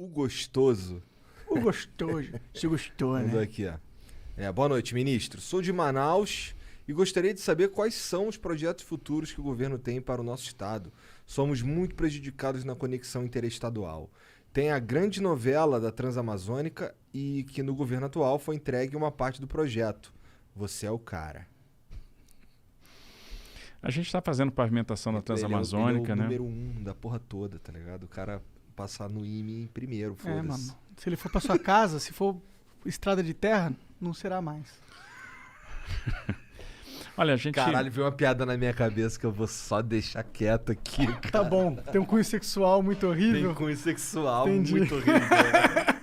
O gostoso. O gostoso. Se gostou, Mandou né? aqui, ó. Boa noite, ministro. Sou de Manaus e gostaria de saber quais são os projetos futuros que o governo tem para o nosso estado. Somos muito prejudicados na conexão interestadual. Tem a grande novela da Transamazônica e que no governo atual foi entregue uma parte do projeto. Você é o cara. A gente está fazendo pavimentação da Transamazônica, ele é o né? número 1 da porra toda, tá ligado? O cara passar no IME em primeiro, foda-se. Mano. Se ele for pra sua casa, se for estrada de terra, não será mais. Olha, a gente... Caralho, veio uma piada na minha cabeça que eu vou só deixar quieto aqui. Tá bom. Tem um cunho sexual muito horrível. Tem cunho sexual Entendi. muito horrível. Né?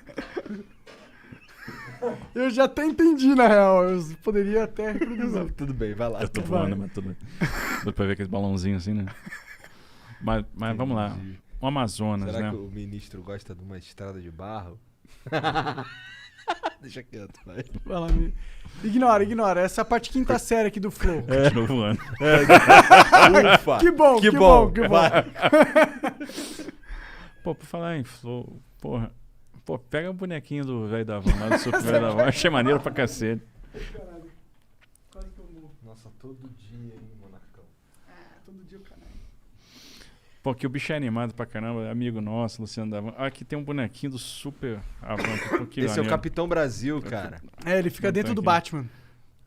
Eu já até entendi, na real. Eu poderia até reproduzir. Tudo bem, vai lá. Eu tô Vai. voando, mas tudo bem. Dá pra ver aqueles balãozinhos assim, né? Mas vamos lá. Entendi. O Amazonas, Será né? que o ministro gosta de uma estrada de barro? Deixa quieto, vai. Vai lá, ignora. Essa é a parte quinta série aqui do Flow. Continua voando. Ufa! Que bom, Que que bom. bom, que bom. Vai. Pô, por falar em flow, porra. Pô, pega o bonequinho do velho da van lá, do super velho da van. Achei maneiro pra cacete. Caralho. Quase que eu morro. Nossa, todo dia, hein, monarcão. Todo dia o canal. Pô, que o bicho é animado pra caramba, é amigo nosso, Luciano da van. Ah, aqui tem um bonequinho do super Avan. Que Esse é o maneiro. Capitão Brasil, cara. Ele fica Não dentro tá do aqui. Batman.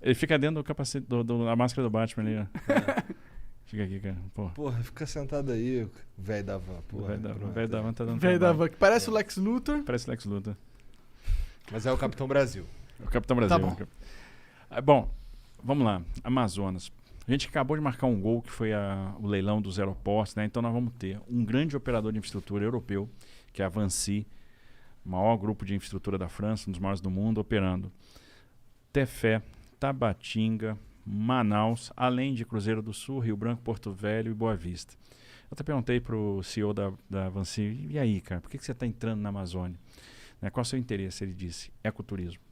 Ele fica dentro do capacete, da máscara do Batman ali, ó. Fica aqui, cara. Pô, Porra, fica sentado aí, o velho da van. o Porra, velho da van tá dando Velho da trabalho. van, que parece o Lex Luthor. Parece Lex Luthor. Mas é o Capitão Brasil. O Capitão Brasil. Tá bom. Bom, vamos lá. Amazonas. A gente acabou de marcar um gol que foi o leilão dos aeroportos, né? Então nós vamos ter um grande operador de infraestrutura europeu, que é a Vinci, o maior grupo de infraestrutura da França, um dos maiores do mundo, operando Tefé, Tabatinga, Manaus, além de Cruzeiro do Sul, Rio Branco, Porto Velho e Boa Vista. Eu até perguntei para o CEO da Vinci, e aí, cara, por que você está entrando na Amazônia? Né, qual é o seu interesse? Ele disse, ecoturismo.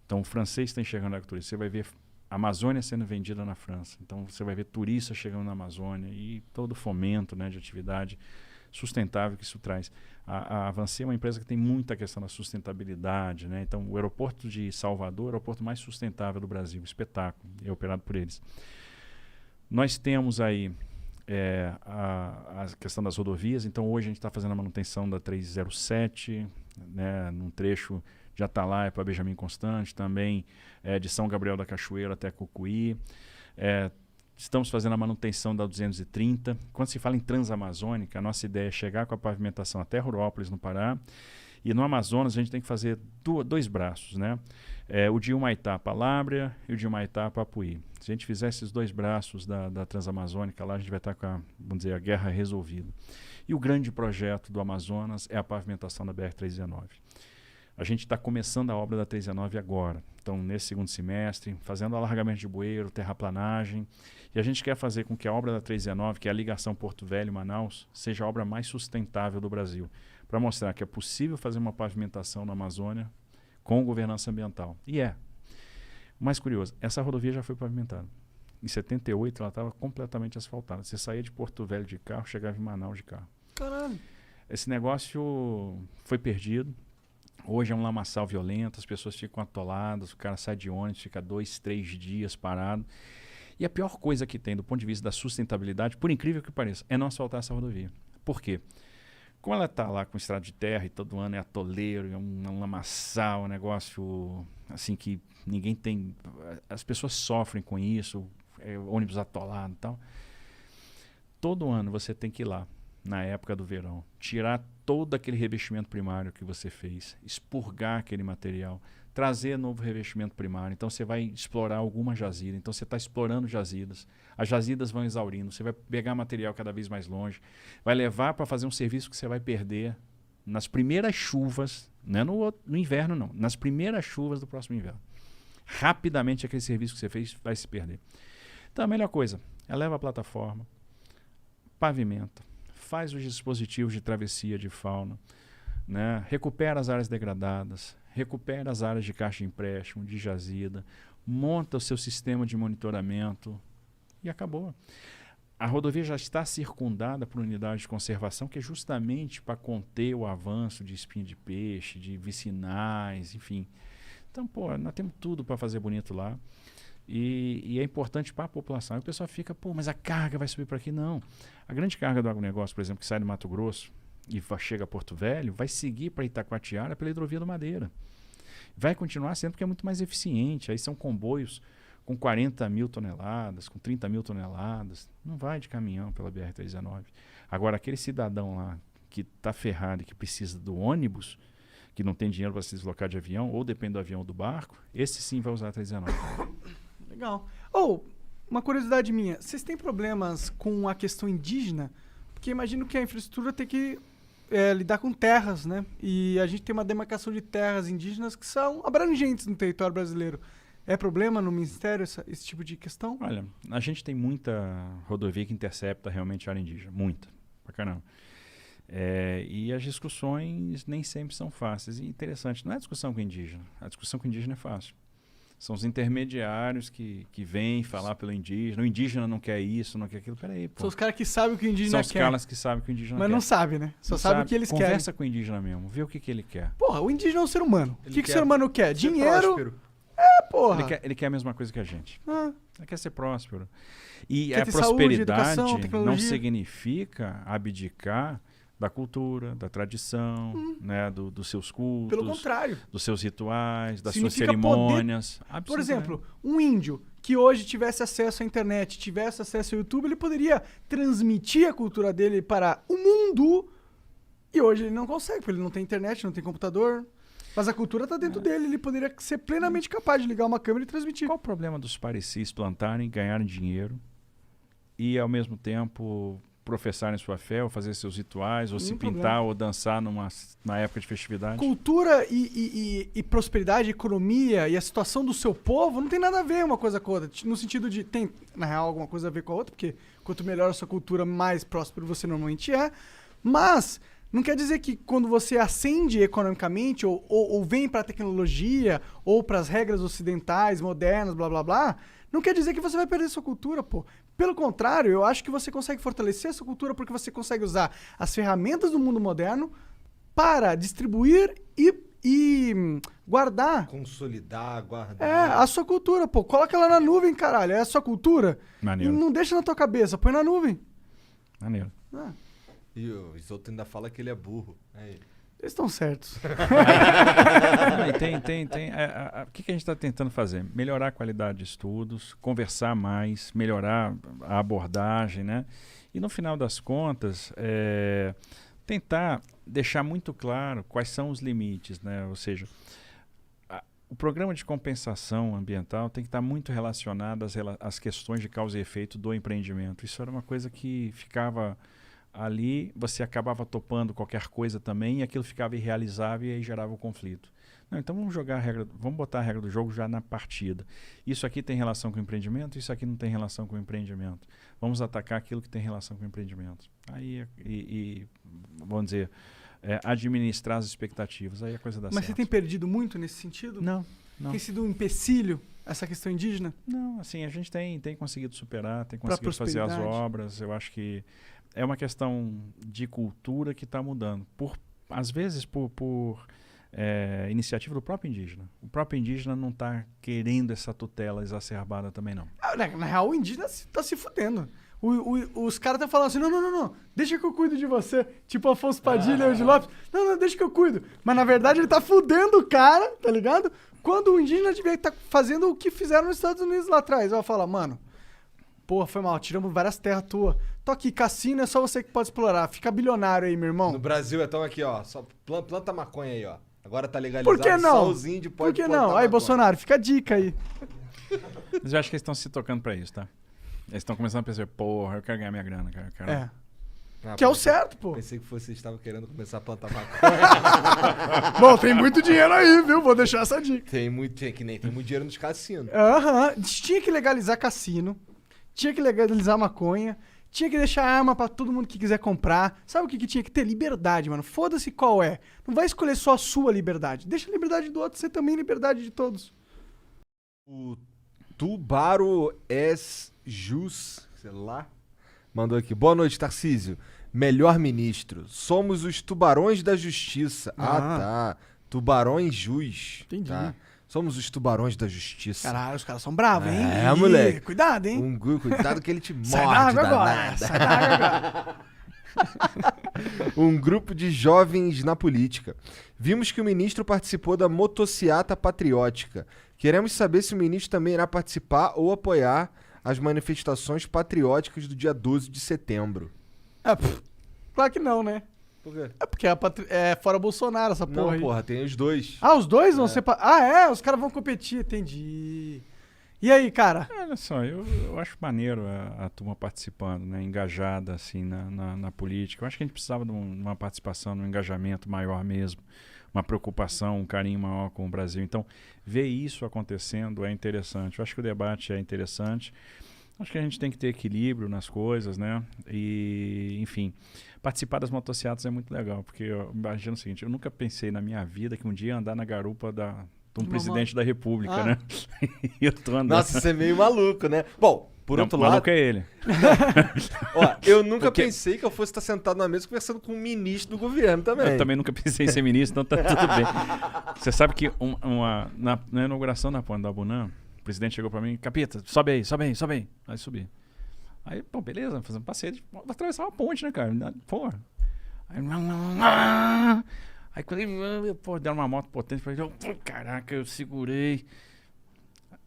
Então o francês está enxergando ecoturismo. Você vai ver a Amazônia sendo vendida na França. Então você vai ver turistas chegando na Amazônia e todo o fomento, né, de atividade sustentável que isso traz. A Vinci é uma empresa que tem muita questão da sustentabilidade, né? Então o aeroporto de Salvador é o aeroporto mais sustentável do Brasil, espetáculo, é operado por eles. Nós temos aí a questão das rodovias, então hoje a gente está fazendo a manutenção da 307, né, num trecho de Atalaia para Benjamin Constant, também de São Gabriel da Cachoeira até Cucuí. Estamos fazendo a manutenção da 230. Quando se fala em Transamazônica, a nossa ideia é chegar com a pavimentação até Rurópolis, no Pará. E no Amazonas a gente tem que fazer dois braços, né? O de Humaitá para Lábrea e o de Humaitá para Apuí. Se a gente fizer esses dois braços da Transamazônica lá, a gente vai estar com vamos dizer, a guerra resolvida. E o grande projeto do Amazonas é a pavimentação da BR-319. A gente está começando a obra da 319 agora. Então, nesse segundo semestre, fazendo alargamento de bueiro, terraplanagem. E a gente quer fazer com que a obra da 319, que é a ligação Porto Velho e Manaus, seja a obra mais sustentável do Brasil. Para mostrar que é possível fazer uma pavimentação na Amazônia com governança ambiental. E é. O mais curioso, essa rodovia já foi pavimentada. Em 78, ela estava completamente asfaltada. Você saía de Porto Velho de carro, chegava em Manaus de carro. Caralho. Esse negócio foi perdido. Hoje é um lamaçal violento, as pessoas ficam atoladas, o cara sai de ônibus, fica 2, 3 dias parado. E a pior coisa que tem do ponto de vista da sustentabilidade, por incrível que pareça, é não asfaltar essa rodovia. Por quê? Como ela está lá com estrada de terra e todo ano é atoleiro, é um lamaçal, um negócio assim que ninguém tem... As pessoas sofrem com isso, ônibus atolado e tal. Todo ano você tem que ir lá, na época do verão, tirar todo aquele revestimento primário que você fez, expurgar aquele material, trazer novo revestimento primário. Então você vai explorar alguma jazida, então você está explorando jazidas, as jazidas vão exaurindo, você vai pegar material cada vez mais longe, vai levar para fazer um serviço que você vai perder nas primeiras chuvas, não é no inverno não, nas primeiras chuvas do próximo inverno. Rapidamente aquele serviço que você fez vai se perder. Então a melhor coisa, leva a plataforma, pavimenta, faz os dispositivos de travessia de fauna, né? Recupera as áreas degradadas, recupera as áreas de caixa de empréstimo, de jazida, monta o seu sistema de monitoramento e acabou. A rodovia já está circundada por unidade de conservação, que é justamente para conter o avanço de espinho de peixe, de vicinais, enfim. Então, pô, nós temos tudo para fazer bonito lá. E é importante para a população. Aí o pessoal fica, pô, mas a carga vai subir para aqui? Não. A grande carga do agronegócio, por exemplo, que sai do Mato Grosso e chega a Porto Velho, vai seguir para Itacoatiara pela hidrovia do Madeira. Vai continuar sendo porque é muito mais eficiente. Aí são comboios com 40 mil toneladas, com 30 mil toneladas. Não vai de caminhão pela BR-319. Agora, aquele cidadão lá que está ferrado e que precisa do ônibus, que não tem dinheiro para se deslocar de avião, ou depende do avião ou do barco, esse sim vai usar a 319. Legal. Ou, uma curiosidade minha, vocês têm problemas com a questão indígena? Porque imagino que a infraestrutura tem que lidar com terras, né? E a gente tem uma demarcação de terras indígenas que são abrangentes no território brasileiro. É problema no Ministério esse tipo de questão? Olha, a gente tem muita rodovia que intercepta realmente a área indígena. Muita. Pra caramba. E as discussões nem sempre são fáceis. E interessante, não é a discussão com o indígena. A discussão com o indígena é fácil. São os intermediários que vêm falar pelo indígena. O indígena não quer isso, não quer aquilo. Peraí, pô. São os caras que sabem o que o indígena São quer. os caras que sabem o que o indígena quer. Mas não sabe, né? Só sabe o que eles querem. Conversa com o indígena mesmo, vê o que ele quer. Porra, o indígena é um ser humano. O que o ser humano quer? Dinheiro. Próspero. Porra. Ele quer a mesma coisa que a gente. Ah. Ele quer ser próspero. E Quer a ter saúde, prosperidade educação, não tecnologia. significa abdicar da cultura, da tradição, né, dos seus cultos, Pelo contrário. dos seus rituais, das suas Significa cerimônias. Por exemplo, um índio que hoje tivesse acesso à internet, tivesse acesso ao YouTube, ele poderia transmitir a cultura dele para o mundo. E hoje ele não consegue, porque ele não tem internet, não tem computador. Mas a cultura está dentro dele, ele poderia ser plenamente capaz de ligar uma câmera e transmitir. Qual o problema dos parecis plantarem, ganharem dinheiro e, ao mesmo tempo, professarem sua fé, ou fazer seus rituais, ou se pintar, ou dançar na época de festividade? Cultura e prosperidade, economia e a situação do seu povo não tem nada a ver uma coisa com a outra. No sentido de, tem, na real, alguma coisa a ver com a outra, porque quanto melhor a sua cultura, mais próspero você normalmente é. Mas não quer dizer que quando você ascende economicamente, ou vem para a tecnologia, ou para as regras ocidentais, modernas, blá blá blá, não quer dizer que você vai perder sua cultura, pô. Pelo contrário, eu acho que você consegue fortalecer a sua cultura porque você consegue usar as ferramentas do mundo moderno para distribuir e guardar. Consolidar, guardar. A sua cultura, pô. Coloca ela na nuvem, caralho. É a sua cultura. Maneiro. Não deixa na tua cabeça, põe na nuvem. Maneiro. E o Isoto ainda fala que ele é burro. Eles estão certos. O que a gente está tentando fazer? Melhorar a qualidade de estudos, conversar mais, melhorar a abordagem, né? E no final das contas, tentar deixar muito claro quais são os limites, né? Ou seja, o programa de compensação ambiental tem que estar muito relacionado às questões de causa e efeito do empreendimento. Isso era uma coisa que ficava ali, você acabava topando qualquer coisa também e aquilo ficava irrealizável e aí gerava o conflito. Não, então vamos botar a regra do jogo já na partida. Isso aqui tem relação com o empreendimento, isso aqui não tem relação com o empreendimento. Vamos atacar aquilo que tem relação com o empreendimento. Aí, vamos dizer, administrar as expectativas, aí a coisa dá certo. Mas você tem perdido muito nesse sentido? Não. Tem sido um empecilho essa questão indígena? Não, assim, a gente tem conseguido superar, tem conseguido fazer as obras. Eu acho que é uma questão de cultura que está mudando. Às vezes, por iniciativa do próprio indígena. O próprio indígena não está querendo essa tutela exacerbada também, não. Na real, o indígena está se fudendo. Os caras estão falando assim, não, deixa que eu cuido de você. Tipo Afonso Padilha e o de Lopes. Não, deixa que eu cuido. Mas, na verdade, ele tá fudendo o cara, tá ligado? Quando o indígena devia estar fazendo o que fizeram nos Estados Unidos lá atrás. Ela fala, mano, porra, foi mal, tiramos várias terras tuas. Tô aqui, cassino é só você que pode explorar. Fica bilionário aí, meu irmão. No Brasil, então aqui, ó, só planta maconha aí, ó. Agora tá legalizado. Por que não? Só os índios podem Por que não? Aí, maconha. Bolsonaro, fica a dica aí. Mas eu acho que eles estão se tocando pra isso, tá? Eles estão começando a pensar, porra, eu quero ganhar minha grana, cara. Que é o certo, pô. Pensei que você estava querendo começar a plantar maconha. Bom, tem muito dinheiro aí, viu? Vou deixar essa dica. Tem muito dinheiro nos cassinos. Tinha que legalizar cassino, tinha que legalizar maconha, tinha que deixar arma pra todo mundo que quiser comprar. Sabe o que tinha que ter? Liberdade, mano. Foda-se qual é. Não vai escolher só a sua liberdade. Deixa a liberdade do outro ser também liberdade de todos. O Tubaro S. Jus, sei lá, Mandou aqui. Boa noite, Tarcísio. Melhor ministro. Somos os tubarões da justiça. Tá. Tubarões Jus. Entendi. Tá. Somos os tubarões da justiça. Caralho, os caras são bravos, hein? É, moleque. Cuidado, hein? Cuidado que ele te morde. Sai da água agora. danada. Sai da água agora. Um grupo de jovens na política. Vimos que o ministro participou da motociata patriótica. Queremos saber se o ministro também irá participar ou apoiar as manifestações patrióticas do dia 12 de setembro. Claro que não, né? Por quê? É porque é fora Bolsonaro essa porra Não, aí. porra, tem os dois. Ah, os dois vão separar? Os caras vão competir, entendi. E aí, cara? Olha só, eu acho maneiro a turma participando, né? Engajada, assim, na política. Eu acho que a gente precisava de uma participação, de um engajamento maior mesmo. Uma preocupação, um carinho maior com o Brasil. Então, ver isso acontecendo é interessante. Eu acho que o debate é interessante. Acho que a gente tem que ter equilíbrio nas coisas, né? E, enfim, participar das motocicletas é muito legal. Porque eu imagino o seguinte, eu nunca pensei na minha vida que um dia ia andar na garupa de um presidente da República, né? E eu tô andando. Nossa, você é meio maluco, né? Bom, por outro lado... maluco é ele. Ó, eu nunca pensei que eu fosse estar sentado na mesa conversando com um ministro do governo também. Eu também nunca pensei em ser ministro, então tá tudo bem. Você sabe que na inauguração da ponte da Abunã, o presidente chegou pra mim, Capita, sobe aí. Aí subi. Aí, pô, beleza, fazendo passeio, vou atravessar uma ponte, né, cara? Porra. Aí quando ele, pô, deram uma moto potente, falei, caraca, eu segurei.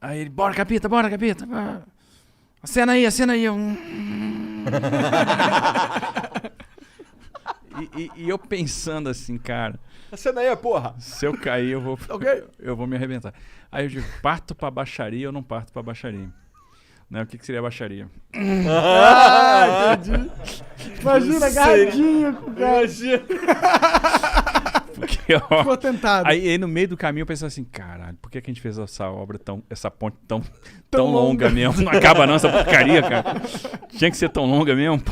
Aí ele, bora, Capita. Acena aí. Eu... e eu pensando assim, cara... Acena aí, porra! Se eu cair, eu vou me arrebentar. Aí eu digo, parto pra baixaria ou não parto pra baixaria? Né? O que seria baixaria? Entendi. Imagina, agarradinho com o cara. Porque, ó, Ficou tentado. aí no meio do caminho eu pensei assim, caralho, por que a gente fez essa ponte tão longa mesmo? Não acaba não essa porcaria, cara. Tinha que ser tão longa mesmo?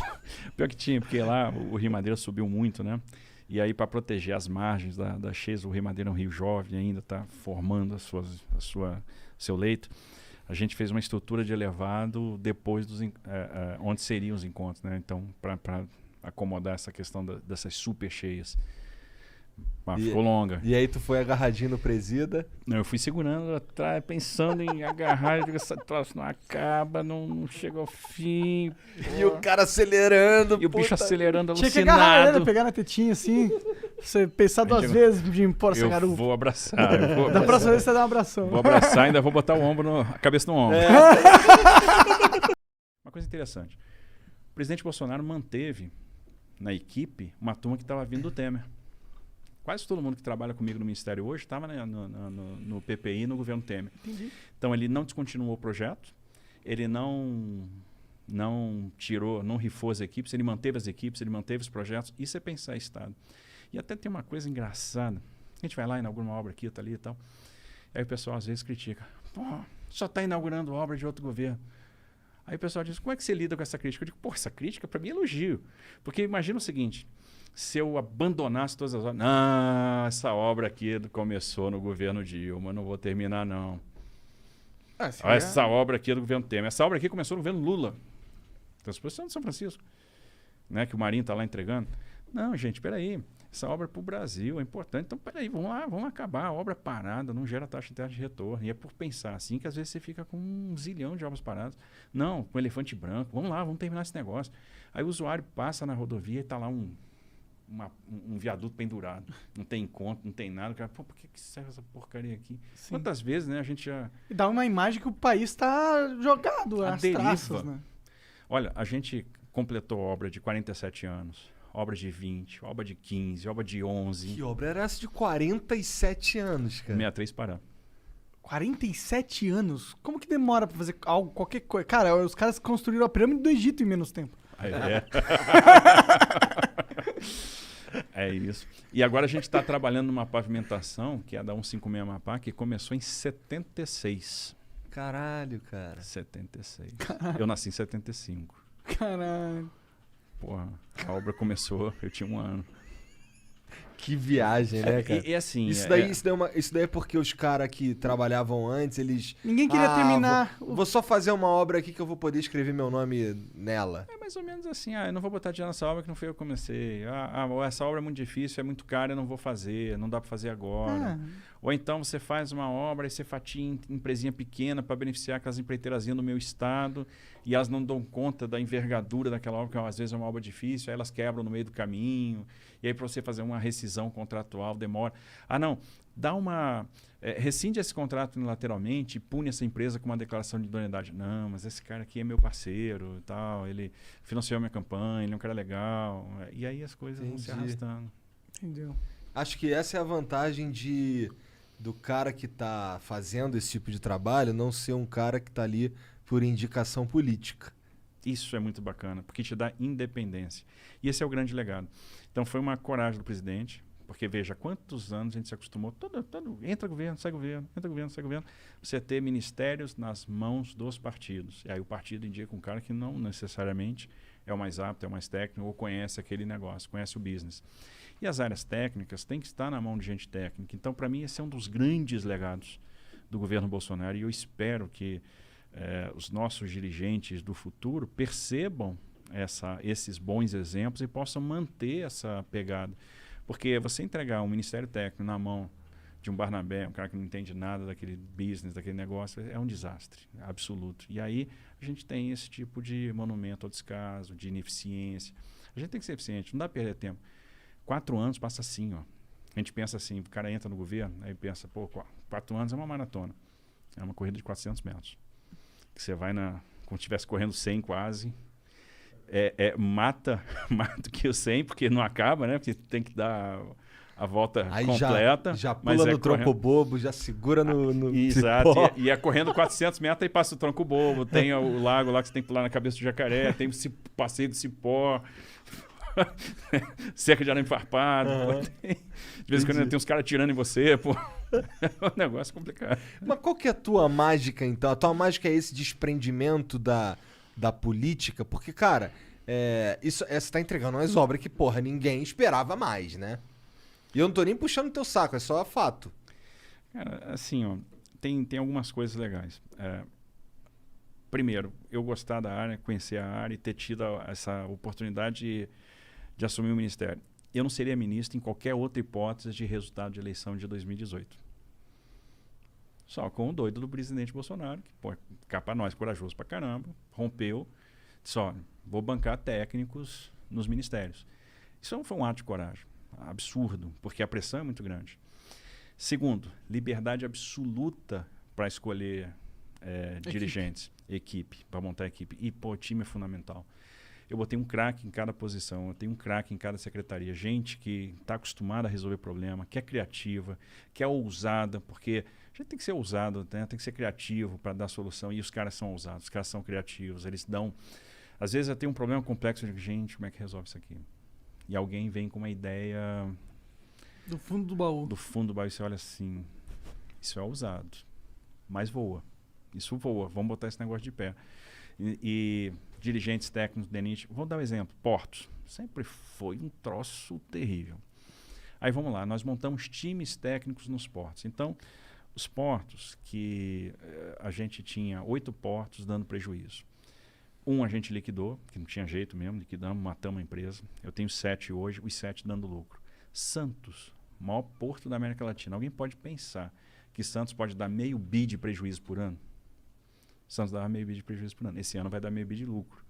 Pior que tinha, porque lá o Rio Madeira subiu muito, né? E aí, para proteger as margens da cheias, o Rio Madeira é um rio jovem ainda, está formando seu leito. A gente fez uma estrutura de elevado depois onde seriam os encontros, né? Então, para acomodar essa questão dessas super cheias. Mas ficou longa. E aí tu foi agarradinho no presida? Não, eu fui segurando atrás, pensando em agarrar, eu digo, essa troço não acaba, não chega ao fim. E o cara acelerando, E o bicho acelerando, Tinha que alucinado. agarrar ele, pegar na tetinha assim. Você pensar duas vezes de impor essa garupa. Eu vou abraçar. Da próxima vez você dá um abração. Vou abraçar e ainda vou botar a cabeça no ombro. Uma coisa interessante. O presidente Bolsonaro manteve na equipe uma turma que estava vindo do Temer. Quase todo mundo que trabalha comigo no Ministério hoje estava, né, no PPI, no governo Temer. Entendi. Então ele não descontinuou o projeto, ele não tirou, não rifou as equipes, ele manteve as equipes, ele manteve os projetos. Isso é pensar Estado. E até tem uma coisa engraçada. A gente vai lá, inaugura uma obra aqui, tá ali e tal. Aí o pessoal às vezes critica. Pô, só está inaugurando obra de outro governo. Aí o pessoal diz, como é que você lida com essa crítica? Eu digo, pô, essa crítica para mim é elogio. Porque imagina o seguinte, se eu abandonasse todas as obras... Não, essa obra aqui começou no governo Dilma, não vou terminar não. Essa obra aqui é do governo Temer. Essa obra aqui começou no governo Lula. Transposição de São Francisco. Né, que o Marinho está lá entregando. Não, gente, peraí. Essa obra é para o Brasil, é importante. Então, peraí, vamos acabar. A obra parada não gera taxa interna de retorno. E é por pensar assim que às vezes você fica com 1 zilhão de obras paradas. Não, com elefante branco. Vamos lá, vamos terminar esse negócio. Aí o usuário passa na rodovia e está lá um viaduto pendurado. Não tem encontro, não tem nada. O cara, pô, por que serve essa porcaria aqui? Sim. Quantas vezes, né, a gente já... E dá uma imagem que o país está jogado, as traças, né? Olha, a gente completou obra de 47 anos. Obra de 20, obra de 15, obra de 11. Que obra era essa de 47 anos, cara? 63 Pará. 47 anos? Como que demora pra fazer algo, qualquer coisa? Cara, os caras construíram a pirâmide do Egito em menos tempo. É isso. E agora a gente está trabalhando numa pavimentação, que é a da 156 Amapá, que começou em 76. Caralho, cara. 76. Caralho. Eu nasci em 75. Caralho. Porra, a obra começou, eu tinha 1 ano. Que viagem, né, cara? E assim... Isso daí é porque os caras que trabalhavam antes, eles... Ninguém queria terminar. Vou só fazer uma obra aqui que eu vou poder escrever meu nome nela. É mais ou menos assim, eu não vou botar dinheiro nessa obra que não foi eu que comecei. Essa obra é muito difícil, é muito cara, eu não vou fazer, não dá para fazer agora. Ou então você faz uma obra e você fatia em empresinha pequena para beneficiar aquelas empreiteirazinhas do meu estado e elas não dão conta da envergadura daquela obra, que às vezes é uma obra difícil, aí elas quebram no meio do caminho, e aí para você fazer uma rescisão contratual demora. Não, dá uma... rescinde esse contrato unilateralmente e pune essa empresa com uma declaração de idoneidade. Não, mas esse cara aqui é meu parceiro e tal, ele financiou minha campanha, ele é um cara legal. E aí as coisas vão se arrastando. Entendeu? Acho que essa é a vantagem do cara que tá fazendo esse tipo de trabalho não ser um cara que tá ali por indicação política. Isso é muito bacana, porque te dá independência. E esse é o grande legado. Então foi uma coragem do presidente, porque veja, quantos anos a gente se acostumou, entra governo, sai governo, entra governo, sai governo, você ter ministérios nas mãos dos partidos. E aí o partido indica um cara que não necessariamente é o mais apto, é o mais técnico, ou conhece aquele negócio, conhece o business. E as áreas técnicas têm que estar na mão de gente técnica. Então, para mim, esse é um dos grandes legados do governo Bolsonaro. E eu espero que os nossos dirigentes do futuro percebam esses bons exemplos e possam manter essa pegada. Porque você entregar um ministério técnico na mão de um Barnabé, um cara que não entende nada daquele business, daquele negócio, é um desastre absoluto. E aí a gente tem esse tipo de monumento ao descaso, de ineficiência. A gente tem que ser eficiente, não dá para perder tempo. 4 anos passa assim, ó. A gente pensa assim, o cara entra no governo, aí pensa, 4 anos é uma maratona. É uma corrida de 400 metros. Que você vai como se estivesse correndo 100 quase. Mata que o 100, porque não acaba, né? Porque tem que dar a volta aí completa. Já pula no tronco bobo, já segura no Exato. E é correndo 400 metros, aí passa o tronco bobo. Tem o lago lá que você tem que pular na cabeça do jacaré. Tem o passeio do cipó. Cerca de arame farpado. De vez em quando tem uns caras atirando em você. É um negócio complicado. Mas qual que é a tua mágica, então? A tua mágica é esse desprendimento da política? Porque, cara, você tá entregando umas obras que, porra, ninguém esperava mais, né? E eu não tô nem puxando teu saco, é só fato. Cara, assim, ó, tem algumas coisas legais. Primeiro, eu gostar da área, conhecer a área e ter tido essa oportunidade de assumir o ministério. Eu não seria ministro em qualquer outra hipótese de resultado de eleição de 2018. Só com o doido do presidente Bolsonaro, que, cá pra nós, corajoso pra caramba, rompeu, disse, vou bancar técnicos nos ministérios. Isso foi um ato de coragem, absurdo, porque a pressão é muito grande. Segundo, liberdade absoluta para escolher dirigentes, equipe, para montar equipe. E, o time é fundamental. Eu botei um craque em cada posição, eu tenho um craque em cada secretaria. Gente que está acostumada a resolver problema, que é criativa, que é ousada, porque a gente tem que ser ousado, né? Tem que ser criativo para dar solução. E os caras são ousados, os caras são criativos. Eles dão... Às vezes eu tenho um problema complexo, eu digo, gente, como é que resolve isso aqui? E alguém vem com uma ideia... Do fundo do baú. Do fundo do baú, e você olha assim, isso é ousado, mas voa. Isso voa, vamos botar esse negócio de pé. E dirigentes técnicos, DENIT, vou dar um exemplo, portos. Sempre foi um troço terrível. Aí vamos lá, nós montamos times técnicos nos portos. Então, os portos que a gente tinha 8 portos dando prejuízo. Um a gente liquidou, que não tinha jeito mesmo, liquidamos, matamos a empresa. Eu tenho 7 hoje, os 7 dando lucro. Santos, maior porto da América Latina. Alguém pode pensar que Santos pode dar meio bi de prejuízo por ano? Santos dava meio bi de prejuízo por ano. Esse ano vai dar meio bi de lucro.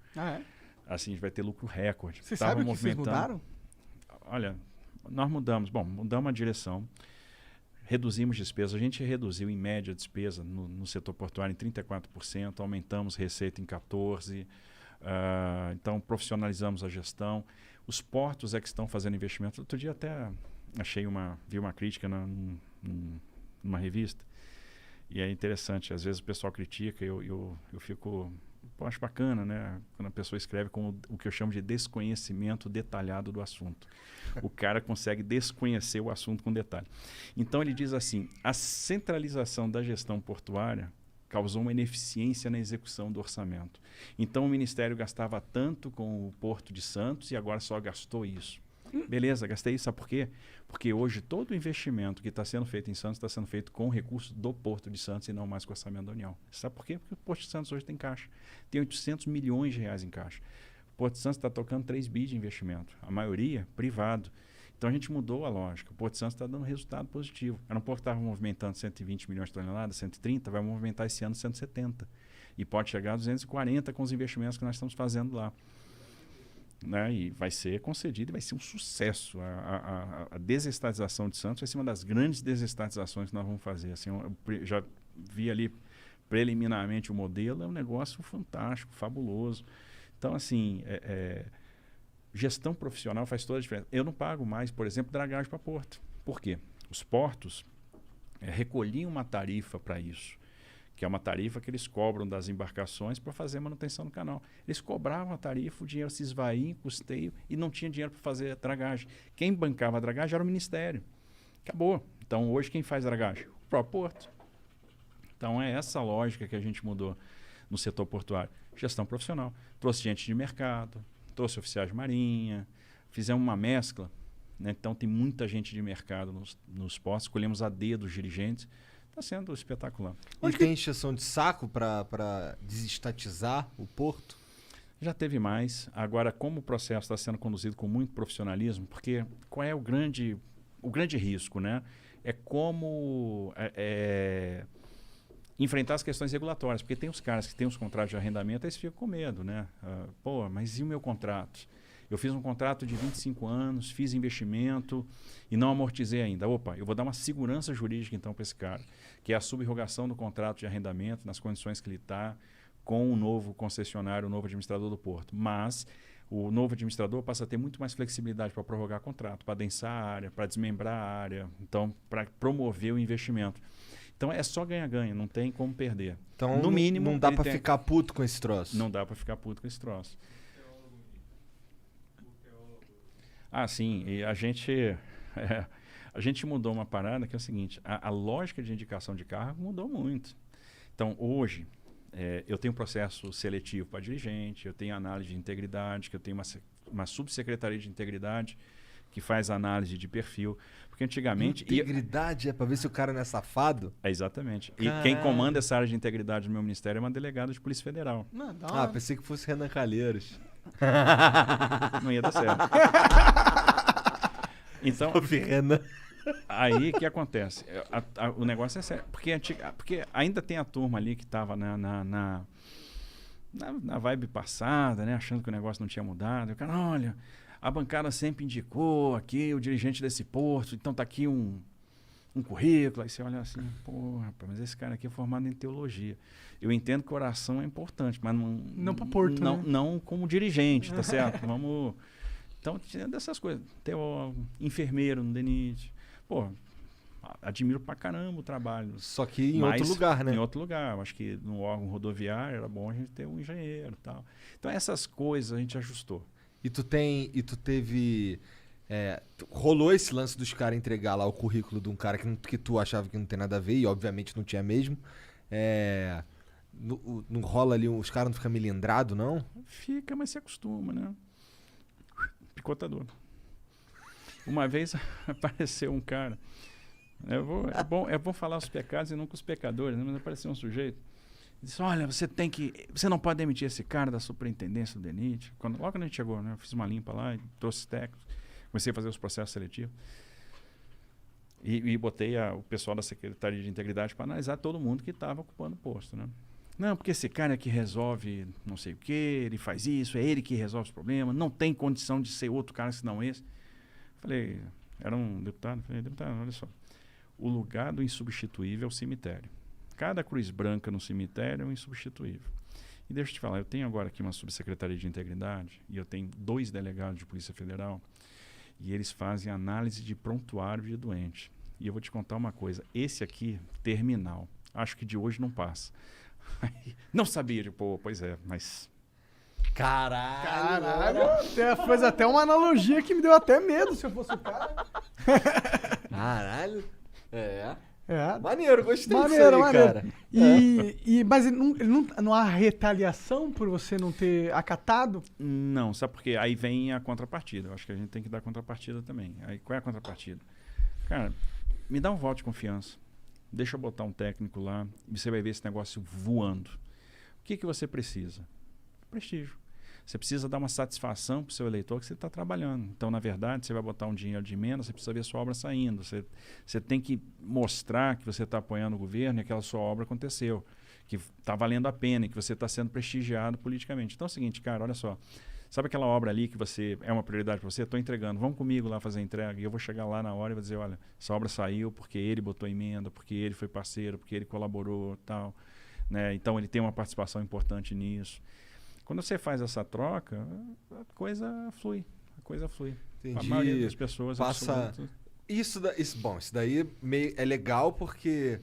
Assim, a gente vai ter lucro recorde. Você sabe o que vocês mudaram? Olha, nós mudamos. Bom, mudamos a direção, reduzimos despesas. A gente reduziu, em média, a despesa no setor portuário em 34%, aumentamos receita em 14%. Então, profissionalizamos a gestão. Os portos é que estão fazendo investimento. Outro dia até vi uma crítica numa revista. E é interessante, às vezes o pessoal critica, eu fico... Eu acho bacana, né? Quando a pessoa escreve com o que eu chamo de desconhecimento detalhado do assunto. O cara consegue desconhecer o assunto com detalhe. Então ele diz assim, a centralização da gestão portuária causou uma ineficiência na execução do orçamento. Então o Ministério gastava tanto com o Porto de Santos e agora só gastou isso. Beleza, gastei isso. Sabe por quê? Porque hoje todo o investimento que está sendo feito em Santos está sendo feito com recursos do Porto de Santos e não mais com o orçamento da União. Sabe por quê? Porque o Porto de Santos hoje tem caixa. Tem 800 milhões de reais em caixa. O Porto de Santos está tocando 3 bi de investimento. A maioria privado. Então a gente mudou a lógica. O Porto de Santos está dando resultado positivo. Era um porto que estava movimentando 120 milhões de toneladas, 130, vai movimentar esse ano 170. E pode chegar a 240 com os investimentos que nós estamos fazendo lá. Né? E vai ser concedido e vai ser um sucesso. A desestatização de Santos vai ser uma das grandes desestatizações que nós vamos fazer. Assim, eu já vi ali preliminarmente o modelo, é um negócio fantástico, fabuloso. Então, assim, gestão profissional faz toda a diferença. Eu não pago mais, por exemplo, dragagem para porto. Por quê? Os portos recolhiam uma tarifa para isso, que é uma tarifa que eles cobram das embarcações para fazer manutenção no canal. Eles cobravam a tarifa, o dinheiro se esvaía em custeio e não tinha dinheiro para fazer a dragagem. Quem bancava a dragagem era o Ministério. Acabou. Então, hoje, quem faz dragagem? O próprio porto. Então, é essa lógica que a gente mudou no setor portuário. Gestão profissional. Trouxe gente de mercado, trouxe oficiais de marinha, fizemos uma mescla. Né? Então, tem muita gente de mercado nos portos. Escolhemos a dedo os dirigentes. Está sendo espetacular. E tem encheção de saco para desestatizar o porto? Já teve mais. Agora, como o processo está sendo conduzido com muito profissionalismo, porque qual é o grande risco, né? É como enfrentar as questões regulatórias, porque tem os caras que têm os contratos de arrendamento, eles ficam com medo, né? Mas e o meu contrato? Eu fiz um contrato de 25 anos, fiz investimento e não amortizei ainda. Opa, eu vou dar uma segurança jurídica então para esse cara, que é a subrogação do contrato de arrendamento nas condições que ele está com o novo concessionário, o novo administrador do porto. Mas o novo administrador passa a ter muito mais flexibilidade para prorrogar contrato, para adensar a área, para desmembrar a área, então para promover o investimento. Então é só ganha-ganha, não tem como perder. Então no mínimo, não dá para ficar puto com esse troço. Não dá para ficar puto com esse troço. Ah, sim. E a gente mudou uma parada que é o seguinte, a lógica de indicação de cargo mudou muito. Então, hoje, eu tenho um processo seletivo para dirigente, eu tenho análise de integridade, que eu tenho uma subsecretaria de integridade que faz análise de perfil. Porque antigamente... Integridade é para ver se o cara não é safado? Exatamente. Caralho. E quem comanda essa área de integridade no meu ministério é uma delegada de Polícia Federal. Não, Pensei que fosse Renan Calheiros. Não ia dar certo. Então, Renan. aí o que acontece? O negócio é sério. Porque ainda tem a turma ali que estava na vibe passada, né? Achando que o negócio não tinha mudado. O cara, olha, a bancada sempre indicou aqui o dirigente desse porto, então tá aqui um currículo. Aí você olha assim, pô, rapaz, mas esse cara aqui é formado em teologia. Eu entendo que oração é importante, mas não pro porto, não, né? não como dirigente, tá certo? Vamos... Então, dessas coisas. Teólogo, enfermeiro no DENIT. Pô, admiro pra caramba o trabalho. Só que em outro lugar, né? Em outro lugar. Eu acho que no órgão rodoviário era bom a gente ter um engenheiro e tal. Então, essas coisas a gente ajustou. E tu teve... rolou esse lance dos caras entregar lá o currículo de um cara que tu achava que não tem nada a ver, e obviamente não tinha mesmo. Não rola ali, os caras não ficam melindrados, não? Fica, mas se acostuma, né? Picotador. Uma vez apareceu um cara. É bom falar os pecados e nunca os pecadores, né? Mas apareceu um sujeito. Disse, olha, você não pode demitir esse cara da superintendência do DENIT. Logo quando a gente chegou, né? Eu fiz uma limpa lá e trouxe técnicos. Comecei a fazer os processos seletivos. E botei o pessoal da Secretaria de Integridade para analisar todo mundo que estava ocupando o posto, né? Não, porque esse cara é que resolve não sei o quê, ele faz isso, é ele que resolve os problemas, não tem condição de ser outro cara senão esse. Falei, era um deputado, deputado, olha só, o lugar do insubstituível é o cemitério. Cada cruz branca no cemitério é um insubstituível. E deixa eu te falar, eu tenho agora aqui uma subsecretaria de integridade e eu tenho 2 delegados de Polícia Federal e eles fazem análise de prontuário de doente. E eu vou te contar uma coisa, esse aqui, terminal, acho que de hoje não passa. Não sabia, pois é, mas... Caralho! Fez até uma analogia que me deu até medo se eu fosse o cara. Caralho! É. Maneiro, gostei disso Maneiro, aí, maneiro. cara. Mas não há retaliação por você não ter acatado? Não, sabe por quê? Aí vem a contrapartida. Eu acho que a gente tem que dar contrapartida também. Aí qual é a contrapartida? Cara, me dá um voto de confiança. Deixa eu botar um técnico lá e você vai ver esse negócio voando. O que você precisa? Prestígio. Você precisa dar uma satisfação para o seu eleitor que você está trabalhando. Então, na verdade, você vai botar um dinheiro de emenda, você precisa ver a sua obra saindo. Você tem que mostrar que você está apoiando o governo e aquela sua obra aconteceu, que está valendo a pena e que você está sendo prestigiado politicamente. Então é o seguinte, cara, olha só. Sabe aquela obra ali que é uma prioridade para você? Estou entregando. Vamos comigo lá fazer a entrega. E eu vou chegar lá na hora e vou dizer, olha, essa obra saiu porque ele botou emenda, porque ele foi parceiro, porque ele colaborou, tal. Né? Então, ele tem uma participação importante nisso. Quando você faz essa troca, a coisa flui. Entendi. A maioria das pessoas... Passa... Isso daí é legal porque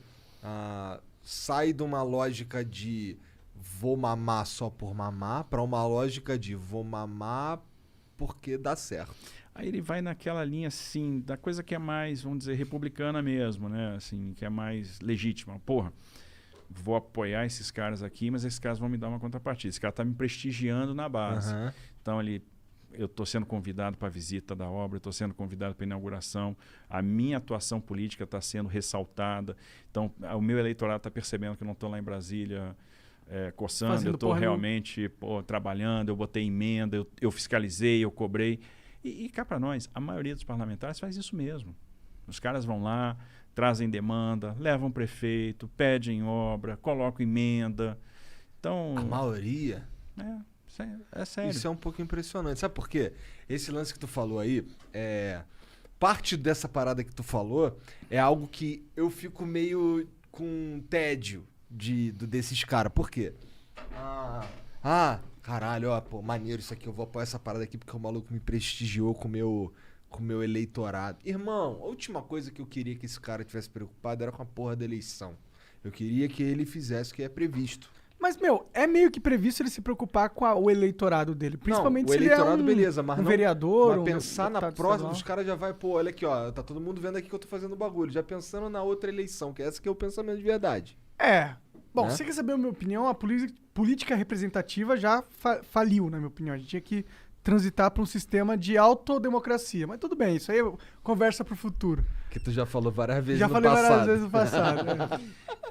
sai de uma lógica de vou mamar só por mamar para uma lógica de vou mamar porque dá certo. Aí ele vai naquela linha, assim, da coisa que é mais, vamos dizer, republicana mesmo, né? Assim, que é mais legítima. Porra, vou apoiar esses caras aqui, mas esses caras vão me dar uma contrapartida. Esse cara está me prestigiando na base. Uhum. Então, eu estou sendo convidado para a visita da obra, estou sendo convidado para a inauguração, a minha atuação política está sendo ressaltada. Então, o meu eleitorado está percebendo que eu não estou lá em Brasília coçando, Fazendo eu estou realmente trabalhando, eu botei emenda, eu fiscalizei, eu cobrei. E cá para nós, a maioria dos parlamentares faz isso mesmo. Os caras vão lá, trazem demanda, levam prefeito, pedem obra, colocam emenda. Então, a maioria? É sério. Isso é um pouco impressionante. Sabe por quê? Esse lance que tu falou aí, parte dessa parada que tu falou é algo que eu fico meio com tédio desses caras. Por quê? Caralho, pô, maneiro isso aqui, eu vou apoiar essa parada aqui porque o maluco me prestigiou com o meu eleitorado. Irmão, a última coisa que eu queria que esse cara tivesse preocupado era com a porra da eleição. Eu queria que ele fizesse o que é previsto. Mas, é meio que previsto ele se preocupar com o eleitorado dele. Principalmente não, o se eleitorado, ele é beleza, mas não, vereador. Mas pensar na próxima, estadual. os caras já vai, pô, olha aqui, ó, tá todo mundo vendo aqui que eu tô fazendo bagulho. Já pensando na outra eleição, que essa que é o pensamento de verdade. Bom, né? você quer saber a minha opinião? A política representativa já faliu, na minha opinião. A gente tinha que transitar para um sistema de autodemocracia. Mas tudo bem, isso aí conversa pro futuro. Que tu já falou várias vezes já no falei passado. várias vezes no passado.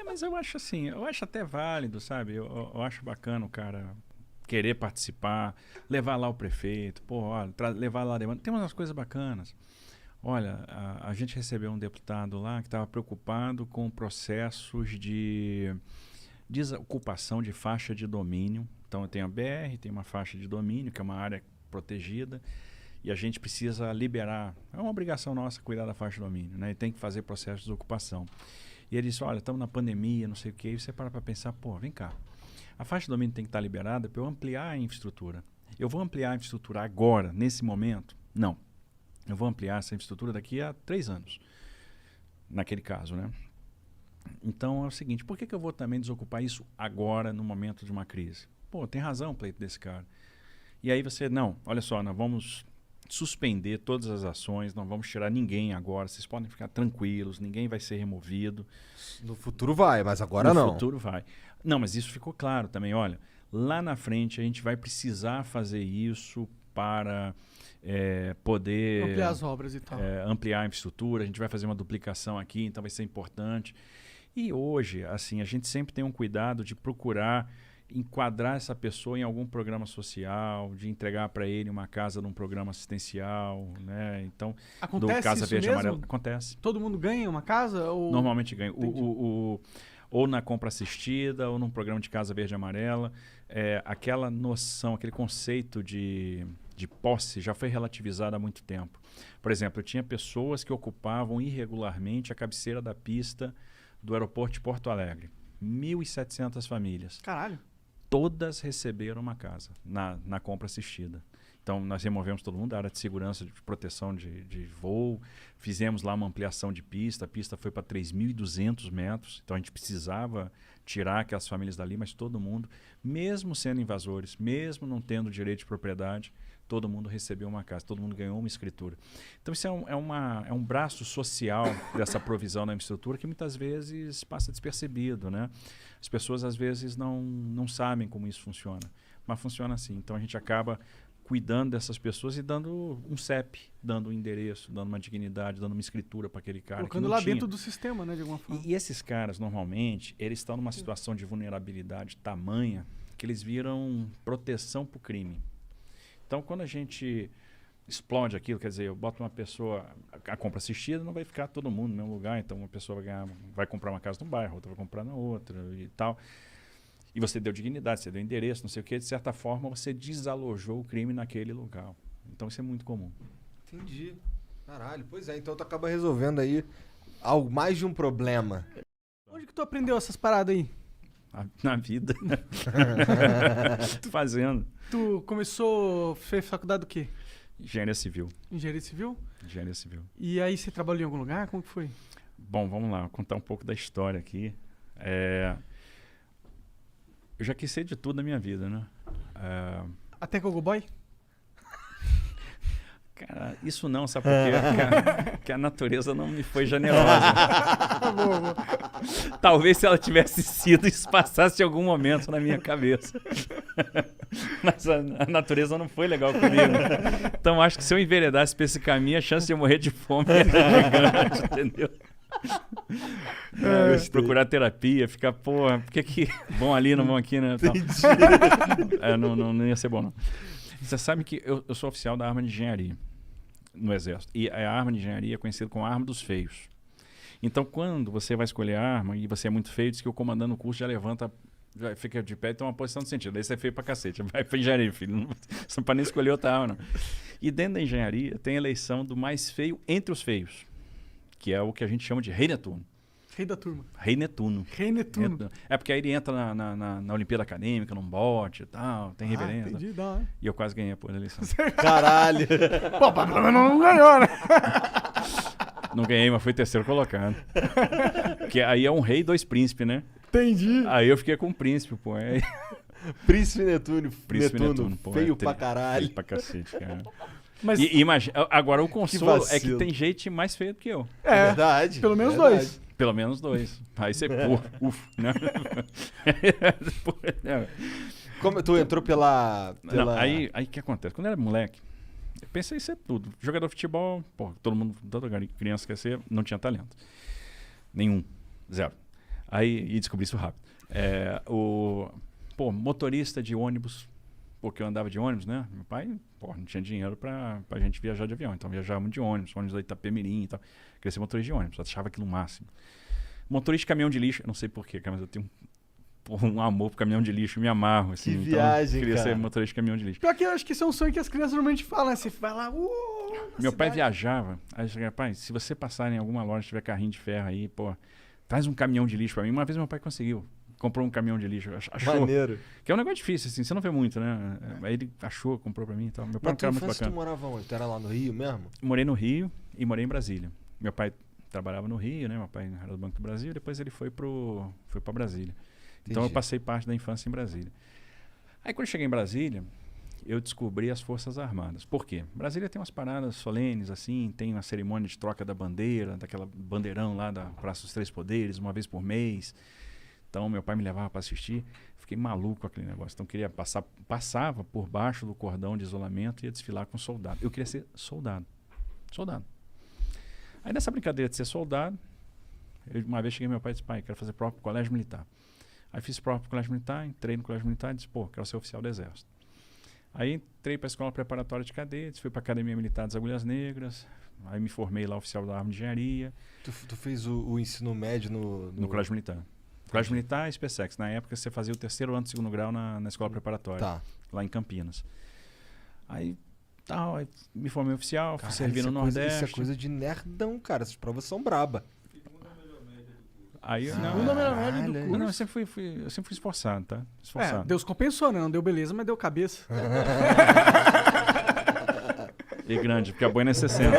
Mas eu acho assim, eu acho até válido, sabe? Eu acho bacana o cara querer participar, levar lá o prefeito, levar lá a demanda. Tem umas coisas bacanas. Olha, a gente recebeu um deputado lá que estava preocupado com processos de desocupação de faixa de domínio. Então, eu tenho a BR, tem uma faixa de domínio, que é uma área protegida, e a gente precisa liberar. É uma obrigação nossa cuidar da faixa de domínio, né? E tem que fazer processo de desocupação. E ele disse, olha, estamos na pandemia, não sei o quê. E você para pensar, vem cá. A faixa de domínio tem que estar liberada para eu ampliar a infraestrutura. Eu vou ampliar a infraestrutura agora, nesse momento? Não. Eu vou ampliar essa infraestrutura daqui a 3 anos. Naquele caso, né? Então é o seguinte, por que eu vou também desocupar isso agora, no momento de uma crise? Tem razão o pleito desse cara. E aí olha só, nós vamos suspender todas as ações, não vamos tirar ninguém agora, vocês podem ficar tranquilos, ninguém vai ser removido. No futuro vai, mas agora não. No futuro vai. Não, mas isso ficou claro também, olha, lá na frente a gente vai precisar fazer isso para poder... ampliar as obras e tal. Ampliar a infraestrutura, a gente vai fazer uma duplicação aqui, então vai ser importante. E hoje, assim, a gente sempre tem um cuidado de procurar enquadrar essa pessoa em algum programa social, de entregar para ele uma casa num programa assistencial, né? Então, acontece do Casa isso Verde e mesmo? Amarela. Acontece. Todo mundo ganha uma casa? Ou... Normalmente ganha. Ou na compra assistida, ou num programa de Casa Verde e Amarela. Aquela noção, aquele conceito de posse já foi relativizado há muito tempo. Por exemplo, eu tinha pessoas que ocupavam irregularmente a cabeceira da pista do aeroporto de Porto Alegre. 1.700 famílias. Caralho. Todas receberam uma casa na compra assistida. Então, nós removemos todo mundo da área de segurança, de proteção de voo, fizemos lá uma ampliação de pista, a pista foi para 3.200 metros, então a gente precisava tirar aquelas famílias dali, mas todo mundo, mesmo sendo invasores, mesmo não tendo direito de propriedade, todo mundo recebeu uma casa, todo mundo ganhou uma escritura. Então isso é um braço social dessa provisão da infraestrutura que muitas vezes passa despercebido, né? As pessoas às vezes não sabem como isso funciona, mas funciona assim. Então a gente acaba cuidando dessas pessoas e dando um CEP, dando um endereço, dando uma dignidade, dando uma escritura para aquele cara. Colocando lá dentro do sistema, né, de alguma forma. E esses caras, normalmente, eles estão numa situação de vulnerabilidade tamanha que eles viram proteção para o crime. Então, quando a gente explode aquilo, quer dizer, eu boto uma pessoa, a compra assistida não vai ficar todo mundo no mesmo lugar, então uma pessoa vai comprar uma casa no bairro, outra vai comprar na outra e tal. E você deu dignidade, você deu endereço, não sei o quê, de certa forma você desalojou o crime naquele lugar. Então isso é muito comum. Entendi. Caralho, pois é, então tu acaba resolvendo aí algo, mais de um problema. Onde que tu aprendeu essas paradas aí? Na vida. Tô fazendo. Tu fez faculdade do quê? Engenharia civil. Engenharia civil? Engenharia civil. E aí você trabalhou em algum lugar? Como que foi? Bom, vamos lá, vou contar um pouco da história aqui. Eu já quis ser de tudo na minha vida, né? Até Gogoboy? Cara, isso não, sabe por quê? Que a natureza não me foi generosa. Talvez se ela tivesse sido, isso passasse em algum momento na minha cabeça. Mas a natureza não foi legal comigo. Então acho que se eu enveredasse pra esse caminho, a chance de eu morrer de fome era gigante, entendeu? Procurar terapia, ficar, porra, por que vão ali, não vão aqui, né? Não ia ser bom, não. Você sabe que eu sou oficial da arma de engenharia no Exército. E a arma de engenharia é conhecida como a arma dos feios. Então, quando você vai escolher a arma e você é muito feio, diz que o comandante do curso já levanta, já fica de pé e tem uma posição de sentido. Daí você é feio pra cacete. Vai pra engenharia, filho. Não pode nem escolher outra arma, não. E dentro da engenharia tem a eleição do mais feio entre os feios, que é o que a gente chama de Rei Netuno. Rei da turma. Rei Netuno. Rei Netuno. É porque aí ele entra na Olimpíada Acadêmica, num bote e tal, tem reverência. Entendi, dá, né? E eu quase ganhei por eleição. Caralho. Pô, pelo menos não ganhou, né? Não ganhei, mas fui terceiro colocado. Porque aí é um rei e dois príncipes, né? Entendi. Aí eu fiquei com o príncipe, pô. Aí... Príncipe Netuno. Príncipe Netuno, pô. Feio pra caralho. Feio pra cacete, cara. Mas... E imagina, agora o consolo é que vacilo. tem gente mais feio do que eu. É, Verdade. pelo menos verdade. dois. Pelo menos dois. Aí você, né? Como tu entrou pela... Não, aí o que acontece? Quando eu era moleque, eu pensei em ser tudo. Jogador de futebol, pô, toda criança quer ser, não tinha talento. Nenhum. Zero. Aí, e descobri isso rápido. Motorista de ônibus, porque eu andava de ônibus, né? Meu pai, não tinha dinheiro pra gente viajar de avião, então viajávamos de ônibus da Itapemirim e tal. Queria ser motorista de ônibus, achava aquilo o máximo. Motorista de caminhão de lixo, eu não sei porquê, mas eu tenho um amor pro caminhão de lixo, me amarro. Assim, Que então, viagem, queria cara. ser motorista de caminhão de lixo. Pior que eu acho que isso é um sonho que as crianças normalmente falam, né? Você vai lá, Meu pai viajava, aí eu falei, pai, se você passar em alguma loja, tiver carrinho de ferro aí, pô, traz um caminhão de lixo pra mim. Uma vez meu pai conseguiu. Comprou um caminhão de lixo, achou. Maneiro. Que é um negócio difícil, assim, você não vê muito, né? Aí ele achou, comprou pra mim e tal. Meu pai é um Mas cara tu muito infância tu bacana. morava onde? Tu era lá no Rio mesmo? Morei no Rio e morei em Brasília. Meu pai trabalhava no Rio, né? Meu pai era do Banco do Brasil, depois ele foi pra Brasília. Então eu Entendi. passei parte da infância em Brasília. Aí quando eu cheguei em Brasília, eu descobri as Forças Armadas. Por quê? Brasília tem umas paradas solenes, assim, tem uma cerimônia de troca da bandeira, daquela bandeirão lá da Praça dos Três Poderes, uma vez por mês. Então meu pai me levava para assistir, fiquei maluco com aquele negócio. Então queria passava por baixo do cordão de isolamento e ia desfilar com soldado. Eu queria ser soldado. Aí nessa brincadeira de ser soldado, uma vez cheguei meu pai e disse, pai, quero fazer prova pro colégio militar. Aí fiz prova pro colégio militar, entrei no colégio militar e disse, pô, quero ser oficial do Exército. Aí entrei para a escola preparatória de cadetes, fui para a Academia Militar das Agulhas Negras, aí me formei lá oficial da arma de engenharia. Tu fez o ensino médio No colégio militar. Colégio Militar e SpaceX. Na época você fazia o terceiro ano do segundo grau na escola preparatória, Tá. lá em Campinas. Aí me formei oficial, fui Caralho, servir no Isso Nordeste. é coisa de nerdão, cara. Essas provas são braba. Aí, Segunda melhor média do Caralho. curso. não, eu sempre fui esforçado, tá? Esforçado. Deus compensou, né? Não deu beleza, mas deu cabeça. E grande, porque a boina é 60.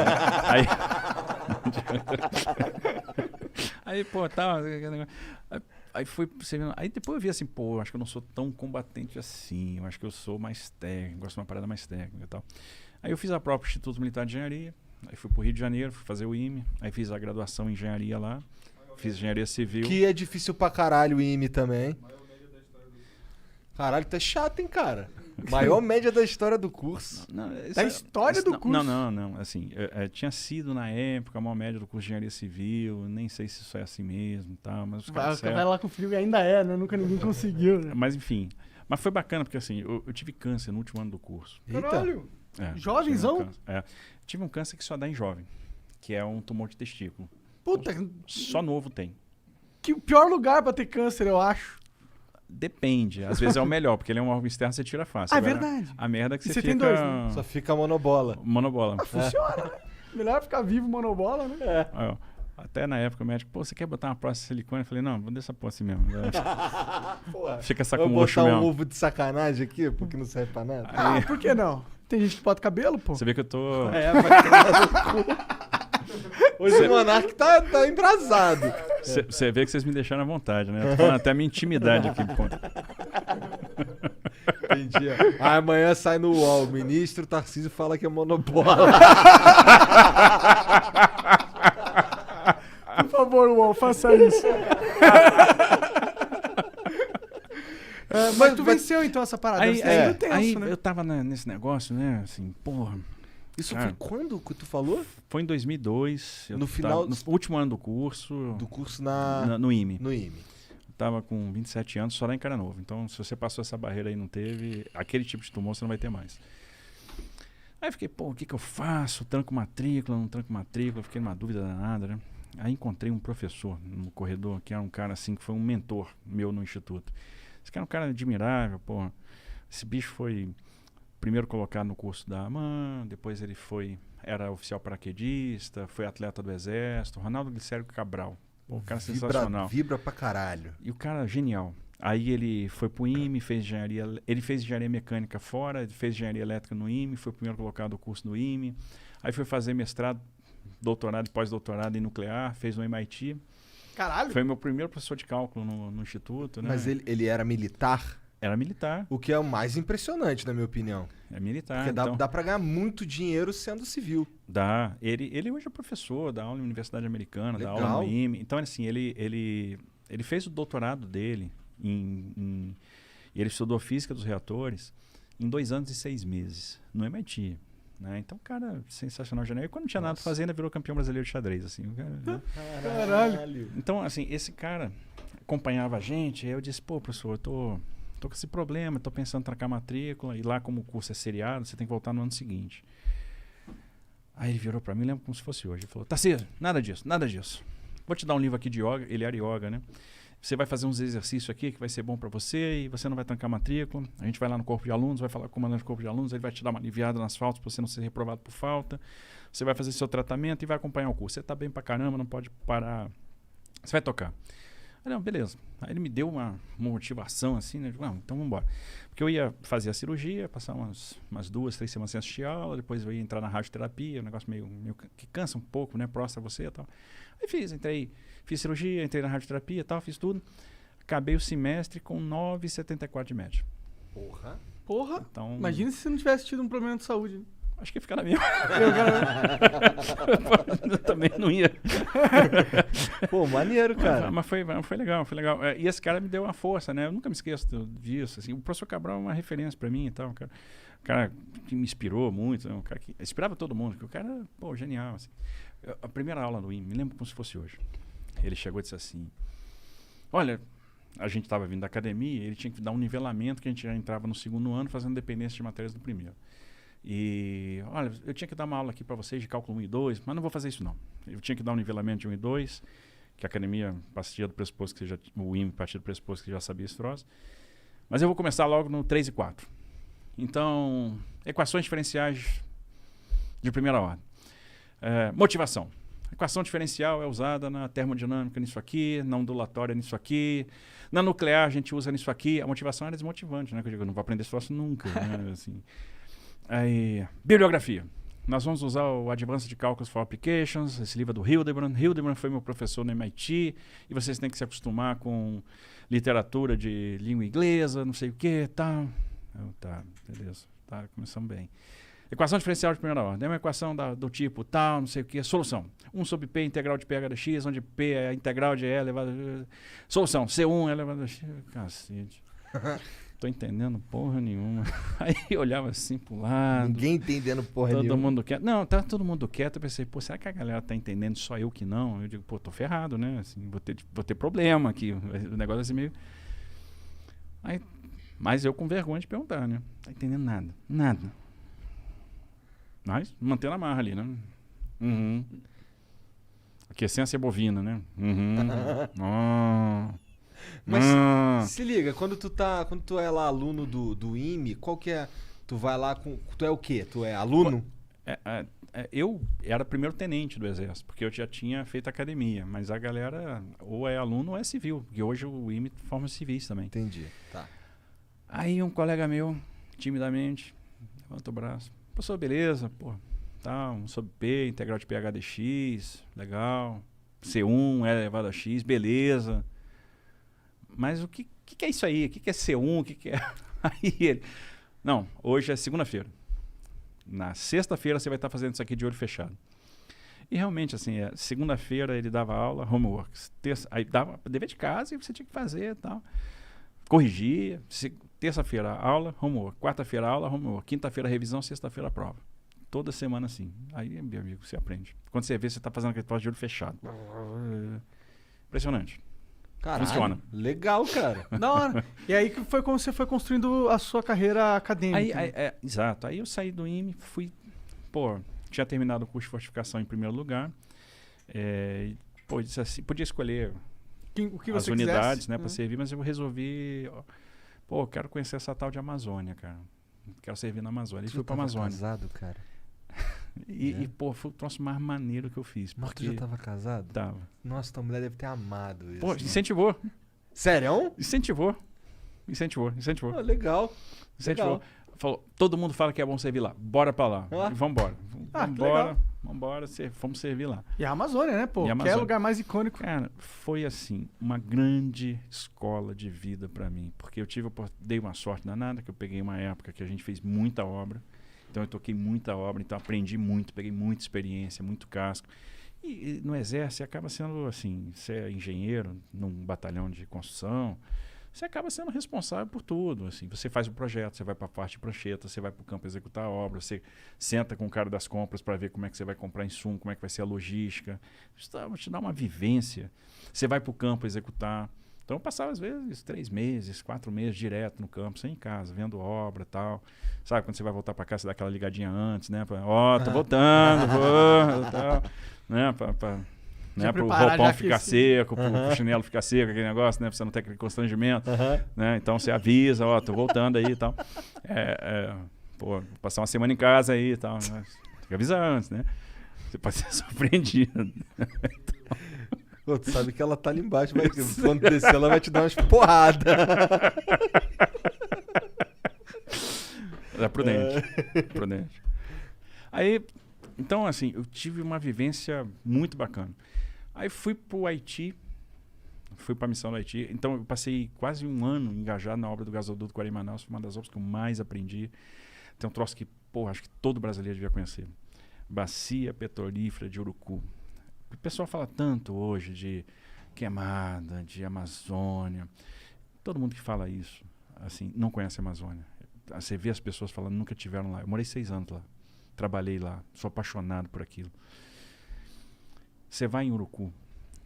Aí, pô, tal. Aí foi, aí depois eu vi assim, pô, acho que eu não sou tão combatente assim, eu acho que eu sou mais técnico, gosto de uma parada mais técnica e tal. Aí eu fiz a própria Instituto Militar de Engenharia, aí fui pro Rio de Janeiro, fui fazer o IME, aí fiz a graduação em Engenharia lá, fiz Engenharia Civil. Que é difícil pra caralho o IME também. Caralho, tá chato, hein, cara? Maior média da história do curso. Da história do curso? Não. Assim, tinha sido na época a maior média do curso de Engenharia Civil, nem sei se isso é assim mesmo e tal, mas os caras vai lá com o frio e ainda é, né? Nunca ninguém conseguiu, né? Mas enfim. Mas foi bacana, porque assim, eu tive câncer no último ano do curso. Caralho! É, Jovenzão? Tive um câncer que só dá em jovem, que é um tumor de testículo. Puta, Só novo tem. que o pior lugar pra ter câncer, eu acho. Depende. Às vezes é o melhor, porque ele é um órgão externo, você tira fácil. Ah, é Agora, verdade. A merda é que E você você tem fica... dois, né? Só fica monobola. Monobola. Funciona, né? Melhor ficar vivo monobola, né? Ó, até na época o médico, pô, você quer botar uma próstata de silicone? Eu falei, não, vou deixar pôr assim mesmo. Porra. Fica Vou saco-murcho botar um mesmo. ovo de sacanagem aqui, porque não serve pra nada. Ah, por que não? Tem gente que bota cabelo, pô. Você vê que eu tô... Vai tomar no cu. Hoje o Monark tá embrasado. Você vê que vocês me deixaram à vontade, né? Eu tô falando até a minha intimidade aqui. Pô. Entendi. Amanhã sai no UOL. O ministro Tarcísio fala que é monobola. Por favor, UOL, faça isso. Mas tu venceu então essa parada. Aí, Você tá indo tenso, aí né? eu tava nesse negócio, né? Assim, porra. Isso Cara, foi quando que tu falou? Foi em 2002. No final- no último ano do curso. Do curso No IME. no IME. Eu tava com 27 anos, só lá em Caranovo. Então, se você passou essa barreira aí e não teve, aquele tipo de tumor você não vai ter mais. Aí eu fiquei, pô, o que eu faço? Tranco matrícula, não tranco matrícula? Fiquei numa dúvida danada, né? Aí encontrei um professor no corredor, que era um cara assim, que foi um mentor meu no instituto. Esse cara é um cara admirável, pô. Esse bicho foi primeiro colocado no curso da AMAN, depois ele era oficial paraquedista, foi atleta do Exército, Ronaldo Glicério Cabral. Pô, o cara sensacional. Vibra pra caralho. E o cara genial. Aí ele foi pro IME, ele fez engenharia mecânica fora, ele fez engenharia elétrica no IME, foi o primeiro colocado do curso no IME. Aí foi fazer mestrado, doutorado e pós-doutorado em nuclear, fez no MIT. Caralho. Foi meu primeiro professor de cálculo no instituto, né? Mas ele era militar, Era militar. o que é o mais impressionante, na minha opinião. É militar. Porque então, dá pra ganhar muito dinheiro sendo civil. Dá. Ele hoje é professor, dá aula na Universidade Americana, dá aula no IME. Então, assim, ele fez o doutorado dele e ele estudou física dos reatores em 2 anos e 6 meses, no MIT. Né? Então, cara, sensacional. E quando não tinha nada pra fazer, ainda virou campeão brasileiro de xadrez. Assim, o cara, né? Caralho. Então, assim, esse cara acompanhava a gente, aí eu disse, pô, professor, eu tô com esse problema, tô pensando em trancar matrícula, e lá como o curso é seriado, você tem que voltar no ano seguinte. Aí ele virou pra mim, lembro como se fosse hoje, ele falou, Tarcísio, nada disso. Vou te dar um livro aqui de yoga, ele era yoga, né? Você vai fazer uns exercícios aqui que vai ser bom pra você e você não vai trancar matrícula. A gente vai lá no corpo de alunos, vai falar com o comandante do corpo de alunos, ele vai te dar uma aliviada nas faltas pra você não ser reprovado por falta. Você vai fazer seu tratamento e vai acompanhar o curso. Você tá bem pra caramba, não pode parar. Você vai tocar. Aí, não, beleza. Aí ele me deu uma motivação assim, né? Não, então vamos embora. Porque eu ia fazer a cirurgia, passar umas 2, 3 semanas sem assistir aula, depois eu ia entrar na radioterapia, um negócio meio que cansa um pouco, né? Próstata você e tal. Aí fiz cirurgia, entrei na radioterapia e tal, fiz tudo. Acabei o semestre com 9,74 de média. Porra. Então, Imagina se você não tivesse tido um problema de saúde. Né? acho que ia ficar na minha. Eu também não ia. Pô, maneiro, cara. Mas foi legal, foi legal. E esse cara me deu uma força, né? Eu nunca me esqueço disso. Assim. O professor Cabral é uma referência pra mim e tal. Um cara que me inspirou muito, né? Um cara que inspirava todo mundo. Que o cara, pô, genial. Assim. A primeira aula do IME, me lembro como se fosse hoje. Ele chegou e disse assim: olha, a gente estava vindo da academia, ele tinha que dar um nivelamento, que a gente já entrava no segundo ano fazendo dependência de matérias do primeiro. E, olha, eu tinha que dar uma aula aqui para vocês de cálculo 1 e 2, mas não vou fazer isso não. Eu tinha que dar um nivelamento de 1 e 2, que a academia partia do pressuposto que o IME partia do pressuposto que já sabia esse troço. Mas eu vou começar logo no 3 e 4. Então, equações diferenciais de primeira ordem. Motivação. Equação diferencial é usada na termodinâmica nisso aqui, na ondulatória nisso aqui, na nuclear a gente usa nisso aqui. A motivação era desmotivante, né? Que eu digo, eu não vou aprender esse troço nunca. Né? Assim. Aí, bibliografia. nós vamos usar o Advanced Calculus for Applications, esse livro é do Hildebrand. Hildebrand foi meu professor no MIT, e vocês têm que se acostumar com literatura de língua inglesa, não sei o que, tal. Tá, beleza, tá, começamos bem. Equação diferencial de primeira ordem. É uma equação do tipo tal, não sei o que. Solução. 1 sobre P integral de pH de x, onde P é a integral de E elevado a... Solução. C1 é elevado a x. Cacete. Tô entendendo porra nenhuma. Aí eu olhava assim pro lado. Ninguém entendendo porra todo nenhuma. mundo quieto. Não, tá todo mundo quieto. Eu pensei, pô, será que a galera tá entendendo, só eu que não? Eu digo, pô, tô ferrado, né? Assim, vou ter problema aqui. O negócio assim meio... Aí, mas eu com vergonha de perguntar, né? Tá entendendo nada. Nada. Mas mantendo a marra ali, né? Uhum. Aquiescência bovina, né? Uhum. Mas se liga, quando tu é lá aluno do IME, qual que é? Tu vai lá com... Tu é o quê? Tu é aluno? Eu era primeiro tenente do Exército, porque eu já tinha feito academia, mas a galera ou é aluno ou é civil, porque hoje o IME forma civis também. Entendi, tá. Aí um colega meu, timidamente, levanta o braço. Professor, beleza, pô, tá, 1 sobre P, integral de pH de x, legal. C1 é elevado a x, beleza. Mas o que é isso aí? O que é C1? O que é... Aí ele... Não, hoje é segunda-feira. Na sexta-feira você vai estar fazendo isso aqui de olho fechado. E realmente, assim, segunda-feira ele dava aula, homeworks. Aí dava dever de casa e você tinha que fazer e tal. Corrigia. Terça-feira aula, homework. Quarta-feira aula, homework. Quinta-feira revisão, sexta-feira prova. Toda semana assim. Aí, meu amigo, você aprende. Quando você vê, você está fazendo aquele troço de olho fechado. Impressionante. Caralho, funciona. Legal, cara. Da hora. E aí que foi como você foi construindo a sua carreira acadêmica. Exato. Aí eu saí do IME, fui... Pô, tinha terminado o curso de fortificação em primeiro lugar. Pô, disse assim, podia escolher O que as você unidades, quisesse, né, para servir, mas eu resolvi... Pô, quero conhecer essa tal de Amazônia, cara. Quero servir na Amazônia. E fui pra Amazônia. Casado, cara? E, pô, foi o troço mais maneiro que eu fiz. Mas Porque... tu já tava casado? Tava. Nossa, tua mulher deve ter amado isso. Pô, incentivou. Sério? Incentivou. Oh, legal. Incentivou. Falou, todo mundo fala que é bom servir lá. Bora pra lá. Ah. Vambora. Vambora, fomos servir lá. E a Amazônia, né, pô? E a Que é o Amazônia. lugar mais icônico. Cara, foi assim, uma grande escola de vida pra mim. Porque eu dei uma sorte danada, que eu peguei uma época que a gente fez muita obra. Então eu toquei muita obra, então aprendi muito, peguei muita experiência, muito casco. E no Exército você acaba sendo assim, você é engenheiro num batalhão de construção, você acaba sendo responsável por tudo. Assim, você faz o projeto, você vai para a parte de prancheta, você vai para o campo executar a obra, você senta com o cara das compras para ver como é que você vai comprar insumo, como é que vai ser a logística. Isso te dá uma vivência. Você vai para o campo executar. Então eu passava às vezes 3 meses, 4 meses direto no campo, sem em casa, vendo obra e tal. Sabe, quando você vai voltar para casa, você dá aquela ligadinha antes, né? Tô voltando, vou, tal. Né? Né, para o roupão ficar seco, para o chinelo ficar seco, aquele negócio, né? Pra você não ter aquele constrangimento. Né? Então você avisa, tô voltando aí e tal. Pô, vou passar uma semana em casa aí e tal. Né? Tem que avisar antes, né? Você pode ser surpreendido. Pô, tu sabe que ela tá ali embaixo, mas quando descer ela vai te dar umas porradas. É prudente. Aí, então assim, eu tive uma vivência muito bacana. Aí fui pro Haiti, fui pra missão do Haiti. Então eu passei quase um ano engajado na obra do gasoduto Guará-Manaus. Foi uma das obras que eu mais aprendi. Tem um troço que, pô, acho que todo brasileiro devia conhecer. Bacia Petrolífera de Urucu. O pessoal fala tanto hoje de queimada, de Amazônia. Todo mundo que fala isso, assim, não conhece a Amazônia. Você vê as pessoas falando, nunca tiveram lá. Eu morei 6 anos lá, trabalhei lá, sou apaixonado por aquilo. Você vai em Urucu.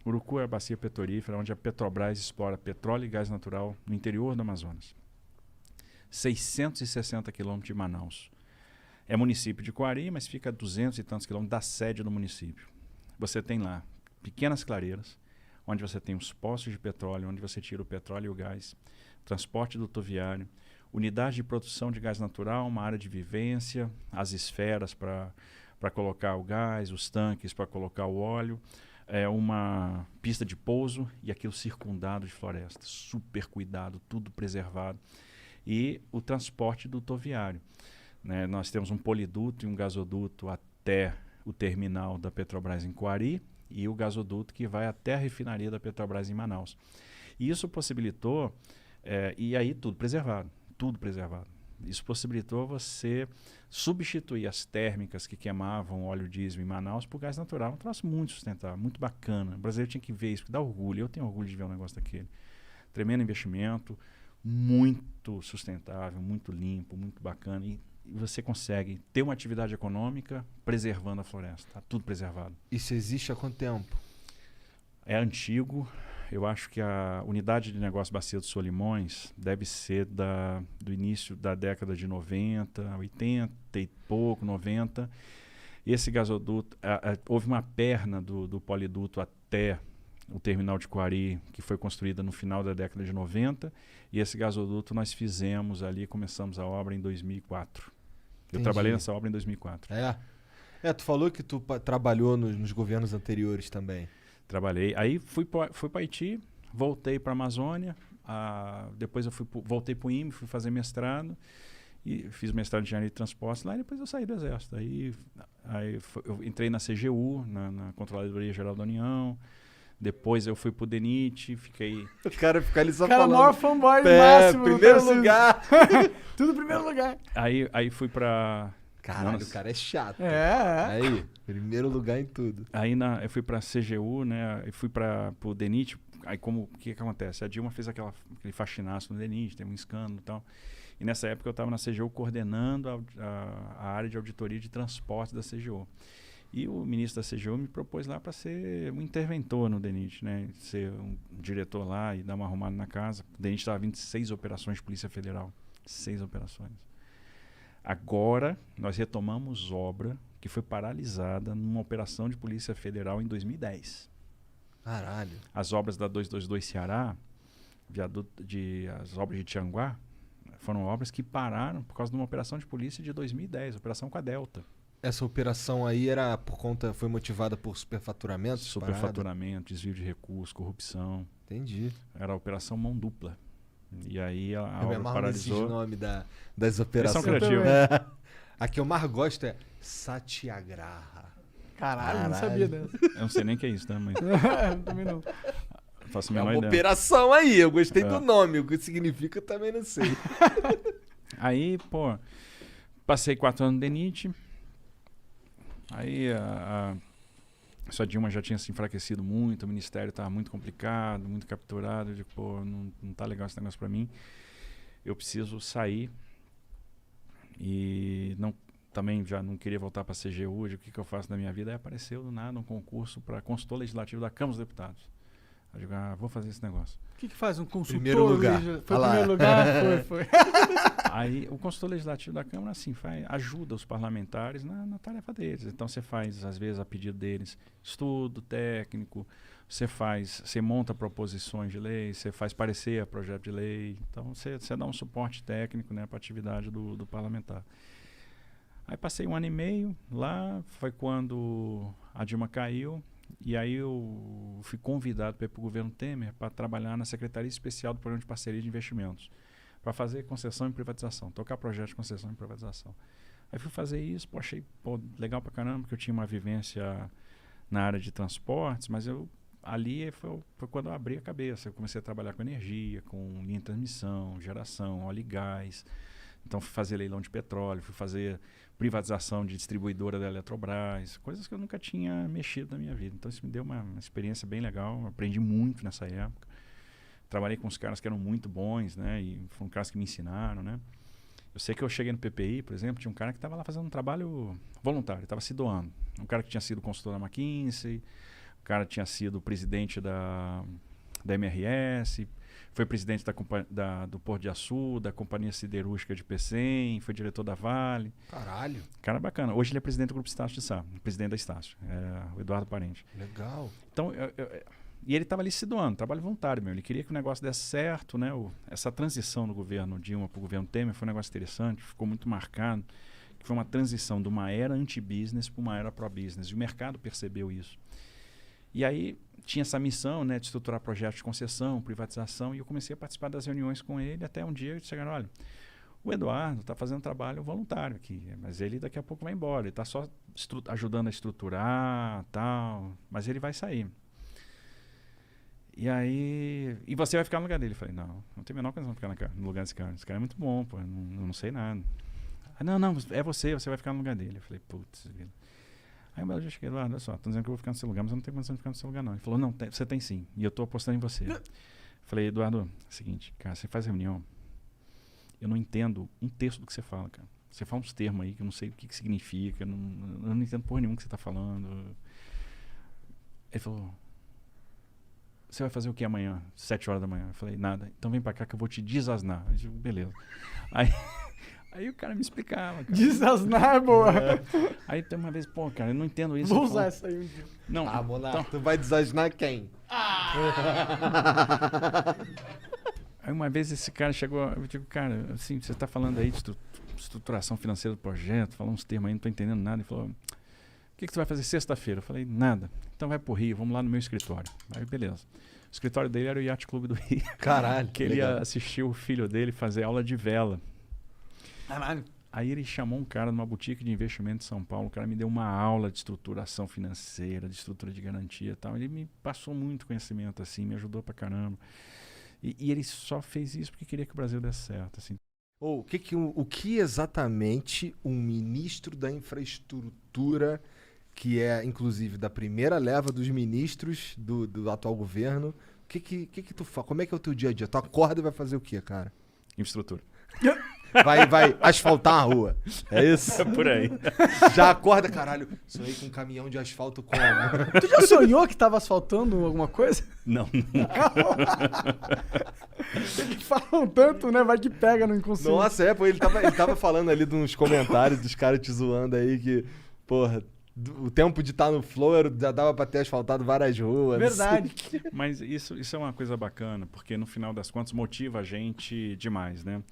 Urucu é a bacia petrolífera, onde a Petrobras explora petróleo e gás natural no interior do Amazonas. 660 quilômetros de Manaus. É município de Coari, mas fica a 200 e tantos quilômetros da sede do município. Você tem lá pequenas clareiras, onde você tem os postos de petróleo, onde você tira o petróleo e o gás, transporte rodoviário, unidade de produção de gás natural, uma área de vivência, as esferas para colocar o gás, os tanques para colocar o óleo, uma pista de pouso e aquilo circundado de floresta, super cuidado, tudo preservado. E o transporte rodoviário. Né? Nós temos um poliduto e um gasoduto até o terminal da Petrobras em Coari e o gasoduto que vai até a refinaria da Petrobras em Manaus. E isso possibilitou, e aí tudo preservado. Isso possibilitou você substituir as térmicas que queimavam óleo diesel em Manaus por gás natural. Um troço muito sustentável, muito bacana. O brasileiro tinha que ver isso, porque dá orgulho. Eu tenho orgulho de ver um negócio daquele. Tremendo investimento, muito sustentável, muito limpo, muito bacana. E você consegue ter uma atividade econômica preservando a floresta. Está tudo preservado. Isso existe há quanto tempo? É antigo. Eu acho que a unidade de negócio Bacia dos Solimões deve ser do início da década de 90, 80 e pouco, 90. Esse gasoduto, houve uma perna do poliduto até o terminal de Coari, que foi construída no final da década de 90. E esse gasoduto nós fizemos ali, começamos a obra em 2004. Eu trabalhei nessa obra em 2004. Tu falou que tu trabalhou nos governos anteriores também. Trabalhei. Aí fui para Haiti, voltei para a Amazônia, depois eu voltei para o IME, fui fazer mestrado, e fiz mestrado em engenharia de transportes lá, e depois eu saí do Exército. Eu entrei na CGU, na Controladoria Geral da União, depois eu fui para o DENIT, fiquei... O cara fica ali só falando. O cara maior fanboy máximo. Primeiro lugar. Tudo primeiro lugar. Aí fui para... Caralho, o cara é chato. Aí, primeiro lugar em tudo. Aí eu fui pra CGU, né? Eu fui pro DENIT. Aí o que acontece? A Dilma fez aquele faxinaço no DENIT, teve um escândalo e tal. E nessa época eu estava na CGU coordenando a área de auditoria de transporte da CGU. E o ministro da CGU me propôs lá para ser um interventor no DENIT, né? Ser um diretor lá e dar uma arrumada na casa. O DENIT estava 26 operações de Polícia Federal. 6 operações. Agora, nós retomamos obra que foi paralisada numa operação de Polícia Federal em 2010. Caralho. As obras da 222 Ceará, as obras de Tianguá, foram obras que pararam por causa de uma operação de polícia de 2010, operação com a Delta. Essa operação aí foi motivada por superfaturamento? Superfaturamento, desvio de recursos, corrupção. Entendi. Era a operação mão dupla. E aí a obra paralisou. paralisou. O nome das operações. Eles são criativos. A que eu mais gosto é Satyagraha. Caralho, não sabia dessa. Eu não sei nem o que é isso, né? Mas Também não. faço a É menor uma ideia. operação aí, eu gostei do nome. O que significa eu também não sei. Aí, passei 4 anos no DENIT. Aí essa Dilma já tinha se enfraquecido muito, o ministério estava muito complicado, muito capturado. Eu digo, não tá legal esse negócio para mim. Eu preciso sair. E também já não queria voltar para a CGU. Eu digo, o que eu faço na minha vida? Aí apareceu do nada um concurso para consultor legislativo da Câmara dos Deputados. Eu digo, vou fazer esse negócio. O que faz um consultor? Primeiro lugar. Foi o primeiro lugar? Foi. Aí o consultor legislativo da Câmara ajuda os parlamentares na tarefa deles. Então você faz, às vezes, a pedido deles, estudo técnico, você monta proposições de lei, você faz parecer a projeto de lei. Então você dá um suporte técnico, né, para a atividade do parlamentar. Aí passei 1 ano e meio lá, foi quando a Dilma caiu. E aí eu fui convidado para ir para o governo Temer para trabalhar na Secretaria Especial do Programa de Parceria de Investimentos, para fazer concessão e privatização, tocar projetos de concessão e privatização. Aí fui fazer isso, achei legal pra caramba, porque eu tinha uma vivência na área de transportes, mas ali foi quando eu abri a cabeça. Eu comecei a trabalhar com energia, com linha de transmissão, geração, óleo e gás. Então fui fazer leilão de petróleo, fui fazer privatização de distribuidora da Eletrobras, coisas que eu nunca tinha mexido na minha vida. Então isso me deu uma experiência bem legal, aprendi muito nessa época. Trabalhei com os caras que eram muito bons, né? E foram caras que me ensinaram, né? Eu sei que eu cheguei no PPI, por exemplo, tinha um cara que estava lá fazendo um trabalho voluntário, estava se doando. Um cara que tinha sido consultor da McKinsey, um cara que tinha sido presidente da MRS, foi presidente do Porto de Açu, da Companhia Siderúrgica de Pecém, foi diretor da Vale. Caralho. Cara bacana. Hoje ele é presidente do Grupo Estácio de Sá, presidente da Estácio, o Eduardo Parente. Legal. Então, e ele estava ali se doando, trabalho voluntário mesmo. Ele queria que o negócio desse certo, né? Essa transição do governo Dilma para o governo Temer foi um negócio interessante, ficou muito marcado, que foi uma transição de uma era anti-business para uma era pró-business. E o mercado percebeu isso. E aí tinha essa missão, né, de estruturar projetos de concessão, privatização, e eu comecei a participar das reuniões com ele, até um dia eles chegaram, olha, O Eduardo está fazendo trabalho voluntário aqui, mas ele daqui a pouco vai embora. Ele está só ajudando a estruturar, tal, mas ele vai sair. E aí... E você vai ficar no lugar dele. Eu falei, não tem a menor condição de ficar no lugar desse cara. Esse cara é muito bom, pô, eu não sei nada. Ah, não, é você vai ficar no lugar dele. Eu falei, putz, vida. Aí eu já cheguei, Eduardo, olha só, tô dizendo que eu vou ficar no seu lugar, mas eu não tenho condição de ficar no seu lugar, não. Ele falou, não, você tem sim, e eu tô apostando em você. Eu falei, Eduardo, é o seguinte, cara, você faz reunião, eu não entendo um terço do que você fala, cara. Você fala uns termos aí que eu não sei o que significa, eu não entendo porra nenhuma que você tá falando. Ele falou, você vai fazer o que amanhã, 7 horas da manhã? Eu falei, nada, então vem pra cá que eu vou te desasnar. Eu digo, beleza. Aí o cara me explicava, cara. Desasnar, boa. Aí tem uma vez, pô, cara, eu não entendo isso. Vou usar essa aí um dia. Não, Monarca, tu vai desasnar quem? Aí uma vez esse cara chegou, eu digo, cara, assim, você tá falando aí de estruturação financeira do projeto, falou uns termos aí, não tô entendendo nada. Ele falou, o que tu vai fazer sexta-feira? Eu falei, nada. Então vai pro Rio, vamos lá no meu escritório. Aí, beleza. O escritório dele era o Yacht Clube do Rio. Caralho. Que ele ia assistir o filho dele fazer aula de vela. Caralho. Aí ele chamou um cara numa boutique de investimento de São Paulo, o cara me deu uma aula de estruturação financeira, de estrutura de garantia e tal. Ele me passou muito conhecimento, assim, me ajudou pra caramba. E ele só fez isso porque queria que o Brasil desse certo, assim. O que exatamente um ministro da infraestrutura, que é inclusive da primeira leva dos ministros do atual governo, que tu faz? Como é que é o teu dia a dia? Tu acorda e vai fazer o quê, cara? Infraestrutura. Vai asfaltar a rua. É isso? É por aí. Já acorda, caralho. Sonhei com um caminhão de asfalto como? Tu já sonhou que tava asfaltando alguma coisa? Não. Eles falam tanto, né? Vai que pega no inconsciente. Nossa, pô, ele tava falando ali de uns comentários dos caras te zoando aí que, porra, o tempo de estar no Flow já dava pra ter asfaltado várias ruas. Verdade. Mas isso é uma coisa bacana, porque no final das contas motiva a gente demais, né?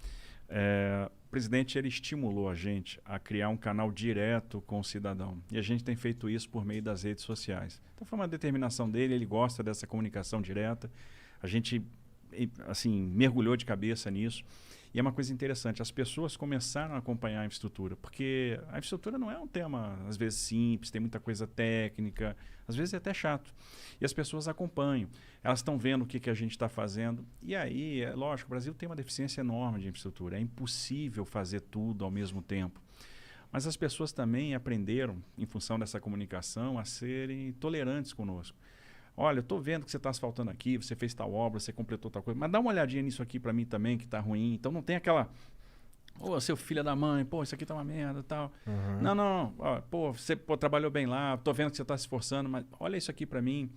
O presidente ele estimulou a gente a criar um canal direto com o cidadão. E a gente tem feito isso por meio das redes sociais. Então foi uma determinação dele, ele gosta dessa comunicação direta. A gente, assim, mergulhou de cabeça nisso. E é uma coisa interessante, as pessoas começaram a acompanhar a infraestrutura, porque a infraestrutura não é um tema, às vezes, simples, tem muita coisa técnica, às vezes é até chato. E as pessoas acompanham, elas estão vendo o que a gente está fazendo. E aí, é lógico, o Brasil tem uma deficiência enorme de infraestrutura, é impossível fazer tudo ao mesmo tempo. Mas as pessoas também aprenderam, em função dessa comunicação, a serem tolerantes conosco. Olha, eu estou vendo que você está asfaltando aqui, você fez tal obra, você completou tal coisa, mas dá uma olhadinha nisso aqui para mim também, que está ruim. Então não tem aquela, seu filho da mãe, pô, isso aqui tá uma merda e tal. Uhum. Não, pô, você trabalhou bem lá, estou vendo que você está se esforçando, mas olha isso aqui para mim.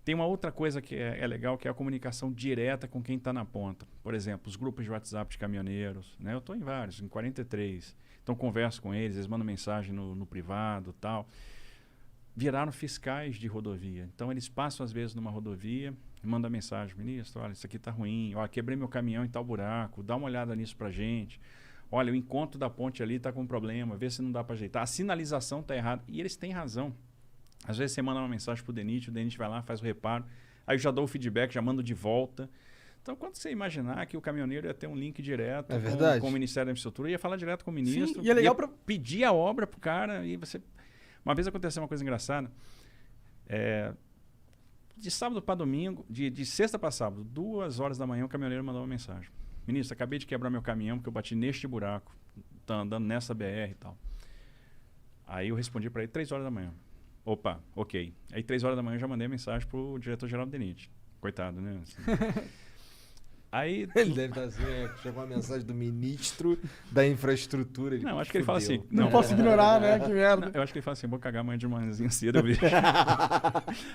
Tem uma outra coisa que é legal, que é a comunicação direta com quem está na ponta. Por exemplo, os grupos de WhatsApp de caminhoneiros, né? Eu estou em vários, em 43. Então converso com eles, eles mandam mensagem no privado e tal. Viraram fiscais de rodovia. Então, eles passam, às vezes, numa rodovia e mandam mensagem, ministro, olha, isso aqui está ruim, olha, quebrei meu caminhão em tal buraco, dá uma olhada nisso pra gente. Olha, o encontro da ponte ali está com problema, vê se não dá para ajeitar. A sinalização está errada. E eles têm razão. Às vezes, você manda uma mensagem pro DENIT, o DENIT vai lá, faz o reparo, aí eu já dou o feedback, já mando de volta. Então, quando você imaginar que o caminhoneiro ia ter um link direto com o Ministério da Infraestrutura, ia falar direto com o ministro, Sim, e é legal pedir a obra pro cara e você... Uma vez aconteceu uma coisa engraçada. De sábado para domingo, de sexta para sábado, 2 horas da manhã, o caminhoneiro mandou uma mensagem. Ministro, acabei de quebrar meu caminhão porque eu bati neste buraco. Tá andando nessa BR e tal. Aí eu respondi para ele 3 horas da manhã. Opa, ok. Aí 3 horas da manhã eu já mandei a mensagem pro diretor-geral do DENIT. Coitado, né? Assim. Aí, ele deve estar assim, chegou uma mensagem do ministro da infraestrutura. Ele não, acho que ele fala assim... Não posso ignorar, né? Que merda. Não, eu acho que ele fala assim, vou cagar amanhã de manhãzinha cedo, eu vejo.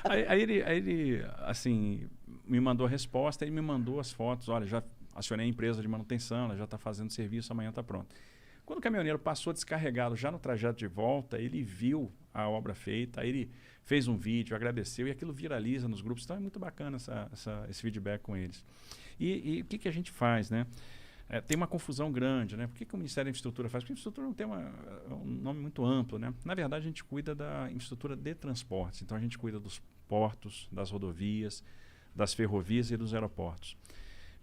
aí ele, assim, me mandou a resposta, ele me mandou as fotos. Olha, já acionei a empresa de manutenção, ela já está fazendo serviço, amanhã está pronto. Quando o caminhoneiro passou descarregado já no trajeto de volta, ele viu a obra feita, aí ele fez um vídeo, agradeceu, e aquilo viraliza nos grupos. Então é muito bacana esse feedback com eles. E o que a gente faz, né? Tem uma confusão grande, né? Por que o Ministério da Infraestrutura faz? Porque a infraestrutura não tem um nome muito amplo, né? Na verdade, a gente cuida da infraestrutura de transportes. Então, a gente cuida dos portos, das rodovias, das ferrovias e dos aeroportos.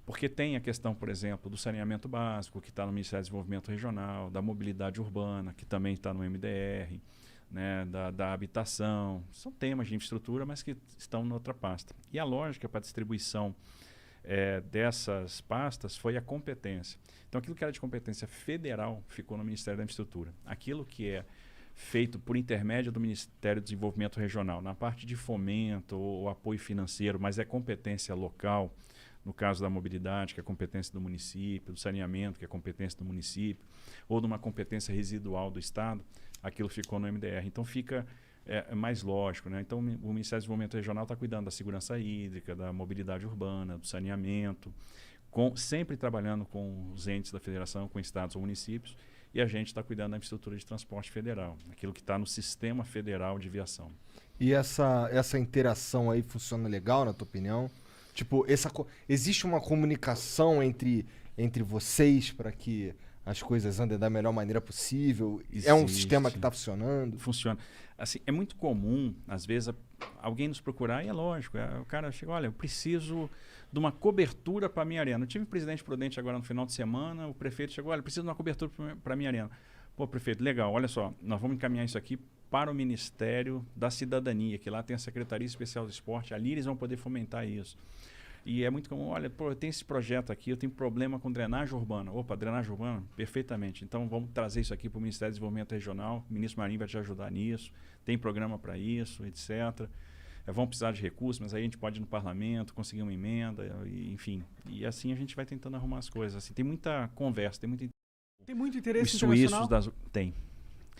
Porque tem a questão, por exemplo, do saneamento básico, que está no Ministério do Desenvolvimento Regional, da mobilidade urbana, que também está no MDR, né, da habitação. São temas de infraestrutura, mas que estão em outra pasta. E a lógica para a distribuição dessas pastas foi a competência. Então, aquilo que era de competência federal ficou no Ministério da Infraestrutura. Aquilo que é feito por intermédio do Ministério do Desenvolvimento Regional, na parte de fomento ou apoio financeiro, mas é competência local, no caso da mobilidade, que é competência do município, do saneamento, que é competência do município, ou de uma competência residual do Estado, aquilo ficou no MDR. Então fica mais lógico, né? Então o Ministério do Desenvolvimento Regional está cuidando da segurança hídrica, da mobilidade urbana, do saneamento, sempre trabalhando com os entes da federação, com estados ou municípios, e a gente está cuidando da infraestrutura de transporte federal, aquilo que está no sistema federal de viação. E essa interação aí funciona legal, na tua opinião? Tipo, existe uma comunicação entre vocês para que as coisas andem da melhor maneira possível? Existe. É um sistema que está funcionando? Funciona. Assim, é muito comum, às vezes, alguém nos procurar, e é lógico, o cara chega, olha, eu preciso de uma cobertura para a minha arena. Eu tive um presidente Prudente agora no final de semana, o prefeito chegou, olha, eu preciso de uma cobertura para a minha arena. Pô, prefeito, legal, olha só, nós vamos encaminhar isso aqui para o Ministério da Cidadania, que lá tem a Secretaria Especial do Esporte, ali eles vão poder fomentar isso. E é muito comum, olha, pô, eu tenho esse projeto aqui, eu tenho problema com drenagem urbana. Opa, drenagem urbana? Perfeitamente. Então vamos trazer isso aqui para o Ministério do Desenvolvimento Regional, o ministro Marinho vai te ajudar nisso, tem programa para isso, etc. Vão precisar de recursos, mas aí a gente pode ir no parlamento, conseguir uma emenda, enfim. E assim a gente vai tentando arrumar as coisas. Assim, tem muita conversa, tem muito interesse os internacional? Tem.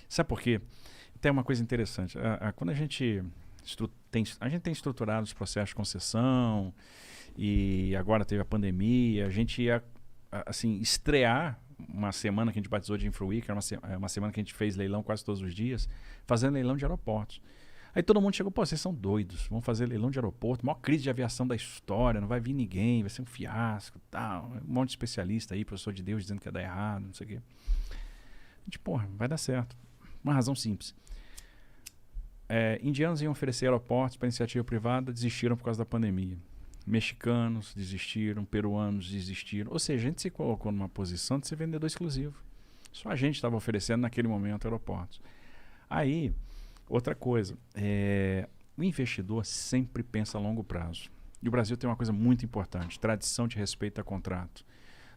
Sabe por quê? Tem uma coisa interessante. Quando a gente tem estruturado os processos de concessão, e agora teve a pandemia, a gente ia assim, estrear uma semana que a gente batizou de InfraWeek, era uma semana que a gente fez leilão quase todos os dias, fazendo leilão de aeroportos. Aí todo mundo chegou, pô, vocês são doidos, vão fazer leilão de aeroporto, maior crise de aviação da história, não vai vir ninguém, vai ser um fiasco, tal. Um monte de especialista aí, professor de Deus, dizendo que ia dar errado, não sei o quê. A gente, porra, vai dar certo. Uma razão simples. Indianos iam oferecer aeroportos para iniciativa privada, desistiram por causa da pandemia. Mexicanos desistiram, peruanos desistiram. Ou seja, a gente se colocou numa posição de ser vendedor exclusivo. Só a gente estava oferecendo naquele momento aeroportos. Aí, outra coisa, o investidor sempre pensa a longo prazo. E o Brasil tem uma coisa muito importante, tradição de respeito a contrato.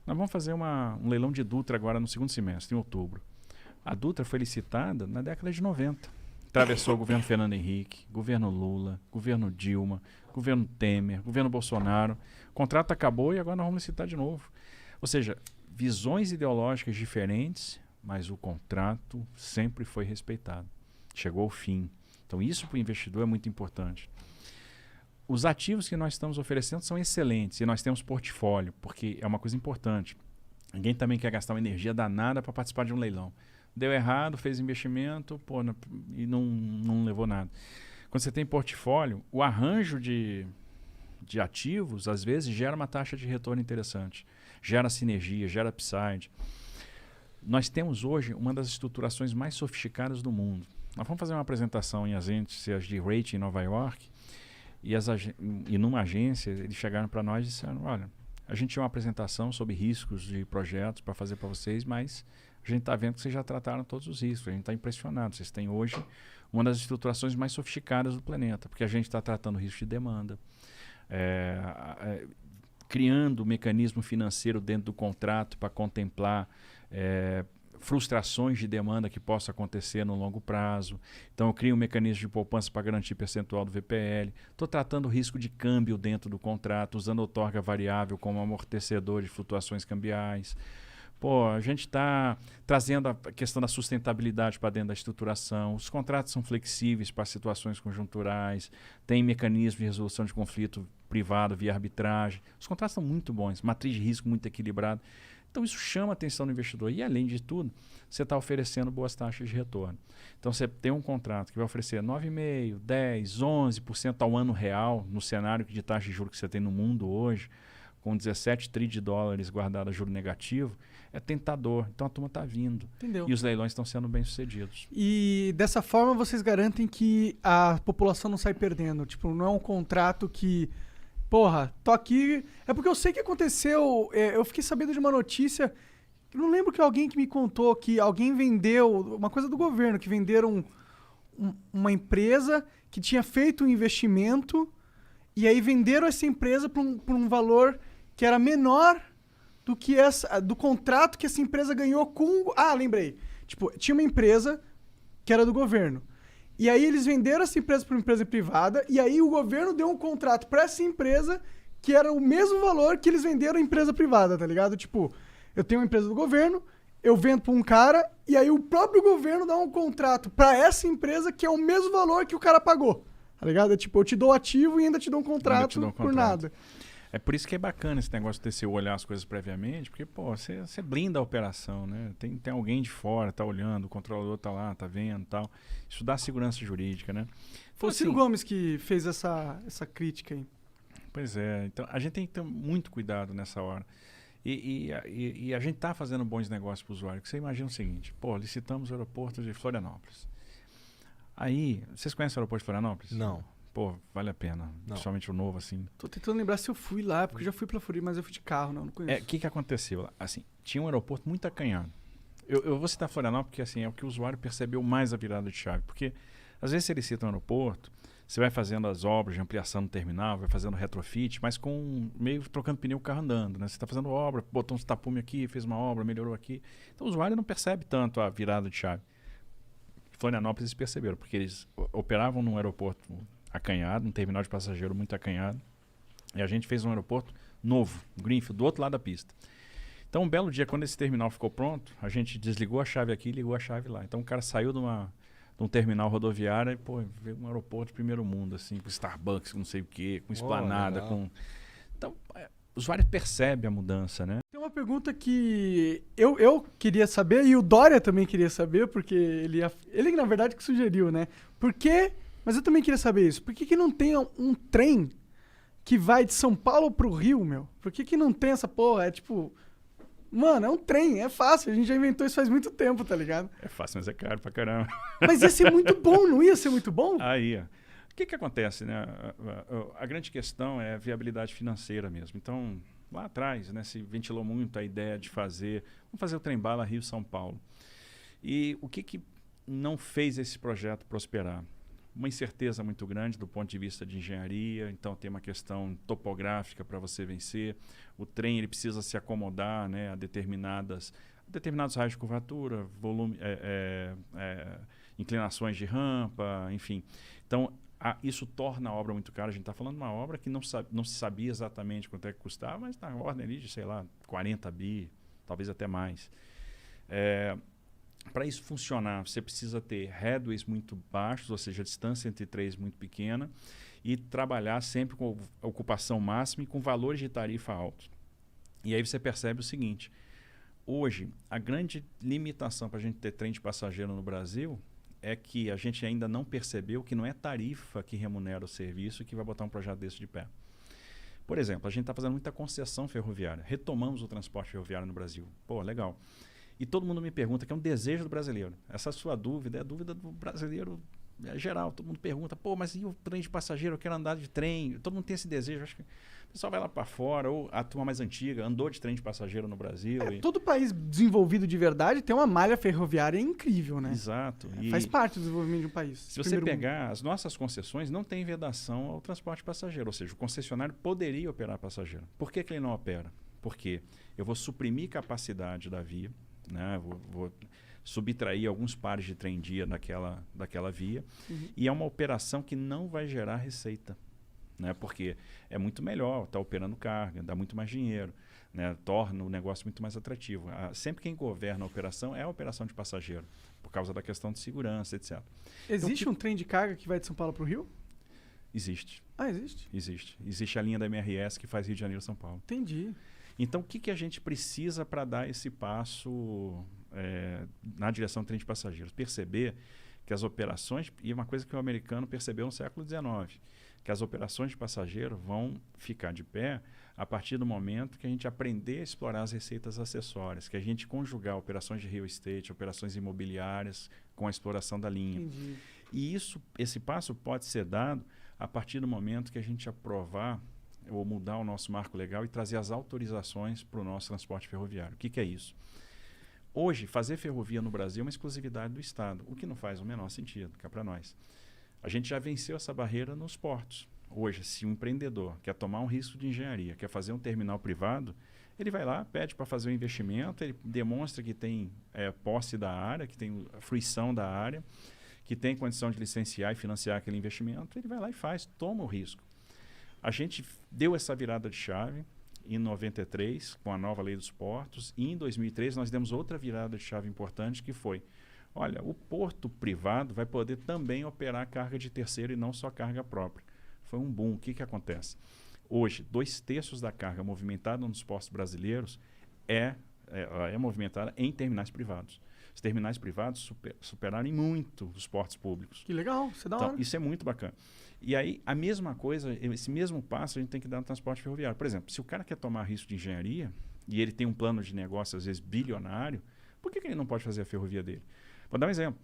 Nós vamos fazer um leilão de Dutra agora no segundo semestre, em outubro. A Dutra foi licitada na década de 90. Atravessou o governo Fernando Henrique, governo Lula, governo Dilma, governo Temer, governo Bolsonaro. O contrato acabou e agora nós vamos licitar de novo. Ou seja, visões ideológicas diferentes, mas o contrato sempre foi respeitado. Chegou ao fim. Então isso para o investidor é muito importante. Os ativos que nós estamos oferecendo são excelentes e nós temos portfólio, porque é uma coisa importante. Ninguém também quer gastar uma energia danada para participar de um leilão. Deu errado, fez investimento, e não levou nada. Quando você tem portfólio, o arranjo de ativos, às vezes, gera uma taxa de retorno interessante. Gera sinergia, gera upside. Nós temos hoje uma das estruturações mais sofisticadas do mundo. Nós vamos fazer uma apresentação em agências de rating em Nova York e numa agência eles chegaram para nós e disseram, olha, a gente tinha uma apresentação sobre riscos de projetos para fazer para vocês, mas a gente está vendo que vocês já trataram todos os riscos, a gente está impressionado. Vocês têm hoje uma das estruturações mais sofisticadas do planeta, porque a gente está tratando risco de demanda, criando um mecanismo financeiro dentro do contrato para contemplar frustrações de demanda que possa acontecer no longo prazo. Então eu crio um mecanismo de poupança para garantir percentual do VPL. Estou tratando o risco de câmbio dentro do contrato, usando outorga variável como amortecedor de flutuações cambiais. Pô, a gente está trazendo a questão da sustentabilidade para dentro da estruturação. Os contratos são flexíveis para situações conjunturais. Tem mecanismo de resolução de conflito privado via arbitragem. Os contratos são muito bons, matriz de risco muito equilibrada. Então isso chama a atenção do investidor. E além de tudo, você está oferecendo boas taxas de retorno. Então você tem um contrato que vai oferecer 9,5%, 10%, 11% ao ano real no cenário de taxa de juros que você tem no mundo hoje, com 17 trilhões de dólares guardado a juro negativo, é tentador. Então a turma está vindo. Entendeu? E os leilões estão sendo bem sucedidos. E dessa forma vocês garantem que a população não sai perdendo. Tipo, não é um contrato que porra, tô aqui... É porque eu sei que aconteceu... eu fiquei sabendo de uma notícia... Eu não lembro que alguém que me contou que alguém vendeu... Uma coisa do governo, que venderam uma empresa que tinha feito um investimento e aí venderam essa empresa por um valor que era menor do que do contrato que essa empresa ganhou com... Ah, lembrei. Tipo, tinha uma empresa que era do governo. E aí eles venderam essa empresa para uma empresa privada e aí o governo deu um contrato para essa empresa que era o mesmo valor que eles venderam a empresa privada, tá ligado? Tipo, eu tenho uma empresa do governo, eu vendo para um cara e aí o próprio governo dá um contrato para essa empresa que é o mesmo valor que o cara pagou, tá ligado? É tipo, eu te dou ativo e ainda te dou um contrato, por nada. É por isso que é bacana esse negócio de você olhar as coisas previamente, porque, pô, você blinda a operação, né? Tem alguém de fora, tá olhando, o controlador tá lá, tá vendo e tal. Isso dá segurança jurídica, né? Foi o Ciro Gomes que fez essa crítica aí. Pois é, então a gente tem que ter muito cuidado nessa hora. E a gente tá fazendo bons negócios para o usuário. Você imagina o seguinte, pô, licitamos o aeroporto de Florianópolis. Aí, vocês conhecem o aeroporto de Florianópolis? Não. Pô, vale a pena. Não. Principalmente o novo, assim. Tô tentando lembrar se eu fui lá, porque eu já fui pra Floripa, mas eu fui de carro, não conheço. O que aconteceu? Assim, tinha um aeroporto muito acanhado. Eu vou citar Florianópolis porque assim, é o que o usuário percebeu mais a virada de chave. Porque, às vezes, você licita um aeroporto, você vai fazendo as obras de ampliação do terminal, vai fazendo retrofit, mas meio trocando pneu, o carro andando, né? Você está fazendo obra, botou uns tapume aqui, fez uma obra, melhorou aqui. Então, o usuário não percebe tanto a virada de chave. Florianópolis eles perceberam, porque eles operavam num aeroporto acanhado, um terminal de passageiro muito acanhado, e a gente fez um aeroporto novo, greenfield, do outro lado da pista. Então, um belo dia, quando esse terminal ficou pronto, a gente desligou a chave aqui e ligou a chave lá. Então, o cara saiu de um terminal rodoviário e, pô, veio um aeroporto de primeiro mundo, assim, com Starbucks, com não sei o quê, com esplanada, com... Então, o usuário percebe a mudança, né? Tem uma pergunta que eu queria saber e o Dória também queria saber, porque ele na verdade, que sugeriu, né? Por que... Mas eu também queria saber isso. Por que não tem um trem que vai de São Paulo pro Rio, meu? Por que não tem essa porra? É tipo... Mano, é um trem, é fácil. A gente já inventou isso faz muito tempo, tá ligado? É fácil, mas é caro pra caramba. Mas ia ser muito bom, não ia ser muito bom? Aí, ó. O que acontece, né? A grande questão é a viabilidade financeira mesmo. Então, lá atrás, né, se ventilou muito a ideia de vamos fazer o trem-bala Rio-São Paulo. E o que não fez esse projeto prosperar? Uma incerteza muito grande do ponto de vista de engenharia, então tem uma questão topográfica para você vencer. O trem ele precisa se acomodar, né, a determinados raios de curvatura, volume, inclinações de rampa, enfim. Então, isso torna a obra muito cara. A gente está falando de uma obra que não se sabia exatamente quanto é que custava, mas está na ordem ali de, sei lá, 40 bi, talvez até mais. Para isso funcionar, você precisa ter headways muito baixos, ou seja, a distância entre três muito pequena, e trabalhar sempre com ocupação máxima e com valores de tarifa altos. E aí você percebe o seguinte, hoje, a grande limitação para a gente ter trem de passageiro no Brasil é que a gente ainda não percebeu que não é tarifa que remunera o serviço que vai botar um projeto desse de pé. Por exemplo, a gente está fazendo muita concessão ferroviária, retomamos o transporte ferroviário no Brasil. Pô, legal. E todo mundo me pergunta, que é um desejo do brasileiro. Essa sua dúvida é a dúvida do brasileiro geral. Todo mundo pergunta, pô, mas e o trem de passageiro? Eu quero andar de trem. Todo mundo tem esse desejo. Acho que o pessoal vai lá para fora, ou a turma mais antiga andou de trem de passageiro no Brasil. Todo país desenvolvido de verdade tem uma malha ferroviária incrível, né? Exato. Faz parte do desenvolvimento de um país. Se você pegar as nossas concessões, não tem vedação ao transporte passageiro. Ou seja, o concessionário poderia operar passageiro. Por que ele não opera? Porque eu vou suprimir capacidade da via, né? Vou subtrair alguns pares de trem-dia daquela via, e é uma operação que não vai gerar receita, né? Porque é muito melhor estar operando carga, dá muito mais dinheiro, né? Torna o negócio muito mais atrativo. Sempre quem governa a operação é a operação de passageiro, por causa da questão de segurança, etc. Existe um trem de carga que vai de São Paulo para o Rio? Existe. Ah, existe? Existe. Existe a linha da MRS que faz Rio de Janeiro São Paulo. Entendi. Então, o que a gente precisa para dar esse passo na direção do trem de passageiros? Perceber que as operações, e uma coisa que o americano percebeu no século XIX, que as operações de passageiro vão ficar de pé a partir do momento que a gente aprender a explorar as receitas acessórias, que a gente conjugar operações de real estate, operações imobiliárias com a exploração da linha. Entendi. E esse passo pode ser dado a partir do momento que a gente aprovar ou mudar o nosso marco legal e trazer as autorizações para o nosso transporte ferroviário. O que é isso? Hoje, fazer ferrovia no Brasil é uma exclusividade do Estado, o que não faz o menor sentido, cá para nós. A gente já venceu essa barreira nos portos. Hoje, se um empreendedor quer tomar um risco de engenharia, quer fazer um terminal privado, ele vai lá, pede para fazer um investimento, ele demonstra que tem posse da área, que tem fruição da área, que tem condição de licenciar e financiar aquele investimento, ele vai lá e faz, toma o risco. A gente deu essa virada de chave em 93, com a nova lei dos portos, e em 2003 nós demos outra virada de chave importante, que foi, olha, o porto privado vai poder também operar carga de terceiro e não só carga própria. Foi um boom. O que acontece? Hoje, 2/3 da carga movimentada nos portos brasileiros é movimentada em terminais privados. Os terminais privados superaram em muito os portos públicos. Que legal, isso é da hora. Então, isso é muito bacana. E aí, a mesma coisa, esse mesmo passo a gente tem que dar no transporte ferroviário. Por exemplo, se o cara quer tomar risco de engenharia e ele tem um plano de negócio, às vezes, bilionário, por que ele não pode fazer a ferrovia dele? Vou dar um exemplo.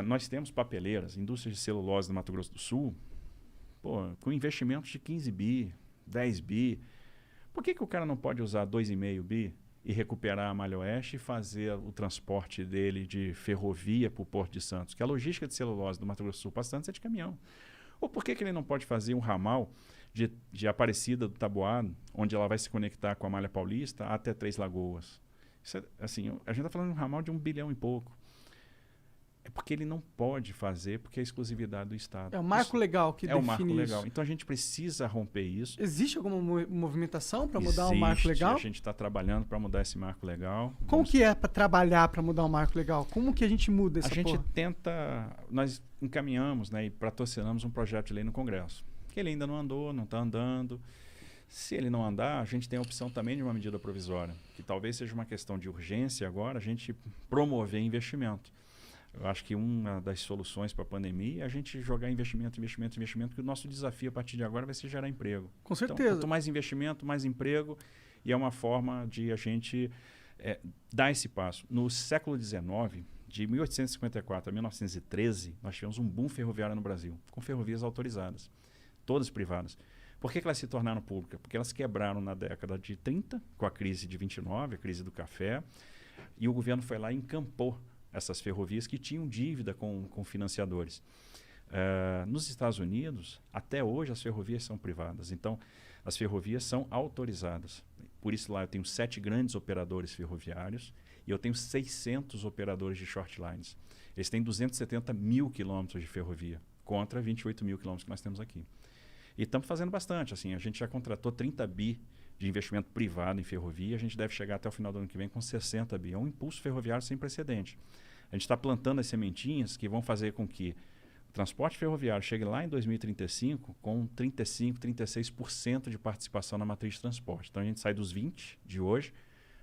Nós temos papeleiras, indústrias de celulose do Mato Grosso do Sul, com investimentos de 15 bi, 10 bi. Por que o cara não pode usar 2,5 bi e recuperar a Malha Oeste e fazer o transporte dele de ferrovia para o Porto de Santos? Que a logística de celulose do Mato Grosso do Sul para Santos é de caminhão. Ou por que ele não pode fazer um ramal de Aparecida do Taboado, onde ela vai se conectar com a Malha Paulista até Três Lagoas? Isso assim, a gente está falando de um ramal de 1 bilhão e pouco. É porque ele não pode fazer, porque é exclusividade do Estado. É o marco legal que define isso. É o marco legal. Então a gente precisa romper isso. Existe alguma movimentação para mudar o marco legal? A gente está trabalhando para mudar esse marco legal. Como que é para trabalhar para mudar o marco legal? Como que a gente muda essa porra? A gente tenta... Nós encaminhamos, né, e patrocinamos um projeto de lei no Congresso. Que ele ainda não andou, não está andando. Se ele não andar, a gente tem a opção também de uma medida provisória, que talvez seja uma questão de urgência agora, a gente promover investimento. Eu acho que uma das soluções para a pandemia é a gente jogar investimento, que o nosso desafio a partir de agora vai ser gerar emprego. Com certeza. Então, quanto mais investimento, mais emprego, e é uma forma de a gente dar esse passo. No século XIX, de 1854 a 1913, nós tivemos um boom ferroviário no Brasil, com ferrovias autorizadas, todas privadas. Por que elas se tornaram públicas? Porque elas quebraram na década de 30, com a crise de 29, a crise do café, e o governo foi lá e encampou essas ferrovias que tinham dívida com financiadores. Nos Estados Unidos, até hoje, as ferrovias são privadas. Então, as ferrovias são autorizadas. Por isso, lá eu tenho 7 grandes operadores ferroviários e eu tenho 600 operadores de short lines. Eles têm 270 mil quilômetros de ferrovia, contra 28 mil quilômetros que nós temos aqui. E estamos fazendo bastante. Assim, a gente já contratou 30 bi de investimento privado em ferrovia. A gente deve chegar até o final do ano que vem com 60 bi. É um impulso ferroviário sem precedente. A gente está plantando as sementinhas que vão fazer com que o transporte ferroviário chegue lá em 2035 com 35%, 36% de participação na matriz de transporte. Então a gente sai dos 20% de hoje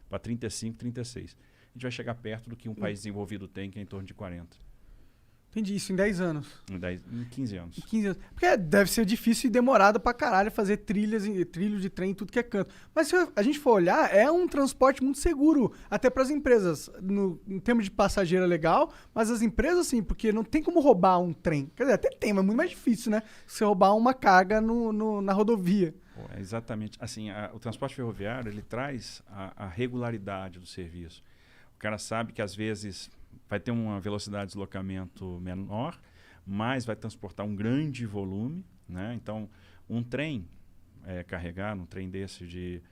para 35%, 36%. A gente vai chegar perto do que um país desenvolvido tem, que é em torno de 40%. Entendi, isso em 10 anos. Em 15 anos. Em 15 anos. Porque deve ser difícil e demorado pra caralho fazer trilhos de trem em tudo que é canto. Mas se a gente for olhar, é um transporte muito seguro, até pras empresas. Em termos de passageiro é legal, mas as empresas, sim, porque não tem como roubar um trem. Quer dizer, até tem, mas é muito mais difícil, né? Você roubar uma carga na rodovia. Exatamente. Assim, o transporte ferroviário, ele traz a regularidade do serviço. O cara sabe que, às vezes, vai ter uma velocidade de deslocamento menor, mas vai transportar um grande volume, né? Então, um trem carregado, um trem desse de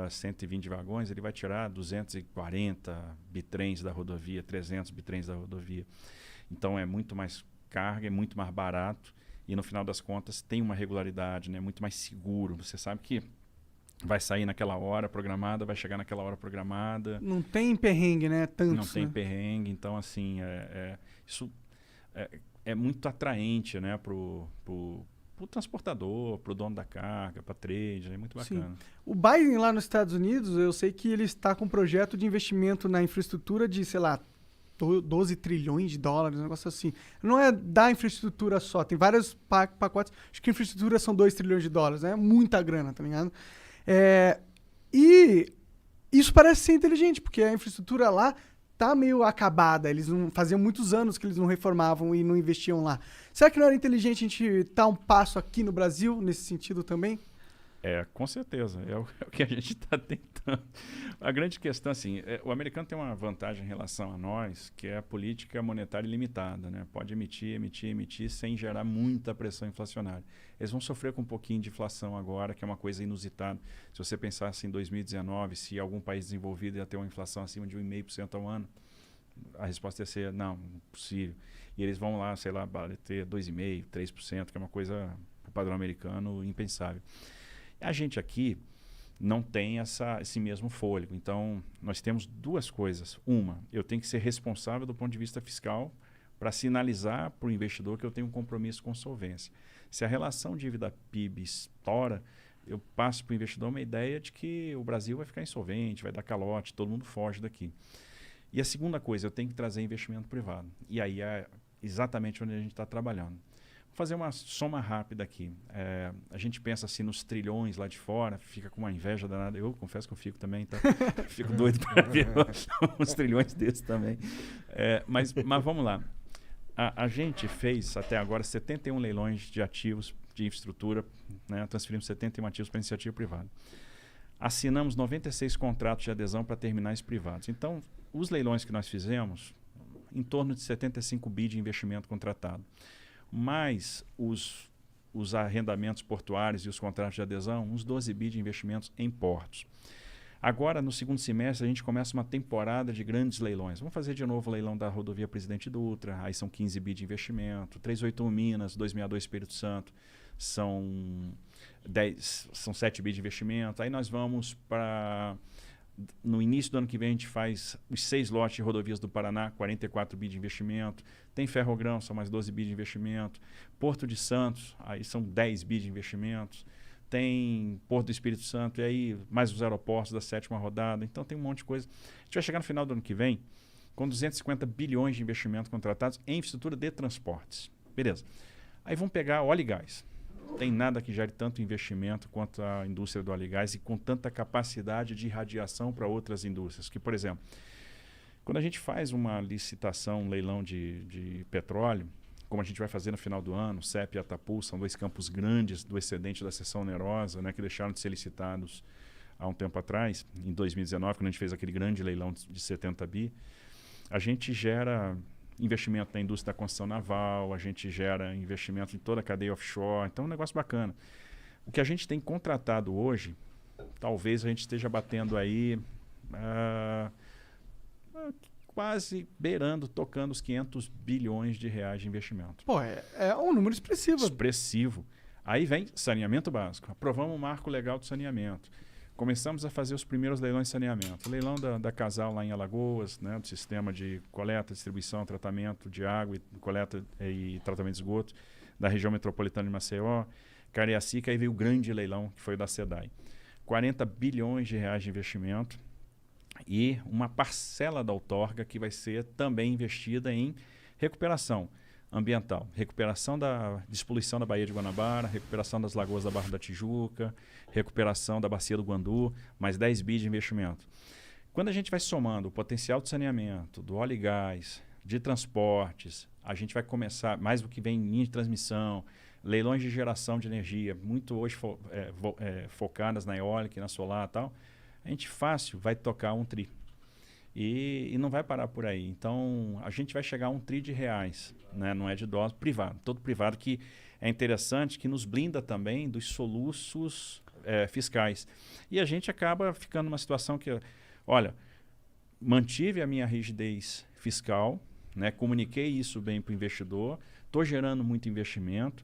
120 vagões, ele vai tirar 240 bitrens da rodovia, 300 bitrens da rodovia. Então, é muito mais carga, é muito mais barato e, no final das contas, tem uma regularidade, né? Muito mais seguro. Você sabe que vai sair naquela hora programada, vai chegar naquela hora programada. Não tem perrengue, né? Tantos, não tem perrengue. Então, assim, isso é muito atraente, né? Pro transportador, pro dono da carga, pra trade, é muito bacana. Sim. O Biden lá nos Estados Unidos, eu sei que ele está com um projeto de investimento na infraestrutura de, sei lá, 12 trilhões de dólares, um negócio assim. Não é da infraestrutura só, tem vários pacotes. Acho que a infraestrutura são 2 trilhões de dólares, né? Muita grana, tá ligado? E isso parece ser inteligente, porque a infraestrutura lá tá meio acabada. Eles não faziam muitos anos que eles não reformavam e não investiam lá. Será que não era inteligente a gente dar um passo aqui no Brasil nesse sentido também? Com certeza. É o que a gente está tentando. A grande questão, assim, o americano tem uma vantagem em relação a nós, que é a política monetária ilimitada, né? Pode emitir sem gerar muita pressão inflacionária. Eles vão sofrer com um pouquinho de inflação agora, que é uma coisa inusitada. Se você pensasse em 2019, se algum país desenvolvido ia ter uma inflação acima de 1,5% ao ano, a resposta ia ser, não, impossível. E eles vão lá, sei lá, ter 2,5%, 3%, que é uma coisa, para o padrão americano, impensável. A gente aqui não tem esse mesmo fôlego. Então, nós temos duas coisas. Uma, eu tenho que ser responsável do ponto de vista fiscal para sinalizar para o investidor que eu tenho um compromisso com solvência. Se a relação dívida-PIB estoura, eu passo para o investidor uma ideia de que o Brasil vai ficar insolvente, vai dar calote, todo mundo foge daqui. E a segunda coisa, eu tenho que trazer investimento privado. E aí é exatamente onde a gente está trabalhando. Vou fazer uma soma rápida aqui. A gente pensa assim nos trilhões lá de fora, fica com uma inveja danada. Eu confesso que eu fico também, tá? Fico doido para ver uns trilhões desses também. Mas vamos lá. A gente fez até agora 71 leilões de ativos de infraestrutura, né? Transferimos 71 ativos para iniciativa privada. Assinamos 96 contratos de adesão para terminais privados. Então, os leilões que nós fizemos, em torno de 75 bi de investimento contratado. Mais os arrendamentos portuários e os contratos de adesão, uns 12 bi de investimentos em portos. Agora, no segundo semestre, a gente começa uma temporada de grandes leilões. Vamos fazer de novo o leilão da rodovia Presidente Dutra, aí são 15 bi de investimento, 381 Minas, 262 Espírito Santo, são 7 bi de investimento. Aí nós vamos para... No início do ano que vem a gente faz os 6 lotes de rodovias do Paraná, 44 bi de investimento. Tem Ferrogrão, são mais 12 bi de investimento. Porto de Santos, aí são 10 bi de investimentos. Tem Porto do Espírito Santo, e aí mais os aeroportos da 7ª rodada. Então tem um monte de coisa. A gente vai chegar no final do ano que vem com 250 bilhões de investimento contratados em infraestrutura de transportes. Beleza. Aí vamos pegar óleo e gás. Tem nada que gere tanto investimento quanto a indústria do óleo e gás e com tanta capacidade de irradiação para outras indústrias. Que, por exemplo, quando a gente faz uma licitação, um leilão de petróleo, como a gente vai fazer no final do ano, CEP e Atapu, são 2 campos grandes do excedente da seção onerosa, né, que deixaram de ser licitados há um tempo atrás, em 2019, quando a gente fez aquele grande leilão de 70 bi, a gente gera investimento na indústria da construção naval, a gente gera investimento em toda a cadeia offshore, então é um negócio bacana. O que a gente tem contratado hoje, talvez a gente esteja batendo aí quase beirando, tocando os 500 bilhões de reais de investimento. Pô, é um número expressivo. Expressivo. Aí vem saneamento básico. Aprovamos o marco legal do saneamento. Começamos a fazer os primeiros leilões de saneamento. O leilão da Casal lá em Alagoas, né, do sistema de coleta, distribuição, tratamento de água, coleta e tratamento de esgoto da região metropolitana de Maceió, Cariacica, aí veio o grande leilão, que foi o da SEDAI. 40 bilhões de reais de investimento e uma parcela da outorga que vai ser também investida em recuperação ambiental, recuperação da despoluição da Baía de Guanabara, recuperação das lagoas da Barra da Tijuca, recuperação da Bacia do Guandu, mais 10 bi de investimento. Quando a gente vai somando o potencial de saneamento, do óleo e gás, de transportes, a gente vai começar, mais do que vem em linha de transmissão, leilões de geração de energia, muito hoje focadas na eólica e na solar e tal, a gente fácil vai tocar um tri. E não vai parar por aí. Então, a gente vai chegar a R$1 tri, né? Não é de dólar, privado. Todo privado que é interessante, que nos blinda também dos soluços fiscais. E a gente acaba ficando numa situação que, olha, mantive a minha rigidez fiscal, né? Comuniquei isso bem para o investidor, estou gerando muito investimento.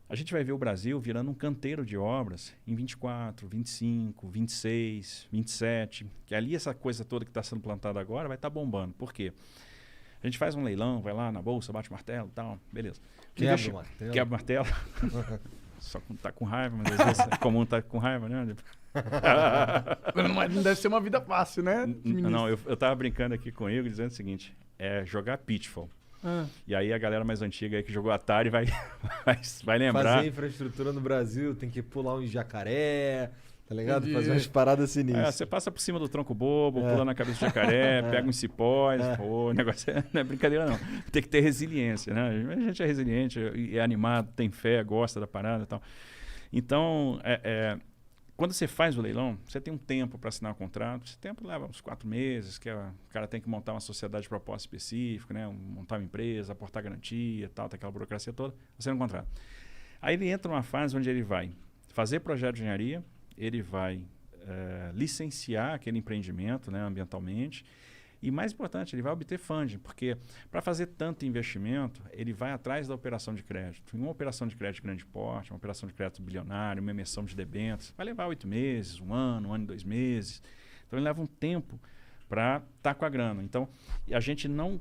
A gente vai ver o Brasil virando um canteiro de obras em 24, 25, 26, 27, que ali essa coisa toda que está sendo plantada agora vai estar bombando. Por quê? A gente faz um leilão, vai lá na bolsa, bate o martelo e tal, beleza. Quebra o martelo. Quebra o martelo. Só quando tá com raiva, mas às vezes é comum estar com raiva, né? Não deve ser uma vida fácil, né? Não, eu tava brincando aqui com o Igor, dizendo o seguinte, jogar Pitfall. E aí a galera mais antiga aí que jogou Atari vai lembrar. Fazer infraestrutura no Brasil, tem que pular um jacaré, tá ligado? Fazer umas paradas sinistras. Você passa por cima do tronco bobo, pula na cabeça do jacaré, pega uns cipós. O negócio não é brincadeira não. Tem que ter resiliência, né? A gente é resiliente, é animado, tem fé, gosta da parada e tal. Então, quando você faz o leilão, você tem um tempo para assinar o contrato. Esse tempo leva uns 4 meses, que o cara tem que montar uma sociedade de propósito específico, né? Montar uma empresa, aportar garantia, tal, tem aquela burocracia toda, assina um contrato. Aí ele entra numa fase onde ele vai fazer projeto de engenharia, ele vai licenciar aquele empreendimento, né, ambientalmente, e mais importante, ele vai obter funding, porque para fazer tanto investimento, ele vai atrás da operação de crédito. Em uma operação de crédito de grande porte, uma operação de crédito bilionário, uma emissão de debêntures, vai levar 8 meses, um ano e 2 meses. Então ele leva um tempo para estar com a grana. Então a gente não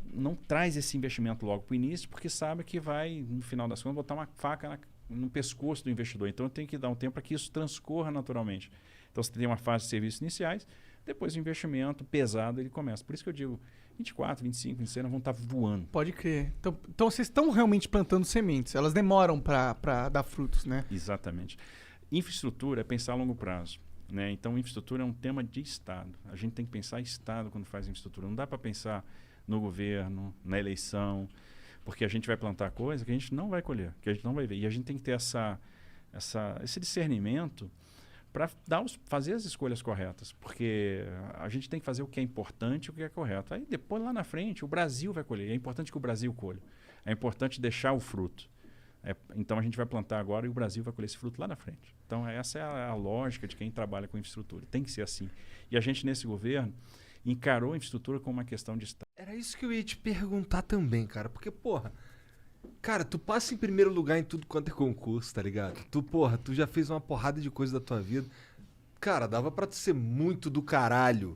traz esse investimento logo para o início, porque sabe que vai, no final das contas, botar uma faca no pescoço do investidor. Então tem que dar um tempo para que isso transcorra naturalmente. Então você tem uma fase de serviços iniciais, depois o investimento pesado ele começa. Por isso que eu digo, 24, 25, 26 vão estar voando. Pode crer. Então vocês estão realmente plantando sementes. Elas demoram para dar frutos, né? Exatamente. Infraestrutura é pensar a longo prazo. Né? Então, infraestrutura é um tema de Estado. A gente tem que pensar em Estado quando faz infraestrutura. Não dá para pensar no governo, na eleição, porque a gente vai plantar coisa que a gente não vai colher, que a gente não vai ver. E a gente tem que ter esse discernimento para fazer as escolhas corretas, porque a gente tem que fazer o que é importante e o que é correto. Aí depois, lá na frente, o Brasil vai colher. É importante que o Brasil colha. É importante deixar o fruto. Então a gente vai plantar agora e o Brasil vai colher esse fruto lá na frente. Então essa é a lógica de quem trabalha com infraestrutura. Tem que ser assim. E a gente, nesse governo, encarou a infraestrutura como uma questão de Estado. Era isso que eu ia te perguntar também, cara. Porque, porra, cara, tu passa em primeiro lugar em tudo quanto é concurso, tá ligado? Tu já fez uma porrada de coisa da tua vida. Cara, dava pra tu ser muito do caralho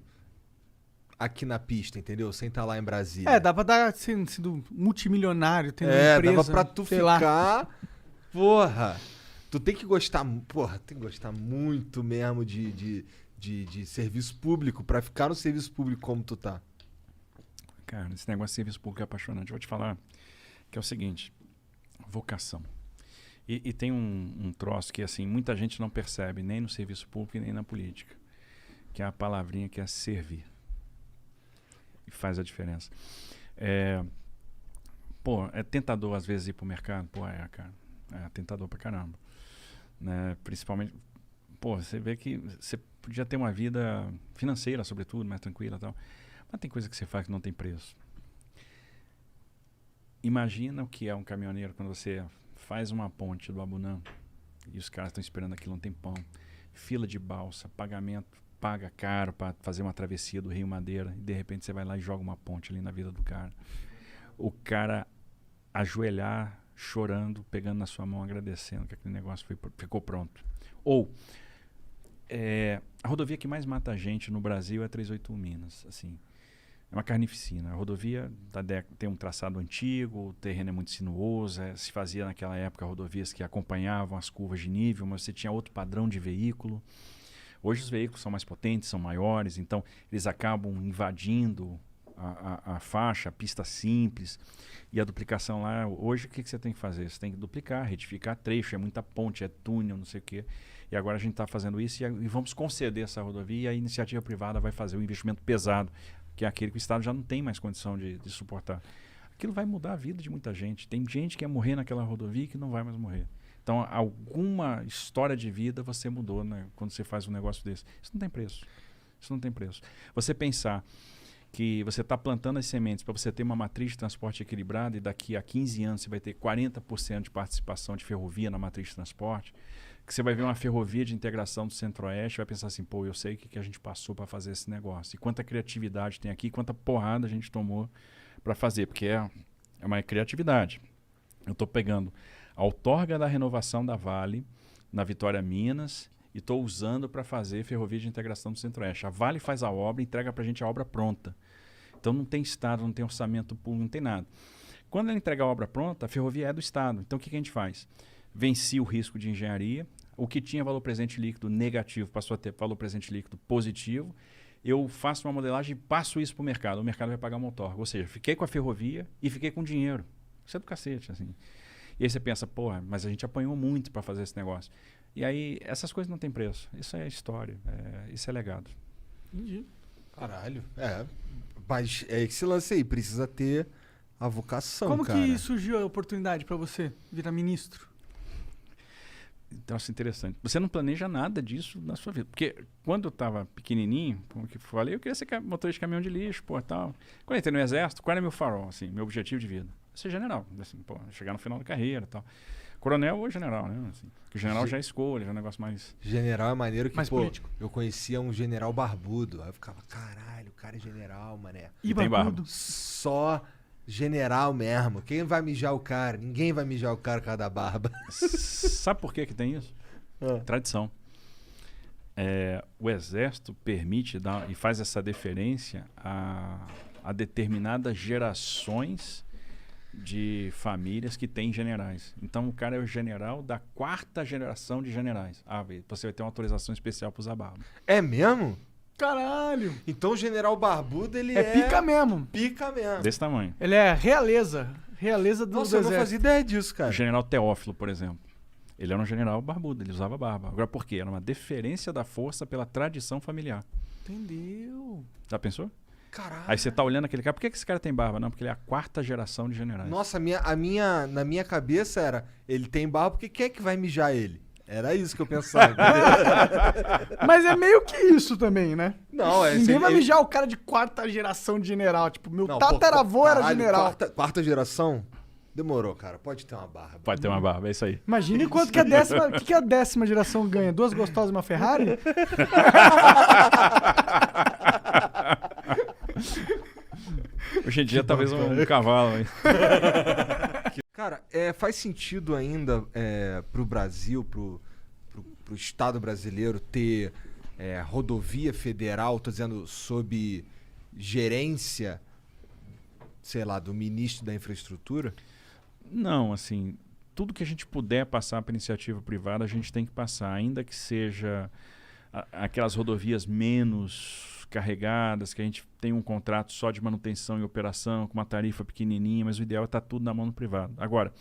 aqui na pista, entendeu? Sem estar lá em Brasília. Dá pra dar sendo multimilionário, tendo uma empresa. Dava pra tu ficar... Porra, tu tem que gostar... Porra, tem que gostar muito mesmo de serviço público pra ficar no serviço público como tu tá. Cara, esse negócio de serviço público é apaixonante. Eu vou te falar que é o seguinte, vocação. E tem um troço que, assim, muita gente não percebe, nem no serviço público e nem na política, que é a palavrinha que é servir. E faz a diferença. É tentador, às vezes, ir pro mercado? Cara. É tentador pra caramba. Né? Principalmente, você vê que você podia ter uma vida financeira, sobretudo, mais tranquila e tal. Mas tem coisa que você faz que não tem preço. Imagina o que é um caminhoneiro quando você faz uma ponte do Abunã e os caras estão esperando aquilo um tempão. Fila de balsa, pagamento, paga caro para fazer uma travessia do Rio Madeira e de repente você vai lá e joga uma ponte ali na vida do cara. O cara ajoelhar, chorando, pegando na sua mão, agradecendo que aquele negócio ficou pronto. Ou a rodovia que mais mata a gente no Brasil é a 381 Minas, assim. É uma carnificina. A rodovia tem um traçado antigo, o terreno é muito sinuoso, se fazia naquela época rodovias que acompanhavam as curvas de nível, mas você tinha outro padrão de veículo. Hoje os veículos são mais potentes, são maiores, então eles acabam invadindo a faixa, a pista simples. E a duplicação lá, hoje o que você tem que fazer? Você tem que duplicar, retificar trecho, é muita ponte, é túnel, não sei o quê. E agora a gente está fazendo isso e vamos conceder essa rodovia e a iniciativa privada vai fazer um investimento pesado, que é aquele que o Estado já não tem mais condição de suportar. Aquilo vai mudar a vida de muita gente. Tem gente que ia morrer naquela rodovia e que não vai mais morrer. Então, alguma história de vida você mudou, né, quando você faz um negócio desse. Isso não tem preço. Isso não tem preço. Você pensar que você está plantando as sementes para você ter uma matriz de transporte equilibrada e daqui a 15 anos você vai ter 40% de participação de ferrovia na matriz de transporte, que você vai ver uma ferrovia de integração do Centro-Oeste e vai pensar assim, eu sei o que a gente passou para fazer esse negócio. E quanta criatividade tem aqui, quanta porrada a gente tomou para fazer, porque é uma criatividade. Eu estou pegando a outorga da renovação da Vale na Vitória Minas e estou usando para fazer ferrovia de integração do Centro-Oeste. A Vale faz a obra, entrega para a gente a obra pronta. Então não tem Estado, não tem orçamento público, não tem nada. Quando ela entrega a obra pronta, a ferrovia é do Estado. Então o que a gente faz? Venci o risco de engenharia, o que tinha valor presente líquido negativo passou a ter valor presente líquido positivo, eu faço uma modelagem e passo isso para o mercado vai pagar uma outorga. Ou seja, fiquei com a ferrovia e fiquei com dinheiro. Isso é do cacete, assim. E aí você pensa, mas a gente apanhou muito para fazer esse negócio. E aí, essas coisas não tem preço. Isso é história, isso é legado. Entendi. Caralho. Mas é esse lance aí, precisa ter a vocação, Como cara. que surgiu a oportunidade para você virar ministro? troço interessante. Você não planeja nada disso na sua vida. Porque quando eu estava pequenininho, como que falei, eu queria ser motorista de caminhão de lixo, pô, tal. Quando eu entrei no exército, qual era meu farol, assim, meu objetivo de vida? Ser general, assim, pô, chegar no final da carreira e tal. Coronel ou general, né? Assim, porque o general já é escolha, já é um negócio mais... General é maneiro que, Mais pô, político. eu conhecia um general barbudo. Aí eu ficava, caralho, o cara é general, mané. E tem barba. barbudo. Só general mesmo. Quem vai mijar o cara? Ninguém vai mijar o cara por causa da barba. Sabe por que tem isso? Tradição. O exército permite dar, e faz essa deferência a determinadas gerações de famílias que têm generais. Então o cara é o general da 4ª geração de generais. Você vai ter uma autorização especial para usar barba. É mesmo? Caralho. Então o general barbudo, ele É pica mesmo. Pica mesmo. Desse tamanho. Ele é realeza. Realeza do Nossa, eu não exército. fazia ideia disso, O cara. general Teófilo, por exemplo. Ele era um general barbudo, ele usava barba. Agora por quê? Era uma deferência da força pela tradição familiar. Entendeu? Já pensou? Caralho. Aí você tá olhando aquele cara, por que esse cara tem barba? Não, porque ele é a 4ª geração de generais. Nossa, na minha cabeça era, ele tem barba porque quem é que vai mijar ele? Era isso que eu pensava. Mas é meio que isso também, né? Não, Ninguém vai mijar o cara de 4ª geração de general. Tipo, meu tataravô era general. Quarta geração? Demorou, cara. Pode ter uma barba. Pode ter uma barba, é isso aí. Imagine quanto que a 10ª... O que a 10ª geração ganha? 2 gostosas e uma Ferrari? Hoje em dia, talvez um cavalo. Hein? Cara, faz sentido ainda pro Brasil, pro Estado brasileiro ter rodovia federal, tô dizendo, sob gerência, sei lá, do ministro da infraestrutura? Não, assim, tudo que a gente puder passar para iniciativa privada, a gente tem que passar, ainda que seja aquelas rodovias menos carregadas, que a gente tem um contrato só de manutenção e operação, com uma tarifa pequenininha, mas o ideal é estar tudo na mão do privado. Agora,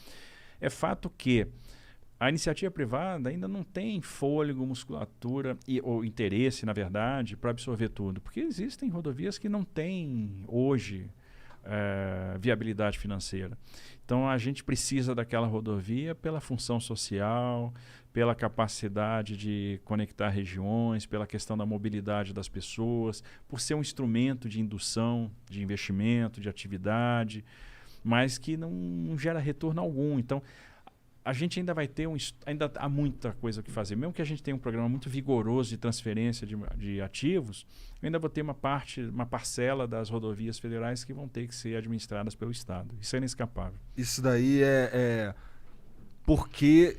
é fato que a iniciativa privada ainda não tem fôlego, musculatura ou interesse, na verdade, para absorver tudo, porque existem rodovias que não têm hoje viabilidade financeira. Então a gente precisa daquela rodovia pela função social, pela capacidade de conectar regiões, pela questão da mobilidade das pessoas, por ser um instrumento de indução, de investimento, de atividade, mas que não gera retorno algum. Então a gente ainda vai ter ainda há muita coisa o que fazer. Mesmo que a gente tenha um programa muito vigoroso de transferência de ativos, eu ainda vou ter uma parcela das rodovias federais que vão ter que ser administradas pelo Estado. Isso é inescapável. Isso daí porque,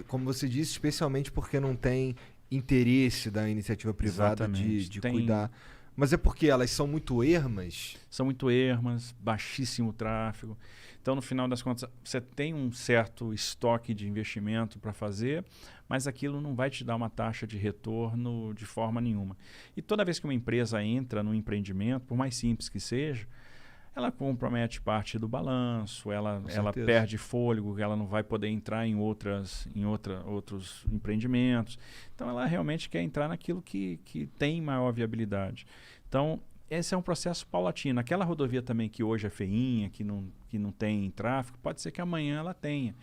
como você disse, especialmente porque não tem interesse da iniciativa privada de cuidar. Mas é porque elas são muito ermas? São muito ermas, baixíssimo tráfego. Então, no final das contas, você tem um certo estoque de investimento para fazer, mas aquilo não vai te dar uma taxa de retorno de forma nenhuma. E toda vez que uma empresa entra num empreendimento, por mais simples que seja, ela compromete parte do balanço, ela perde fôlego, ela não vai poder entrar em outros empreendimentos. Então, ela realmente quer entrar naquilo que tem maior viabilidade. Então, esse é um processo paulatino. Aquela rodovia também que hoje é feinha, que não tem tráfego, pode ser que amanhã ela tenha.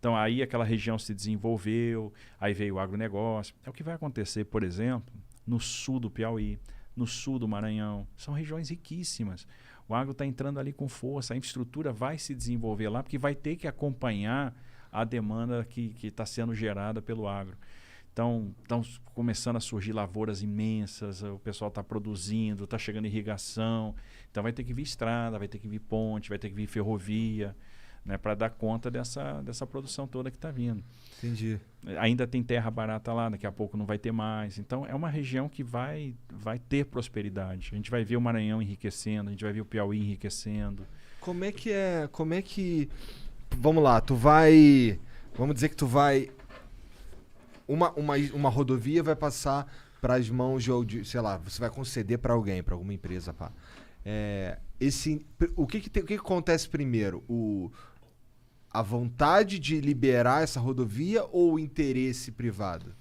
Então, aí aquela região se desenvolveu, aí veio o agronegócio. É o que vai acontecer, por exemplo, no sul do Piauí, no sul do Maranhão. São regiões riquíssimas. O agro está entrando ali com força, a infraestrutura vai se desenvolver lá, porque vai ter que acompanhar a demanda que está sendo gerada pelo agro. Então, estão começando a surgir lavouras imensas, o pessoal está produzindo, está chegando irrigação. Então, vai ter que vir estrada, vai ter que vir ponte, vai ter que vir ferrovia, né, para dar conta dessa produção toda que está vindo. Entendi. Ainda tem terra barata lá, daqui a pouco não vai ter mais. Então, é uma região que vai ter prosperidade. A gente vai ver o Maranhão enriquecendo, a gente vai ver o Piauí enriquecendo. Como é que... Vamos lá, vamos dizer que tu vai... Uma rodovia vai passar para as mãos sei lá, você vai conceder para alguém, para alguma empresa, pá. O que acontece primeiro? A vontade de liberar essa rodovia ou o interesse privado?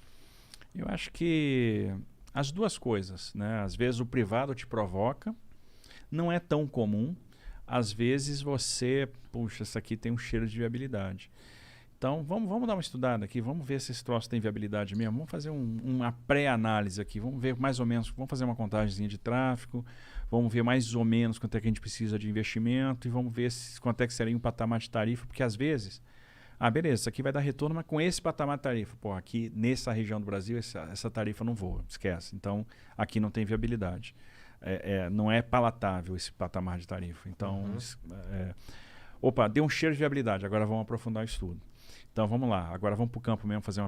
Eu acho que as duas coisas, né? Às vezes o privado te provoca, não é tão comum. Às vezes puxa, isso aqui tem um cheiro de viabilidade. Então, vamos dar uma estudada aqui, vamos ver se esse troço tem viabilidade mesmo, vamos fazer uma pré-análise aqui, vamos ver mais ou menos, vamos fazer uma contagemzinha de tráfego, vamos ver mais ou menos quanto é que a gente precisa de investimento e vamos ver quanto é que seria um patamar de tarifa, porque às vezes, beleza, isso aqui vai dar retorno, mas com esse patamar de tarifa, pô, aqui nessa região do Brasil essa tarifa não voa, esquece, então aqui não tem viabilidade. Não é palatável esse patamar de tarifa, então, deu um cheiro de viabilidade, agora vamos aprofundar o estudo. Então vamos lá, agora vamos para o campo mesmo fazer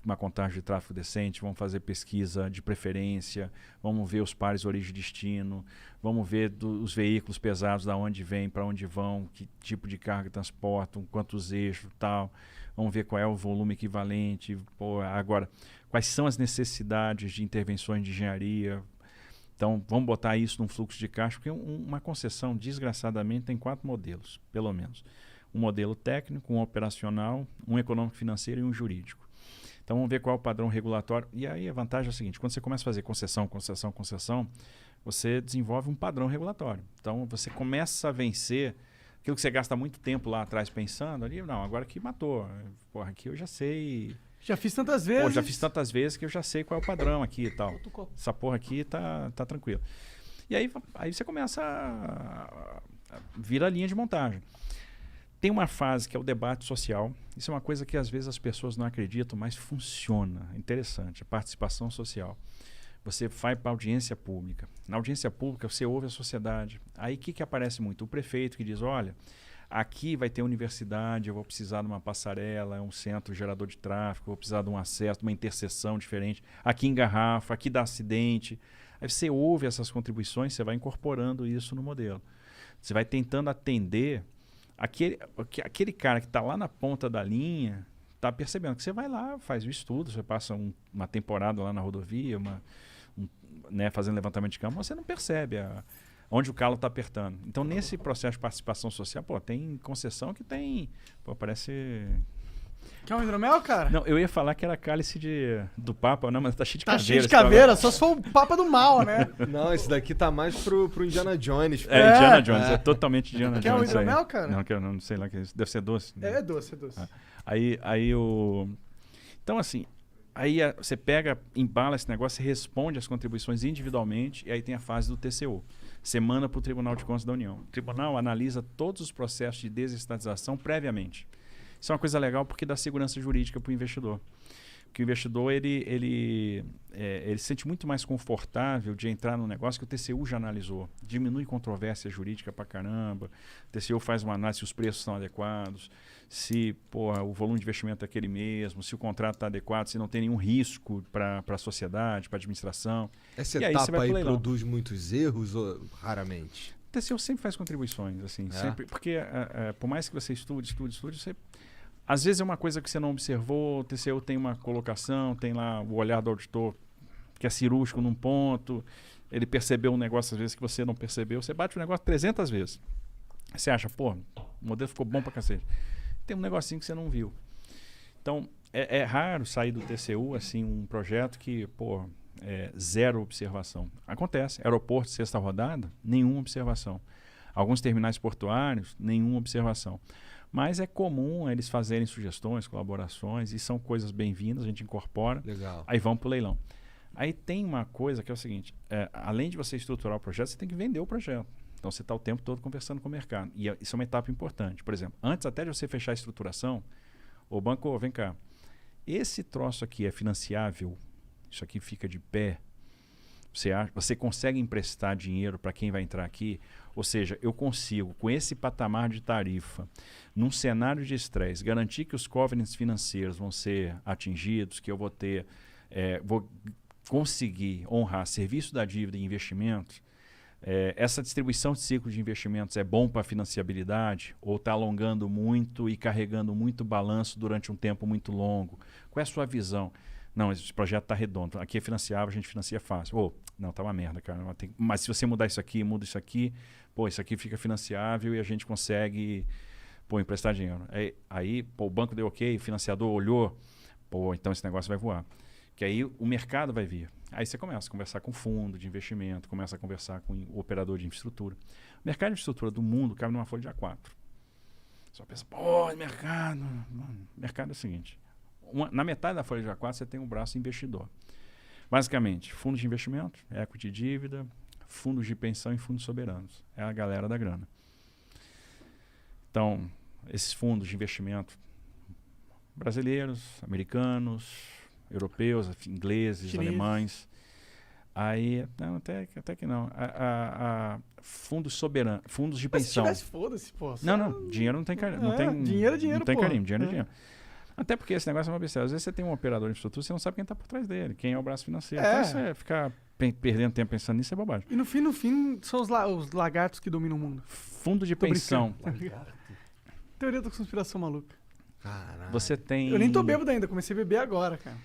uma contagem de tráfego decente, vamos fazer pesquisa de preferência, vamos ver os pares origem e destino, vamos ver os veículos pesados, da onde vêm, para onde vão, que tipo de carga transportam, quantos eixos e tal, vamos ver qual é o volume equivalente, agora quais são as necessidades de intervenções de engenharia. Então vamos botar isso num fluxo de caixa, porque uma concessão desgraçadamente tem 4 modelos, pelo menos. Um modelo técnico, um operacional, um econômico financeiro e um jurídico. Então vamos ver qual é o padrão regulatório. E aí a vantagem é a seguinte, quando você começa a fazer concessão, você desenvolve um padrão regulatório. Então você começa a vencer aquilo que você gasta muito tempo lá atrás pensando, ali, não, agora aqui matou. Porra, aqui eu já sei. Já fiz tantas vezes. Já fiz tantas vezes que eu já sei qual é o padrão aqui e tal. Essa porra aqui tá tranquilo. E aí você começa a vir a linha de montagem. Tem uma fase que é o debate social. Isso é uma coisa que às vezes as pessoas não acreditam, mas funciona. Interessante. A participação social. Você vai para a audiência pública. Na audiência pública você ouve a sociedade. Aí o que aparece muito? O prefeito que diz, olha, aqui vai ter universidade, eu vou precisar de uma passarela, é um centro gerador de tráfego, vou precisar de um acesso, de uma interseção diferente. Aqui engarrafa, aqui dá acidente. Aí você ouve essas contribuições, você vai incorporando isso no modelo. Você vai tentando atender aquele cara que está lá na ponta da linha, está percebendo que você vai lá, faz o estudo, você passa uma temporada lá na rodovia, fazendo levantamento de campo, você não percebe onde o calo está apertando. Então, nesse processo de participação social, tem concessão que tem... parece... Quer um hidromel, cara? Não, eu ia falar que era cálice do Papa, não, mas tá cheio de caveira. Tá cheio de caveira, só se for o Papa do mal, né? Não, esse daqui tá mais pro Indiana Jones. Indiana Jones, é totalmente Indiana Jones. Quer um hidromel, cara? Não, sei lá, deve ser doce. É doce. Então, assim, aí você pega, embala esse negócio, você responde as contribuições individualmente, e aí tem a fase do TCU. Você manda para o Tribunal de Contas da União. O tribunal analisa todos os processos de desestatização previamente. Isso é uma coisa legal porque dá segurança jurídica para o investidor. Porque o investidor ele se sente muito mais confortável de entrar no negócio que o TCU já analisou. Diminui controvérsia jurídica para caramba. O TCU faz uma análise se os preços estão adequados, se o volume de investimento é aquele mesmo, se o contrato está adequado, se não tem nenhum risco para a sociedade, para a administração. Essa etapa aí produz muitos erros ou raramente? O TCU sempre faz contribuições, assim, sempre, porque por mais que você estude, você... Às vezes é uma coisa que você não observou, o TCU tem uma colocação, tem lá o olhar do auditor que é cirúrgico num ponto, ele percebeu um negócio às vezes que você não percebeu, você bate o negócio 300 vezes. Você acha, o modelo ficou bom pra cacete. Tem um negocinho que você não viu. Então, é raro sair do TCU, assim, um projeto que, zero observação. Acontece. Aeroporto, sexta rodada, nenhuma observação. Alguns terminais portuários, nenhuma observação. Mas é comum eles fazerem sugestões, colaborações, e são coisas bem-vindas, a gente incorpora. Legal. Aí vamos para o leilão. Aí tem uma coisa que é o seguinte, além de você estruturar o projeto, você tem que vender o projeto. Então você está o tempo todo conversando com o mercado. E isso é uma etapa importante. Por exemplo, antes até de você fechar a estruturação, o banco, vem cá, esse troço aqui é financiável, isso aqui fica de pé, você consegue emprestar dinheiro para quem vai entrar aqui? Ou seja, eu consigo, com esse patamar de tarifa, num cenário de estresse, garantir que os covenants financeiros vão ser atingidos, que eu vou conseguir honrar serviço da dívida e investimentos. Essa distribuição de ciclo de investimentos é bom para a financiabilidade ou está alongando muito e carregando muito balanço durante um tempo muito longo? Qual é a sua visão? Não, esse projeto está redondo. Aqui é financiável, a gente financia fácil. Não, tá uma merda, cara. Mas se você mudar isso aqui, muda isso aqui, isso aqui fica financiável e a gente consegue emprestar dinheiro. Aí o banco deu ok, o financiador olhou, então esse negócio vai voar. Que aí o mercado vai vir. Aí você começa a conversar com fundo de investimento, começa a conversar com o operador de infraestrutura. O mercado de infraestrutura do mundo cabe numa folha de A4. Só pensa, pô, mercado. Mano, mercado é o seguinte. Na metade da folha de A4 você tem um braço investidor. Basicamente, fundos de investimento, equity e dívida, fundos de pensão e fundos soberanos. É a galera da grana. Então, esses fundos de investimento brasileiros, americanos, europeus, ingleses, Chineses. alemães. Aí, não, até que não. Fundos soberanos, fundos de Mas se pensão. tivesse, foda-se, pô. Não, dinheiro não tem carimbo. Não tem, dinheiro é dinheiro, não tem pô. carimbo, dinheiro é É. dinheiro. Até porque esse negócio é uma besteira. Às vezes você tem um operador de infraestrutura, você não sabe quem está por trás dele, quem é o braço financeiro. É. Então, você ficar perdendo tempo pensando nisso é bobagem. E no fim, são os lagartos que dominam o mundo. Fundo de Tô pensão. Teoria da conspiração maluca. Caralho. Você tem. Eu nem tô bêbado ainda, comecei a beber agora, cara.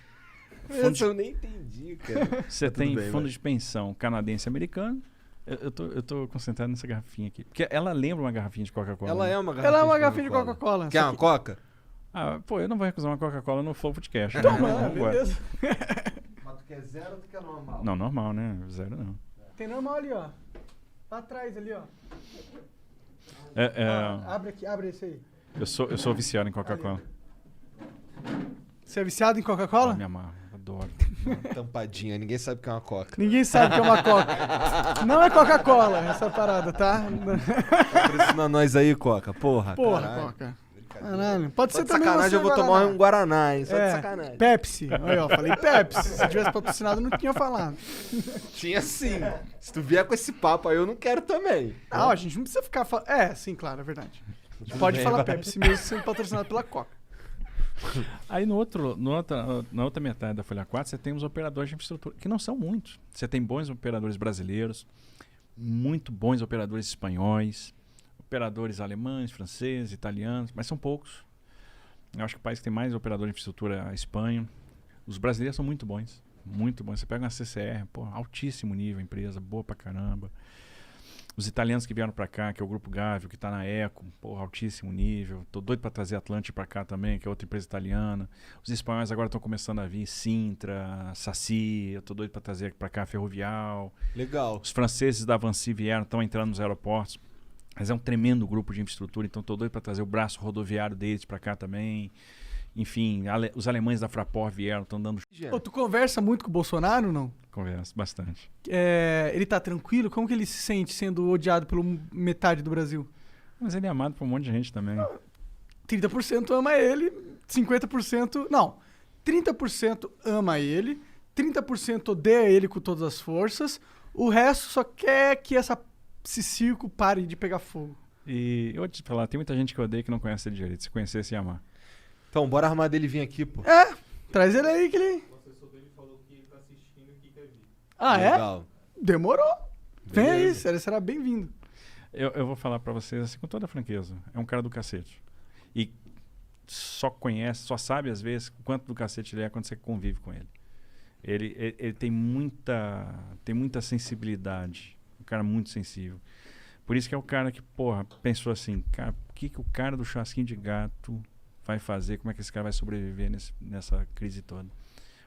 Fundo Essa eu nem entendi, cara. Você Tudo tem bem, fundo vai. de pensão canadense e americano. Eu tô concentrado nessa garrafinha aqui. Porque ela lembra uma garrafinha de Coca-Cola. Ela né? é uma garrafinha Ela é uma garrafinha de Coca-Cola. Quer só uma que- Coca? Ah, pô, eu não vou recusar uma Coca-Cola no Flow Podcast. Toma, Não, beleza. Mas tu quer zero ou tu quer normal? Não, normal, né? Zero não. Tem normal ali, ó. Lá atrás ali, ó. Abre aqui, abre esse aí. Eu sou viciado em Coca-Cola. Você é viciado em Ah, Coca-Cola? me amarro, adoro. Tampadinha, ninguém sabe o que é uma Coca. Ninguém sabe que é uma Coca. Não é Coca-Cola essa parada, tá? Patrocina nós aí, Coca. Porra, Porra, caralho. Coca. Brincadeira. Caralho. Pode Só ser de também sacanagem você, eu vou tomar um Guaraná, hein? Só de É, sacanagem. Pepsi. Aí, ó, falei Pepsi. Se tivesse patrocinado, não tinha falado. Tinha sim. Se tu vier com esse papo aí, eu não quero também. Não, a gente não precisa ficar falando. É, sim, claro, é verdade. A gente pode bem, falar vai. Pepsi mesmo sendo patrocinado pela Coca. Aí na outra metade da folha 4, você tem os operadores de infraestrutura, que não são muitos. Você tem bons operadores brasileiros, muito bons operadores espanhóis, operadores alemães, franceses, italianos, mas são poucos. Eu acho que o país que tem mais operador de infraestrutura é a Espanha. Os brasileiros são muito bons. Muito bons. Você pega uma CCR, pô, altíssimo nível, empresa, boa pra caramba. Os italianos que vieram pra cá, que é o Grupo Gávio, que tá na Eco, pô, altíssimo nível. Tô doido pra trazer a Atlante pra cá também, que é outra empresa italiana. Os espanhóis agora estão começando a vir, Sintra, Saci, eu tô doido pra trazer pra cá a Ferrovial. Legal. Os franceses da Vinci vieram, estão entrando nos aeroportos. Mas é um tremendo grupo de infraestrutura, então tô doido pra trazer o braço rodoviário deles pra cá também. Enfim, os alemães da Fraport vieram, estão dando Pô, tu conversa muito com o Bolsonaro ou não? conversa bastante. É, ele tá tranquilo? Como que ele se sente sendo odiado pela metade do Brasil? Mas ele é amado por um monte de gente também. 30% ama ele, 50%... Não, 30% ama ele, 30% odeia ele com todas as forças, o resto só quer que esse circo pare de pegar fogo. E eu vou te falar, tem muita gente que eu odeio que não conhece ele direito. Se conhecesse, ia amar. Então, bora armar dele vir aqui, pô. É, traz ele aí que ele... O assessor dele falou que ele tá assistindo e que quer vir. Ah, é? Legal. Demorou. Vem aí, Beleza. ele será bem-vindo. Eu vou falar pra vocês assim, com toda a franqueza. É um cara do cacete. E só conhece, só sabe às vezes o quanto do cacete ele é quando você convive com ele. Ele tem muita sensibilidade. Um cara muito sensível. Por isso que é o cara que, porra, pensou assim, cara, o que o cara do churrasquinho de gato vai fazer? Como é que esse cara vai sobreviver nessa crise toda?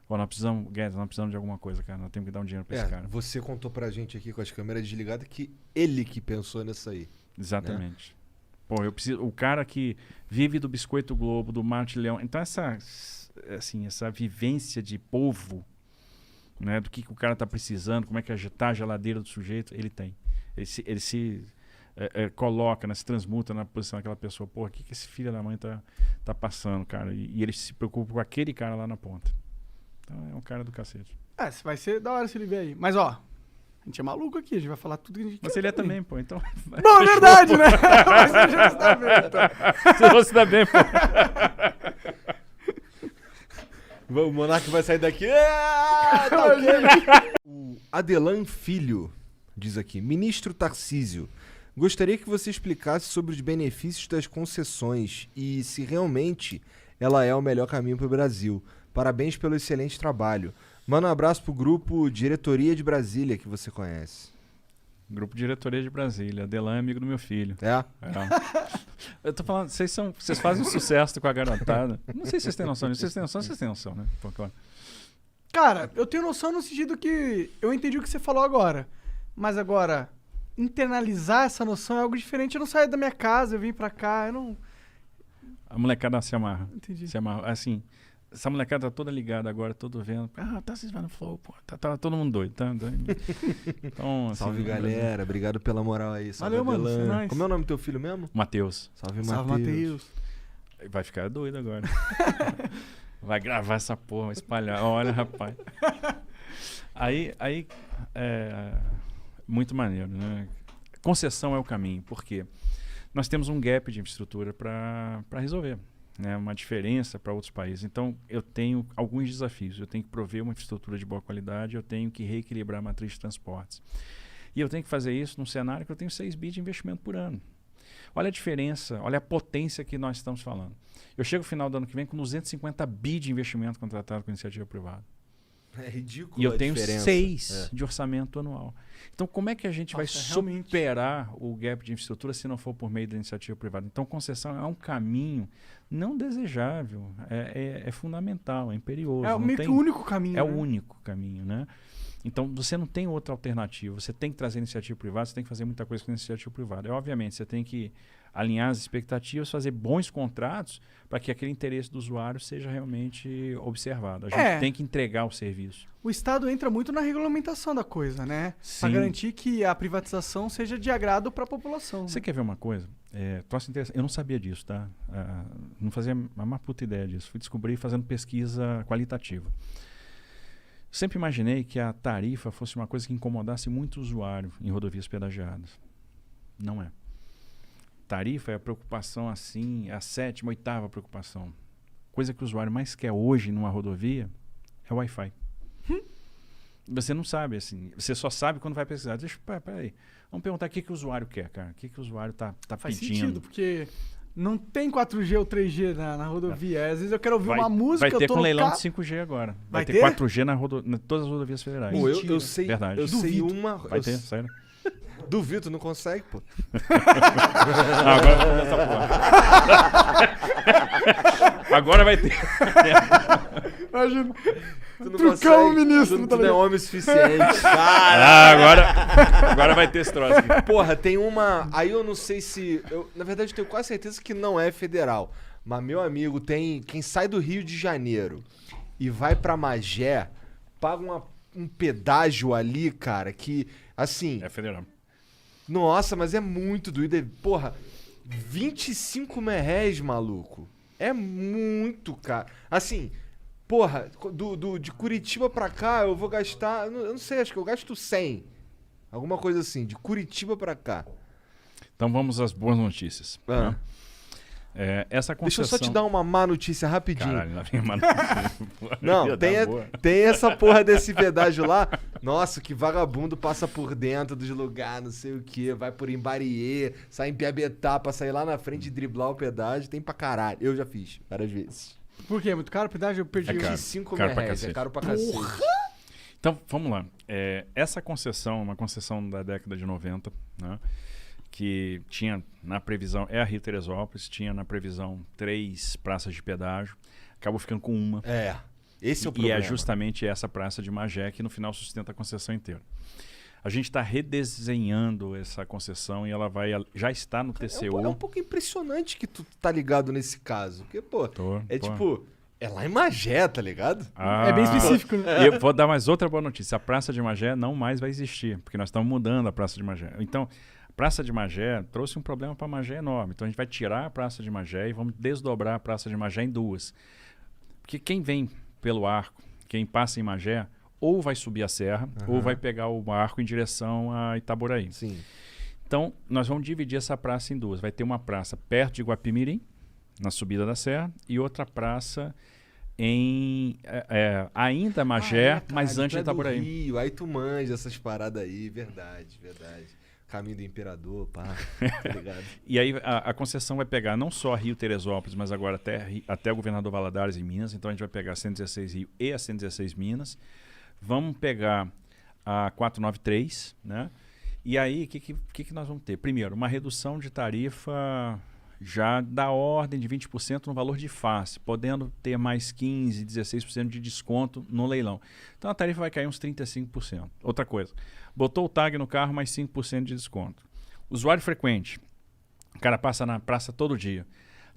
Pô, nós precisamos, Guedes, nós precisamos de alguma coisa, cara. Nós temos que dar um dinheiro pra esse cara. Você contou pra gente aqui com as câmeras desligadas que ele que pensou nisso aí. Exatamente. Pô, eu preciso. O cara que vive do Biscoito Globo, do Marte Leão. Então, essa vivência de povo, né, do que o cara tá precisando, como é que tá a geladeira do sujeito, ele tem. Ele se coloca, né, se transmuta na posição daquela pessoa. Pô, o que esse filho da mãe tá passando, cara? E ele se preocupa com aquele cara lá na ponta. Então, é um cara do cacete. É, vai ser da hora se ele vier aí. Mas, ó, a gente é maluco aqui, a gente vai falar tudo que a gente Mas quer ele é também, pô. Então. Bom, é verdade, né? Mas você já está vendo, então. Você se dá bem, pô. O Monark vai sair daqui. Tá ok. O Adelan Filho diz aqui: Ministro Tarcísio, gostaria que você explicasse sobre os benefícios das concessões e se realmente ela é o melhor caminho para o Brasil. Parabéns pelo excelente trabalho. Manda um abraço pro grupo Diretoria de Brasília, que você conhece. Grupo Diretoria de Brasília. Adelan é amigo do meu filho. É? É. Eu tô falando, vocês fazem um sucesso com a garotada. Não sei se vocês têm noção disso. Vocês têm noção, né? Pô, claro. Cara, eu tenho noção no sentido que eu entendi o que você falou agora. Mas agora, internalizar essa noção é algo diferente. Eu não saio da minha casa, eu vim pra cá, eu não... A molecada se amarra. Entendi. Se amarra. Assim, essa molecada tá toda ligada agora, todo vendo. Tá se no Flow, pô. Tá todo mundo doido, tá? Então, assim, Salve, galera. Obrigado pela moral aí. Salve, Valeu, mano. Adelan. Isso é nóis. Como é o nome do teu filho mesmo? Matheus. Salve, Salve, Matheus. Matheus. Vai ficar doido agora. Vai gravar essa porra, vai espalhar. Olha, rapaz. Aí muito maneiro, né? Concessão é o caminho, porque nós temos um gap de infraestrutura para resolver, né? Uma diferença para outros países. Então, eu tenho alguns desafios. Eu tenho que prover uma infraestrutura de boa qualidade, eu tenho que reequilibrar a matriz de transportes. E eu tenho que fazer isso num cenário que eu tenho 6 bi de investimento por ano. Olha a diferença, olha a potência que nós estamos falando. Eu chego no final do ano que vem com 250 bi de investimento contratado com iniciativa privada. É ridículo. E eu a tenho diferença. 6 de orçamento anual. Então, como é que a gente vai realmente. superar o gap de infraestrutura se não for por meio da iniciativa privada? Então, concessão é um caminho não desejável, é fundamental, é imperioso. É não meio tem- que o único caminho. é né? o único caminho, né? Então, você não tem outra alternativa. Você tem que trazer iniciativa privada, você tem que fazer muita coisa com iniciativa privada. E, obviamente, você tem que alinhar as expectativas, fazer bons contratos para que aquele interesse do usuário seja realmente observado. A gente tem que entregar o serviço. O Estado entra muito na regulamentação da coisa, né? Para Sim. garantir que a privatização seja de agrado para a população. Você né? quer ver uma coisa? Troço interessante. Eu não sabia disso, tá? Não fazia a mais puta ideia disso. Fui descobrir fazendo pesquisa qualitativa. Sempre imaginei que a tarifa fosse uma coisa que incomodasse muito o usuário em rodovias pedagiadas. Não é. Tarifa é a preocupação assim, é a 7ª, 8ª preocupação. Coisa que o usuário mais quer hoje numa rodovia é o Wi-Fi. Você não sabe, assim. Você só sabe quando vai pesquisar. Peraí. Vamos perguntar o que o usuário quer, cara. O que o usuário tá Faz pedindo. sentido, porque não tem 4G ou 3G na rodovia. Às vezes eu quero ouvir uma música, Vai ter eu tô com no leilão carro. de 5G agora. Vai ter ter? 4G em todas as rodovias federais. Pô, eu sei, Verdade. eu sei Duvido. uma... Vai eu ter, sério. Duvido, não consegue, pô. Agora começa a porra. Agora vai ter. Imagina. Tu não Trucar o ministro, tu tá não é ligado? homem suficiente. Cara, Agora vai ter esse troço aqui. porra, tem uma... Aí eu não sei se... na verdade, eu tenho quase certeza que não é federal. Mas, meu amigo, tem... Quem sai do Rio de Janeiro e vai pra Magé, paga um pedágio ali, cara, que, assim... É federal. Nossa, mas é muito doído. Porra, 25 merréis, maluco. É muito, cara. Assim, porra, de Curitiba pra cá eu vou gastar... Eu não sei, acho que eu gasto 100. Alguma coisa assim, de Curitiba pra cá. Então vamos às boas notícias. Ah. Né? Essa Deixa eu concessão... só te dar uma má notícia rapidinho. Caralho, lá vem uma notícia. Não, Ia tem, dar boa. tem essa porra desse pedágio lá. Nossa, que vagabundo passa por dentro dos lugares, não sei o que. Vai por Imbariê, sai em Piabetá pra sair lá na frente e driblar o pedágio. Tem pra caralho. Eu já fiz várias vezes. Por quê? Muito caro o pedágio? Eu perdi. É caro. 25 Caro pra merréis, é cacete. caro pra cacete. Então, vamos lá. Essa concessão, uma concessão da década de 90, né, que tinha na previsão, é a Rio Teresópolis, tinha na previsão 3 praças de pedágio, acabou ficando com uma. Esse é o E problema. é justamente essa praça de Magé que no final sustenta a concessão inteira. A gente está redesenhando essa concessão e ela já está no TCU. É um pouco impressionante que tu tá ligado nesse caso. Porque, pô, tipo... É lá em Magé, tá ligado? É bem específico, né? E eu vou dar mais outra boa notícia. A Praça de Magé não mais vai existir, porque nós estamos mudando a Praça de Magé. Então, a Praça de Magé trouxe um problema para Magé enorme. Então, a gente vai tirar a Praça de Magé e vamos desdobrar a Praça de Magé em 2. Porque quem vem pelo arco, quem passa em Magé, ou vai subir a serra, ou vai pegar o arco em direção a Itaboraí. Sim. Então, nós vamos dividir essa praça em 2. Vai ter uma praça perto de Guapimirim, na subida da serra, e outra praça em ainda Magé, mas antes de Itaboraí. Rio, aí tu manja essas paradas aí, verdade. Caminho do Imperador, pá, tá ligado? E aí a concessão vai pegar não só Rio Teresópolis, mas agora até o Governador Valadares em Minas. Então a gente vai pegar a 116 Rio e a 116 Minas. Vamos pegar a 493, né? E aí, o que nós vamos ter? Primeiro, uma redução de tarifa já da ordem de 20% no valor de face, podendo ter mais 15%, 16% de desconto no leilão. Então a tarifa vai cair uns 35%. Outra coisa, botou o tag no carro, mais 5% de desconto. Usuário frequente, o cara passa na praça todo dia.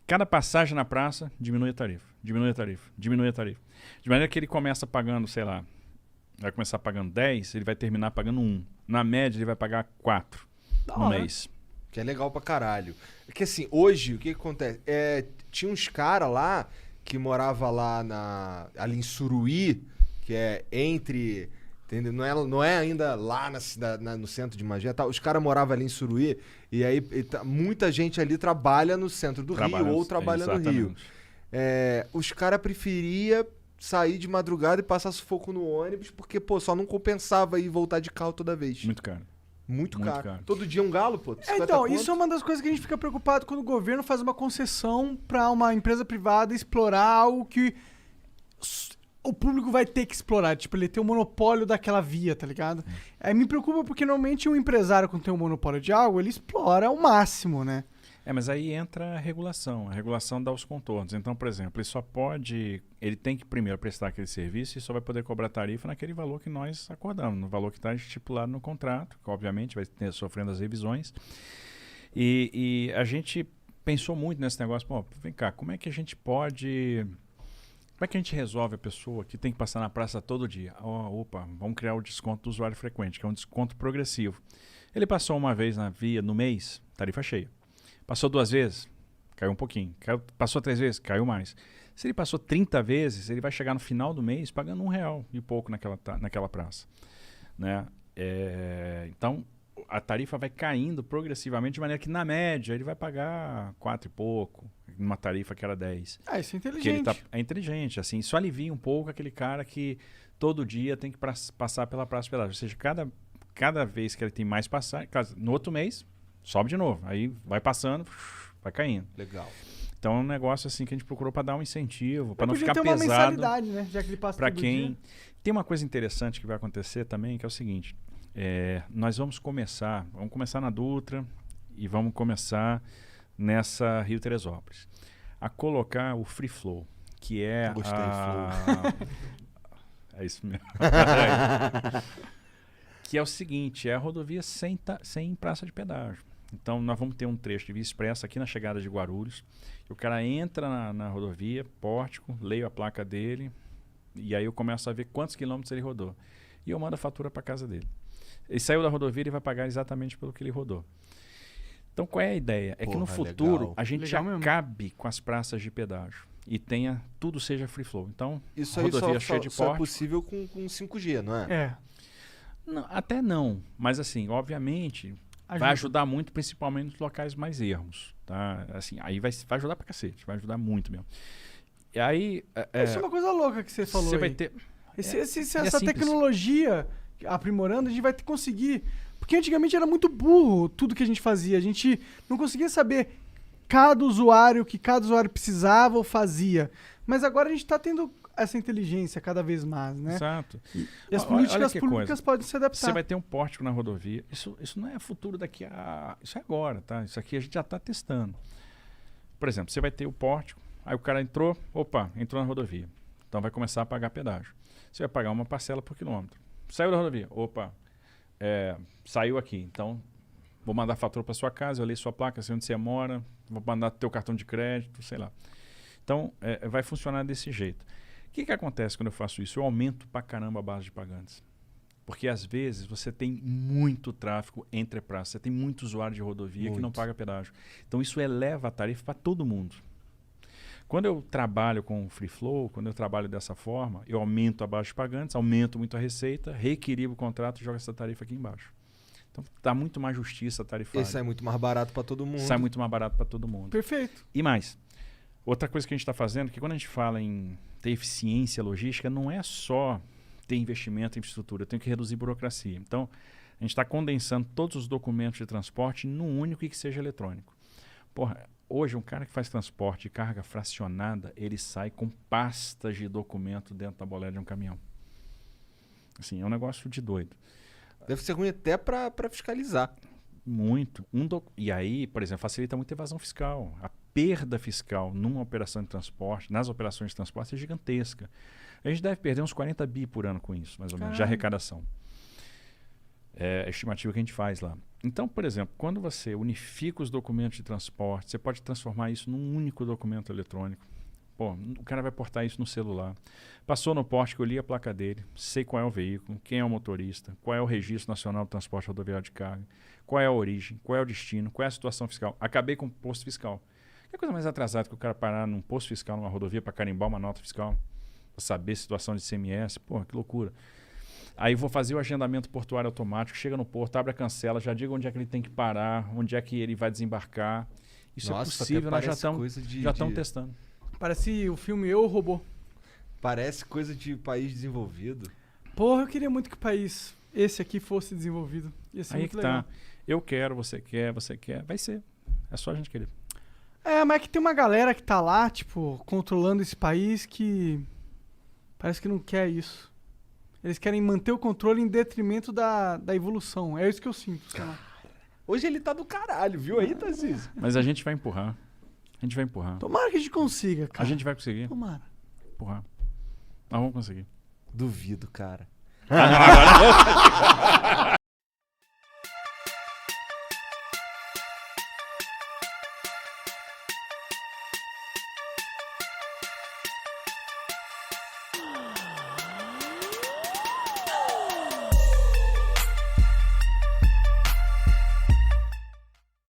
Cada passagem na praça diminui a tarifa, diminui a tarifa, diminui a tarifa. De maneira que ele começa pagando, sei lá, vai começar pagando 10, ele vai terminar pagando 1. Na média, ele vai pagar 4 no mês. Que é legal pra caralho. É que assim, hoje, o que acontece? Tinha uns caras lá que morava lá ali em Suruí, que é entre... Entendeu? Não é ainda lá no centro de Magé. Tá? Os caras moravam ali em Suruí e aí muita gente ali trabalha no centro do Rio ou trabalha no Rio. Os caras preferiam sair de madrugada e passar sufoco no ônibus porque, pô, só não compensava ir voltar de carro toda vez. Muito caro. Muito caro. Todo dia um galo, pô. Então, isso é uma das coisas que a gente fica preocupado quando o governo faz uma concessão pra uma empresa privada explorar algo que o público vai ter que explorar. Tipo, ele tem o monopólio daquela via, tá ligado? Aí me preocupa porque normalmente um empresário, quando tem um monopólio de algo, ele explora ao máximo, né? Mas aí entra a regulação. A regulação dá os contornos. Então, por exemplo, ele tem que primeiro prestar aquele serviço e só vai poder cobrar tarifa naquele valor que nós acordamos, no valor que está estipulado no contrato, que obviamente vai ter sofrendo as revisões. E a gente pensou muito nesse negócio. Pô, vem cá, como é que a gente resolve a pessoa que tem que passar na praça todo dia? Vamos criar o desconto do usuário frequente, que é um desconto progressivo. Ele passou uma vez na via no mês, tarifa cheia. Passou 2 vezes, caiu um pouquinho. Passou 3 vezes, caiu mais. Se ele passou 30 vezes, ele vai chegar no final do mês pagando R$1 e pouco naquela praça. Né? Então, a tarifa vai caindo progressivamente, de maneira que, na média, ele vai pagar 4 e pouco, numa tarifa que era 10. Isso é inteligente. É inteligente, assim. Isso alivia um pouco aquele cara que todo dia tem que passar pela praça pedágio. Ou seja, cada vez que ele tem mais passagem, no outro mês, sobe de novo. Aí vai passando, vai caindo. Legal. Então é um negócio assim que a gente procurou para dar um incentivo, para não podia ficar ter uma pesado. mensalidade, né? Já que ele passa para todo quem dia. Tem uma coisa interessante que vai acontecer também, que é o seguinte: nós vamos começar na Dutra e vamos começar nessa Rio Teresópolis a colocar o Free Flow, que é Gostei, é isso mesmo. Que é o seguinte, é a rodovia sem praça de pedágio. Então, nós vamos ter um trecho de via expressa aqui na chegada de Guarulhos. O cara entra na rodovia, pórtico, leio a placa dele, e aí eu começo a ver quantos quilômetros ele rodou. E eu mando a fatura para casa dele. Ele saiu da rodovia, ele vai pagar exatamente pelo que ele rodou. Então, qual é a ideia? É que no futuro legal. a gente Legal mesmo. acabe com as praças de pedágio e tudo seja free flow. Então, Isso aí rodovia cheia de só é pórtico. possível com 5G, não é? Não, até não, mas assim, obviamente, vai ajudar muito, principalmente nos locais mais ermos, tá? Assim, aí vai ajudar pra cacete, vai ajudar muito mesmo. E aí... Isso é uma coisa louca que você falou. Você vai aí. ter... Essa simples. tecnologia aprimorando, a gente vai conseguir... Porque antigamente era muito burro tudo que a gente fazia. A gente não conseguia saber o que cada usuário precisava ou fazia. Mas agora a gente está tendo essa inteligência cada vez mais, né? Exato. E as políticas públicas podem se adaptar. Você vai ter um pórtico na rodovia. Isso não é futuro daqui a... Isso é agora, tá? Isso aqui a gente já está testando. Por exemplo, você vai ter o pórtico, aí o cara entrou na rodovia. Então vai começar a pagar pedágio. Você vai pagar uma parcela por quilômetro. Saiu da rodovia. Saiu aqui. Então, vou mandar a fatura para sua casa, eu leio sua placa, sei onde você mora, vou mandar teu cartão de crédito, sei lá. Então, vai funcionar desse jeito. O que acontece quando eu faço isso? Eu aumento pra caramba a base de pagantes. Porque, às vezes, você tem muito tráfego entre praças. Você tem muito usuário de rodovia que não paga pedágio. Então, isso eleva a tarifa para todo mundo. Quando eu trabalho com Free Flow, quando eu trabalho dessa forma, eu aumento a base de pagantes, aumento muito a receita, reequilibro o contrato e jogo essa tarifa aqui embaixo. Então, dá muito mais justiça tarifária. Isso é muito mais barato para todo mundo. Sai muito mais barato para todo mundo. Perfeito. E mais, outra coisa que a gente está fazendo, que quando a gente fala em ter eficiência logística, não é só ter investimento em infraestrutura, eu tenho que reduzir burocracia. Então, a gente está condensando todos os documentos de transporte num único e que seja eletrônico. Porra, hoje um cara que faz transporte de carga fracionada, ele sai com pastas de documento dentro da boleta de um caminhão. Assim, é um negócio de doido. Deve ser ruim até para fiscalizar. Muito. E aí, por exemplo, facilita muito a evasão fiscal. A perda fiscal numa operação de transporte, nas operações de transporte, é gigantesca. A gente deve perder uns 40 bi por ano com isso, mais ou menos, de arrecadação. É a estimativa que a gente faz lá. Então, por exemplo, quando você unifica os documentos de transporte, você pode transformar isso num único documento eletrônico. Pô, o cara vai portar isso no celular. Passou no porte, que eu li a placa dele, sei qual é o veículo, quem é o motorista, qual é o Registro Nacional do Transporte Rodoviário de Carga, qual é a origem, qual é o destino, qual é a situação fiscal. Acabei com o posto fiscal. Que coisa mais atrasada que o cara parar num posto fiscal, numa rodovia, para carimbar uma nota fiscal, para saber a situação de ICMS. Pô, que loucura. Aí vou fazer o agendamento portuário automático, chega no porto, abre a cancela, já diga onde é que ele tem que parar, onde é que ele vai desembarcar. Isso Nossa, é possível, até nós já parece estamos coisa de- já estamos de- testando. Parece o filme Eu, Robô. Parece coisa de país desenvolvido. Porra, eu queria muito que o país, esse aqui, fosse desenvolvido. Ia ser Aí muito que legal. tá. Eu quero, você quer, vai ser. É só a gente querer. É, mas é que tem uma galera que tá lá, tipo, controlando esse país que parece que não quer isso. Eles querem manter o controle em detrimento da evolução. É isso que eu sinto, sei lá. Hoje ele tá do caralho, viu aí, Tarcísio? Mas a gente vai empurrar. A gente vai empurrar. Tomara que a gente consiga, A cara. gente vai conseguir Tomara. empurrar. Nós vamos conseguir. Duvido, cara.